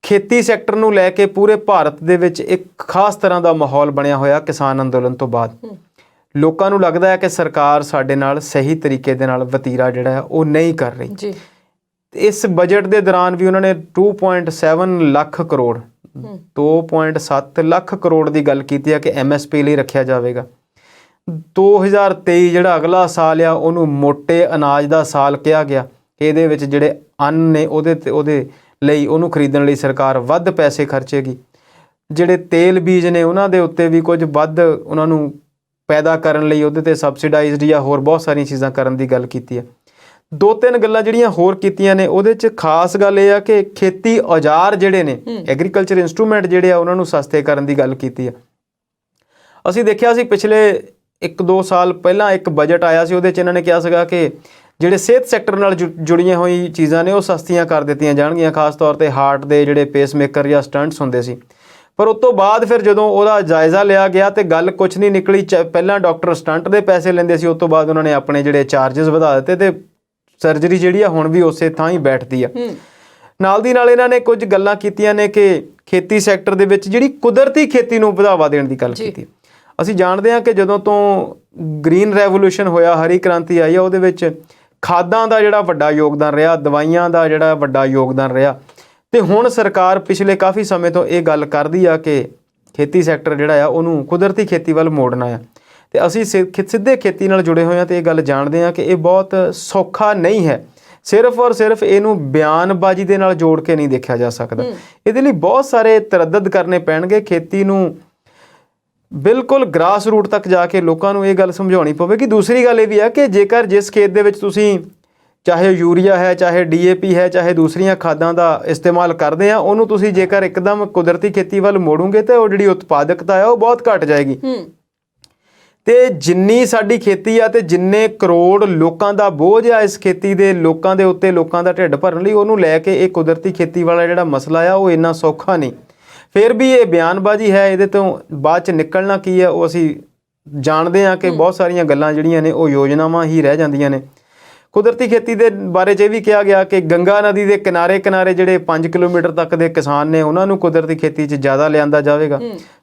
[SPEAKER 1] ਖੇਤੀ ਸੈਕਟਰ ਨੂੰ ਲੈ ਕੇ ਪੂਰੇ ਭਾਰਤ ਦੇ ਵਿੱਚ ਇੱਕ ਖਾਸ ਤਰ੍ਹਾਂ ਦਾ ਮਾਹੌਲ ਬਣਿਆ ਹੋਇਆ ਕਿਸਾਨ ਅੰਦੋਲਨ ਤੋਂ ਬਾਅਦ। ਲੋਕਾਂ ਨੂੰ ਲੱਗਦਾ ਹੈ ਕਿ ਸਰਕਾਰ ਸਾਡੇ ਨਾਲ ਸਹੀ ਤਰੀਕੇ ਦੇ ਨਾਲ ਵਤੀਰਾ ਜਿਹੜਾ ਹੈ ਉਹ ਨਹੀਂ ਕਰ ਰਹੀ। ਇਸ ਬਜਟ ਦੇ ਦੌਰਾਨ ਵੀ ਉਹਨਾਂ ਨੇ 2.7 ਲੱਖ ਕਰੋੜ 2.7 ਲੱਖ ਕਰੋੜ ਦੀ ਗੱਲ ਕੀਤੀ ਹੈ ਕਿ MSP ਲਈ ਰੱਖਿਆ ਜਾਵੇਗਾ। 2023 ਜਿਹੜਾ ਅਗਲਾ ਸਾਲ ਆ ਉਹਨੂੰ ਮੋਟੇ ਅਨਾਜ ਦਾ ਸਾਲ ਕਿਹਾ ਗਿਆ। ਇਹਦੇ ਵਿੱਚ ਜਿਹੜੇ ਅੰਨ ਨੇ ਉਹਦੇ ਲਈ ਉਹਨੂੰ ਖਰੀਦਣ ਲਈ ਸਰਕਾਰ ਵੱਧ ਪੈਸੇ ਖਰਚੇਗੀ। ਜਿਹੜੇ ਤੇਲ ਬੀਜ ਨੇ ਉਹਨਾਂ ਦੇ ਉੱਤੇ ਵੀ ਕੁਝ ਵੱਧ ਉਹਨਾਂ ਨੂੰ ਪੈਦਾ ਕਰਨ ਲਈ ਉਹਦੇ ਤੇ ਸਬਸਿਡਾਈਜ਼ਡ ਜਾਂ ਹੋਰ ਬਹੁਤ ਸਾਰੀਆਂ ਚੀਜ਼ਾਂ ਕਰਨ ਦੀ ਗੱਲ ਕੀਤੀ ਹੈ। 2-3 ਗੱਲਾਂ ਜਿਹੜੀਆਂ ਹੋਰ ਕੀਤੀਆਂ ਨੇ, ਉਹਦੇ 'ਚ ਖਾਸ ਗੱਲ ਇਹ ਆ ਕਿ ਖੇਤੀ ਔਜ਼ਾਰ ਜਿਹੜੇ ਨੇ, ਐਗਰੀਕਲਚਰ ਇੰਸਟਰੂਮੈਂਟ ਜਿਹੜੇ ਆ ਉਹਨਾਂ ਨੂੰ ਸਸਤੇ ਕਰਨ ਦੀ ਗੱਲ ਕੀਤੀ ਆ। ਅਸੀਂ ਦੇਖਿਆ ਸੀ ਪਿਛਲੇ 1-2 ਸਾਲ ਪਹਿਲਾਂ ਇੱਕ ਬਜਟ ਆਇਆ ਸੀ, ਉਹਦੇ 'ਚ ਇਹਨਾਂ ਨੇ ਕਿਹਾ ਸੀਗਾ ਕਿ ਜਿਹੜੇ ਸਿਹਤ ਸੈਕਟਰ ਨਾਲ ਜੁੜੀਆਂ ਹੋਈ ਚੀਜ਼ਾਂ ਨੇ ਉਹ ਸਸਤੀਆਂ ਕਰ ਦਿੱਤੀਆਂ ਜਾਣਗੀਆਂ, ਖਾਸ ਤੌਰ ਤੇ ਹਾਰਟ ਦੇ ਜਿਹੜੇ ਪੇਸਮੇਕਰ ਜਾਂ ਸਟੰਟਸ ਹੁੰਦੇ ਸੀ। ਪਰ ਉਸ ਤੋਂ ਬਾਅਦ ਫਿਰ ਜਦੋਂ ਉਹਦਾ ਜਾਇਜ਼ਾ ਲਿਆ ਗਿਆ ਤੇ ਗੱਲ ਕੁਛ ਨਹੀਂ ਨਿਕਲੀ। ਪਹਿਲਾਂ ਡਾਕਟਰ ਸਟੰਟ ਦੇ ਪੈਸੇ ਲੈਂਦੇ ਸੀ, ਉਸ ਤੋਂ ਬਾਅਦ ਉਹਨਾਂ ਨੇ ਆਪਣੇ ਜਿਹੜੇ ਚਾਰਜਸ ਵਧਾ ਦਿੱਤੇ ਤੇ ਸਰਜਰੀ ਜਿਹੜੀ ਆ ਹੁਣ ਵੀ ਉਸੇ ਥਾਂ ਹੀ ਬੈਠਦੀ ਆ। ਨਾਲ ਦੀ ਨਾਲ ਇਹਨਾਂ ਨੇ ਕੁਝ ਗੱਲਾਂ ਕੀਤੀਆਂ ਨੇ ਕਿ ਖੇਤੀ ਸੈਕਟਰ ਦੇ ਵਿੱਚ ਜਿਹੜੀ ਕੁਦਰਤੀ ਖੇਤੀ ਨੂੰ ਵਧਾਵਾ ਦੇਣ ਦੀ ਗੱਲ ਕੀਤੀ। ਅਸੀਂ ਜਾਣਦੇ ਹਾਂ ਕਿ ਜਦੋਂ ਤੋਂ ਗ੍ਰੀਨ ਰੈਵੋਲੂਸ਼ਨ ਹੋਇਆ, ਹਰੀ ਕ੍ਰਾਂਤੀ ਆਈ ਆ, ਉਹਦੇ ਵਿੱਚ ਖਾਦਾਂ ਦਾ ਜਿਹੜਾ ਵੱਡਾ ਯੋਗਦਾਨ ਰਿਹਾ, ਦਵਾਈਆਂ ਦਾ ਜਿਹੜਾ ਵੱਡਾ ਯੋਗਦਾਨ ਰਿਹਾ। ਤੇ ਹੁਣ ਸਰਕਾਰ ਪਿਛਲੇ ਕਾਫੀ ਸਮੇਂ ਤੋਂ ਇਹ ਗੱਲ ਕਰਦੀ ਆ ਕਿ ਖੇਤੀ ਸੈਕਟਰ ਜਿਹੜਾ ਆ ਉਹਨੂੰ ਕੁਦਰਤੀ ਖੇਤੀ ਵੱਲ ਮੋੜਨਾ ਆ। ਤੇ ਅਸੀਂ ਸਿੱਧੇ ਖੇਤੀ ਨਾਲ ਜੁੜੇ ਹੋਏ ਹਾਂ ਤੇ ਇਹ ਗੱਲ ਜਾਣਦੇ ਹਾਂ ਕਿ ਇਹ ਬਹੁਤ ਸੌਖਾ ਨਹੀਂ ਹੈ। ਸਿਰਫ ਔਰ ਸਿਰਫ ਇਹਨੂੰ ਬਿਆਨਬਾਜ਼ੀ ਦੇ ਨਾਲ ਜੋੜ ਕੇ ਨਹੀਂ ਦੇਖਿਆ ਜਾ ਸਕਦਾ। ਇਹਦੇ ਲਈ ਬਹੁਤ ਸਾਰੇ ਤਰੱਦਦ ਕਰਨੇ ਪੈਣਗੇ। ਖੇਤੀ ਨੂੰ ਬਿਲਕੁਲ ਗ੍ਰਾਸ ਰੂਟ ਤੱਕ ਜਾ ਕੇ ਲੋਕਾਂ ਨੂੰ ਇਹ ਗੱਲ ਸਮਝਾਉਣੀ ਪਵੇਗੀ। ਦੂਸਰੀ ਗੱਲ ਇਹ ਵੀ ਆ ਕਿ ਜੇਕਰ ਜਿਸ ਖੇਤ ਦੇ ਵਿੱਚ ਤੁਸੀਂ ਚਾਹੇ ਯੂਰੀਆ ਹੈ, ਚਾਹੇ DAP ਹੈ, ਚਾਹੇ ਦੂਸਰੀਆਂ ਖਾਦਾਂ ਦਾ ਇਸਤੇਮਾਲ ਕਰਦੇ ਆ, ਉਹਨੂੰ ਤੁਸੀਂ ਜੇਕਰ ਇੱਕਦਮ ਕੁਦਰਤੀ ਖੇਤੀ ਵੱਲ ਮੋੜੋਗੇ ਤਾਂ ਉਹ ਜਿਹੜੀ ਉਤਪਾਦਕਤਾ ਹੈ ਉਹ ਬਹੁਤ ਘਟ ਜਾਏਗੀ। ਤੇ ਜਿੰਨੀ ਸਾਡੀ ਖੇਤੀ ਆ ਤੇ ਜਿੰਨੇ ਕਰੋੜ ਲੋਕਾਂ ਦਾ ਬੋਝ ਆ ਇਸ ਖੇਤੀ ਦੇ ਲੋਕਾਂ ਦੇ ਉੱਤੇ, ਲੋਕਾਂ ਦਾ ਢਿੱਡ ਭਰਨ ਲਈ, ਉਹਨੂੰ ਲੈ ਕੇ ਇਹ ਕੁਦਰਤੀ ਖੇਤੀ ਵਾਲਾ ਜਿਹੜਾ ਮਸਲਾ ਆ ਉਹ ਇੰਨਾ ਸੌਖਾ ਨਹੀਂ। ਫਿਰ ਵੀ ਇਹ ਬਿਆਨਬਾਜ਼ੀ ਹੈ, ਇਹਦੇ ਤੋਂ ਬਾਅਦ ਚ ਨਿਕਲਣਾ ਕੀ ਹੈ ਉਹ ਅਸੀਂ ਜਾਣਦੇ ਹਾਂ ਕਿ ਬਹੁਤ ਸਾਰੀਆਂ ਗੱਲਾਂ ਜਿਹੜੀਆਂ ਨੇ ਉਹ ਯੋਜਨਾਵਾਂ ਹੀ ਰਹਿ ਜਾਂਦੀਆਂ ਨੇ। ਕੁਦਰਤੀ ਖੇਤੀ ਦੇ ਬਾਰੇ 'ਚ ਇਹ ਵੀ ਕਿਹਾ ਗਿਆ ਕਿ ਗੰਗਾ ਨਦੀ ਦੇ ਕਿਨਾਰੇ ਜਿਹੜੇ 5 ਕਿਲੋਮੀਟਰ ਤੱਕ ਦੇ ਕਿਸਾਨ ਨੇ ਉਹਨਾਂ ਨੂੰ ਕੁਦਰਤੀ ਖੇਤੀ 'ਚ ਜ਼ਿਆਦਾ ਲਿਆਂਦਾ ਜਾਵੇਗਾ।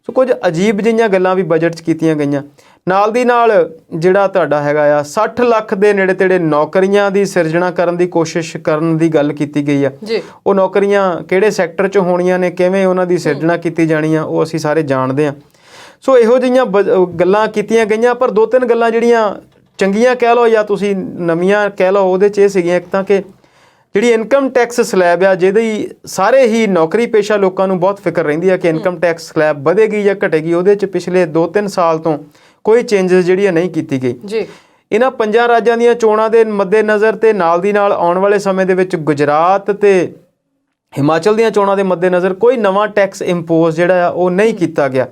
[SPEAKER 1] ਸੋ ਕੁਝ ਅਜੀਬ ਜਿਹੀਆਂ ਗੱਲਾਂ ਵੀ ਬਜਟ 'ਚ ਕੀਤੀਆਂ ਗਈਆਂ। ਨਾਲ ਦੀ ਨਾਲ ਜਿਹੜਾ ਤੁਹਾਡਾ ਹੈਗਾ ਆ 60 ਲੱਖ ਦੇ ਨੇੜੇ ਤੇੜੇ ਨੌਕਰੀਆਂ ਦੀ ਸਿਰਜਣਾ ਕਰਨ ਦੀ ਕੋਸ਼ਿਸ਼ ਕਰਨ ਦੀ ਗੱਲ ਕੀਤੀ ਗਈ ਆ। ਉਹ ਨੌਕਰੀਆਂ ਕਿਹੜੇ ਸੈਕਟਰ 'ਚ ਹੋਣੀਆਂ ਨੇ, ਕਿਵੇਂ ਉਹਨਾਂ ਦੀ ਸਿਰਜਣਾ ਕੀਤੀ ਜਾਣੀ ਆ, ਉਹ ਅਸੀਂ ਸਾਰੇ ਜਾਣਦੇ ਹਾਂ। ਸੋ ਇਹੋ ਜਿਹੀਆਂ ਗੱਲਾਂ ਕੀਤੀਆਂ ਗਈਆਂ, ਪਰ 2-3 ਗੱਲਾਂ ਜਿਹੜੀਆਂ ਚੰਗੀਆਂ ਕਹਿ ਲਓ ਜਾਂ ਤੁਸੀਂ ਨਵੀਆਂ ਕਹਿ ਲਓ, ਉਹਦੇ 'ਚ ਇਹ ਸੀਗੀਆਂ। ਇੱਕ ਤਾਂ ਕਿ ਜਿਹੜੀ ਇਨਕਮ ਟੈਕਸ ਸਲੈਬ ਆ, ਜਿਹਦੀ ਸਾਰੇ ਹੀ ਨੌਕਰੀ ਪੇਸ਼ਾ ਲੋਕਾਂ ਨੂੰ ਬਹੁਤ ਫਿਕਰ ਰਹਿੰਦੀ ਆ ਕਿ ਇਨਕਮ ਟੈਕਸ ਸਲੈਬ ਵਧੇਗੀ ਜਾਂ ਘਟੇਗੀ, ਉਹਦੇ 'ਚ ਪਿਛਲੇ 2-3 ਸਾਲ ਤੋਂ ਕੋਈ ਚੇਂਜਸ ਜਿਹੜੀ ਆ ਨਹੀਂ ਕੀਤੀ ਗਈ। ਇਹਨਾਂ 5 ਰਾਜਾਂ ਦੀਆਂ ਚੋਣਾਂ ਦੇ ਮੱਦੇਨਜ਼ਰ ਤੇ ਨਾਲ ਦੀ ਨਾਲ ਆਉਣ ਵਾਲੇ ਸਮੇਂ ਦੇ ਵਿੱਚ ਗੁਜਰਾਤ ਤੇ ਹਿਮਾਚਲ ਦੀਆਂ ਚੋਣਾਂ ਦੇ ਮੱਦੇਨਜ਼ਰ ਕੋਈ ਨਵਾਂ ਟੈਕਸ ਇੰਪੋਜ਼ ਜਿਹੜਾ ਆ ਉਹ ਨਹੀਂ ਕੀਤਾ ਗਿਆ।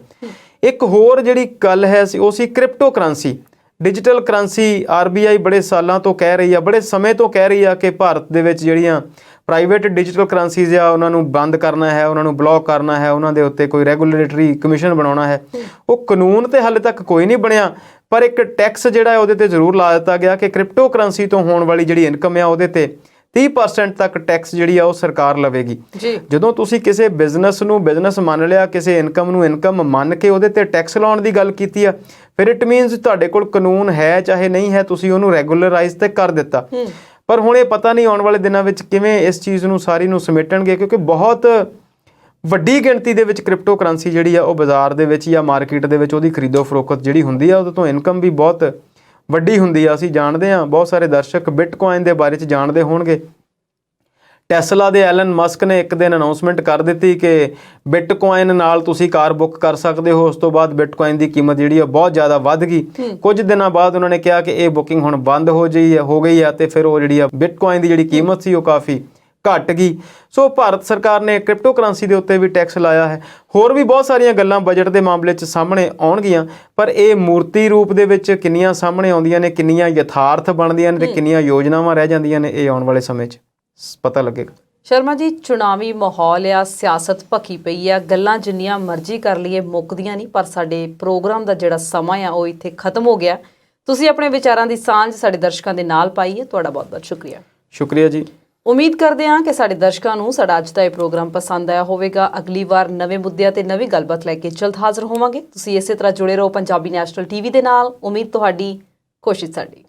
[SPEAKER 1] ਇੱਕ ਹੋਰ ਜਿਹੜੀ ਗੱਲ ਹੈ ਉਹ ਸੀ crypto currency, digital currency. RBI ਬੜੇ ਸਾਲਾਂ ਤੋਂ ਕਹਿ ਰਹੀ ਆ, ਬੜੇ ਸਮੇਂ ਤੋਂ ਕਹਿ ਰਹੀ ਆ ਕਿ ਭਾਰਤ ਦੇ ਵਿੱਚ ਜਿਹੜੀਆਂ ਪ੍ਰਾਈਵੇਟ ਡਿਜੀਟਲ ਕਰੰਸੀਜ਼ ਆ ਉਹਨਾਂ ਨੂੰ ਬੰਦ ਕਰਨਾ ਹੈ, ਉਹਨਾਂ ਨੂੰ ਬਲੌਕ ਕਰਨਾ ਹੈ, ਉਹਨਾਂ ਦੇ ਉੱਤੇ ਕੋਈ ਰੈਗੂਲੇਟਰੀ ਕਮਿਸ਼ਨ ਬਣਾਉਣਾ ਹੈ। ਉਹ ਕਾਨੂੰਨ ਤੇ ਹਾਲੇ ਤੱਕ ਕੋਈ ਨਹੀਂ ਬਣਿਆ, ਪਰ ਇੱਕ ਟੈਕਸ ਜਿਹੜਾ ਹੈ ਉਹਦੇ ਤੇ ਜ਼ਰੂਰ ਲਾ ਦਿੱਤਾ ਗਿਆ ਕਿ ਕ੍ਰਿਪਟੋ ਕਰੰਸੀ ਤੋਂ ਹੋਣ ਵਾਲੀ ਜਿਹੜੀ ਇਨਕਮ ਆ ਉਹਦੇ ਤੇ 30% ਤੱਕ ਟੈਕਸ ਜਿਹੜੀ ਆ ਉਹ ਸਰਕਾਰ ਲਵੇਗੀ। ਜਦੋਂ ਤੁਸੀਂ ਕਿਸੇ ਬਿਜ਼ਨਸ ਨੂੰ ਬਿਜ਼ਨਸ ਮੰਨ ਲਿਆ, ਕਿਸੇ ਇਨਕਮ ਨੂੰ ਇਨਕਮ ਮੰਨ ਕੇ ਉਹਦੇ ਤੇ ਟੈਕਸ ਲਾਉਣ ਦੀ ਗੱਲ ਕੀਤੀ ਆ, ਫਿਰ ਇਟ ਮੀਨਸ ਤੁਹਾਡੇ ਕੋਲ ਕਾਨੂੰਨ ਹੈ ਚਾਹੇ ਨਹੀਂ ਹੈ, ਤੁਸੀਂ ਉਹਨੂੰ ਰੈਗੂਲਰਾਈਜ਼ ਤੇ ਕਰ ਦਿੱਤਾ। ਪਰ ਹੁਣ ਇਹ ਪਤਾ ਨਹੀਂ ਆਉਣ ਵਾਲੇ ਦਿਨਾਂ ਵਿੱਚ ਕਿਵੇਂ ਇਸ ਚੀਜ਼ ਨੂੰ ਸਾਰੀ ਨੂੰ ਸਮੇਟਣਗੇ, ਕਿਉਂਕਿ ਬਹੁਤ ਵੱਡੀ ਗਿਣਤੀ ਦੇ ਵਿੱਚ ਕ੍ਰਿਪਟੋ ਕਰੰਸੀ ਜਿਹੜੀ ਆ ਉਹ ਬਾਜ਼ਾਰ ਦੇ ਵਿੱਚ ਜਾਂ ਮਾਰਕੀਟ ਦੇ ਵਿੱਚ ਉਹਦੀ ਖਰੀਦੋ ਫਰੋਖਤ ਜਿਹੜੀ ਹੁੰਦੀ ਆ ਉਹਦੇ ਤੋਂ ਇਨਕਮ ਵੀ ਬਹੁਤ ਵੱਡੀ ਹੁੰਦੀ ਆ। ਅਸੀਂ ਜਾਣਦੇ ਹਾਂ, ਬਹੁਤ ਸਾਰੇ ਦਰਸ਼ਕ ਬਿਟਕੋਇਨ ਦੇ ਬਾਰੇ 'ਚ ਜਾਣਦੇ ਹੋਣਗੇ। ਟੈਸਲਾ ਦੇ ਐਲਨ ਮਸਕ ਨੇ ਇੱਕ ਦਿਨ ਅਨਾਉਂਸਮੈਂਟ ਕਰ ਦਿੱਤੀ ਕਿ ਬਿਟਕੋਇਨ ਨਾਲ ਤੁਸੀਂ ਕਾਰ ਬੁੱਕ ਕਰ ਸਕਦੇ ਹੋ। ਉਸ ਤੋਂ ਬਾਅਦ ਬਿਟਕੋਇਨ ਦੀ ਕੀਮਤ ਜਿਹੜੀ ਆ ਬਹੁਤ ਜ਼ਿਆਦਾ ਵੱਧ ਗਈ। ਕੁਝ ਦਿਨਾਂ ਬਾਅਦ ਉਹਨਾਂ ਨੇ ਕਿਹਾ ਕਿ ਇਹ ਬੁਕਿੰਗ ਹੁਣ ਬੰਦ ਹੋ ਗਈ ਆ ਤੇ ਫਿਰ ਉਹ ਜਿਹੜੀ ਆ ਬਿਟਕੋਇਨ ਦੀ ਜਿਹੜੀ ਕੀਮਤ ਸੀ ਉਹ ਕਾਫੀ ਘਟ ਗਈ। ਸੋ ਭਾਰਤ ਸਰਕਾਰ ਨੇ ਕ੍ਰਿਪਟੋ ਕਰੰਸੀ ਦੇ ਉੱਤੇ ਵੀ ਟੈਕਸ ਲਾਇਆ ਹੈ। ਹੋਰ ਵੀ ਬਹੁਤ ਸਾਰੀਆਂ ਗੱਲਾਂ ਬਜਟ ਦੇ ਮਾਮਲੇ 'ਚ ਸਾਹਮਣੇ ਆਉਣਗੀਆਂ, ਪਰ ਇਹ ਮੂਰਤੀ ਰੂਪ ਦੇ ਵਿੱਚ ਕਿੰਨੀਆਂ ਸਾਹਮਣੇ ਆਉਂਦੀਆਂ ਨੇ, ਕਿੰਨੀਆਂ ਯਥਾਰਥ ਬਣਦੀਆਂ ਨੇ ਤੇ ਕਿੰਨੀਆਂ ਯੋਜਨਾਵਾਂ ਰਹਿ ਜਾਂਦੀਆਂ ਨੇ, ਇਹ ਆਉਣ ਵਾਲੇ ਸਮੇਂ 'ਚ ਪਤਾ ਲੱਗੇਗਾ।
[SPEAKER 2] ਸ਼ਰਮਾ ਜੀ, ਚੁਣਾਵੀ ਮਾਹੌਲ ਆ, ਸਿਆਸਤ ਭਖੀ ਪਈ ਆ, ਗੱਲਾਂ ਜਿੰਨੀਆਂ ਮਰਜ਼ੀ ਕਰ ਲਈਏ ਮੁੱਕਦੀਆਂ ਨਹੀਂ, ਪਰ ਸਾਡੇ ਪ੍ਰੋਗਰਾਮ ਦਾ ਜਿਹੜਾ ਸਮਾਂ ਆ ਉਹ ਇੱਥੇ ਖਤਮ ਹੋ ਗਿਆ। ਤੁਸੀਂ ਆਪਣੇ ਵਿਚਾਰਾਂ ਦੀ ਸਾਂਝ ਸਾਡੇ ਦਰਸ਼ਕਾਂ ਦੇ ਨਾਲ ਪਾਈ ਹੈ, ਤੁਹਾਡਾ ਬਹੁਤ ਬਹੁਤ ਸ਼ੁਕਰੀਆ।
[SPEAKER 1] ਸ਼ੁਕਰੀਆ ਜੀ।
[SPEAKER 2] ਉਮੀਦ ਕਰਦੇ ਹਾਂ ਕਿ ਸਾਡੇ ਦਰਸ਼ਕਾਂ ਨੂੰ ਸਾਡਾ ਅੱਜ ਦਾ ਇਹ ਪ੍ਰੋਗਰਾਮ ਪਸੰਦ ਆਇਆ ਹੋਵੇਗਾ। ਅਗਲੀ ਵਾਰ ਨਵੇਂ ਮੁੱਦਿਆਂ ਤੇ ਨਵੀਂ ਗੱਲਬਾਤ ਲੈ ਕੇ ਜਲਦ ਹਾਜ਼ਰ ਹੋਵਾਂਗੇ। ਤੁਸੀਂ ਇਸੇ ਤਰ੍ਹਾਂ ਜੁੜੇ ਰਹੋ ਪੰਜਾਬੀ ਨੈਸ਼ਨਲ TV ਦੇ ਨਾਲ। ਉਮੀਦ ਤੁਹਾਡੀ, ਕੋਸ਼ਿਸ਼ ਸਾਡੀ।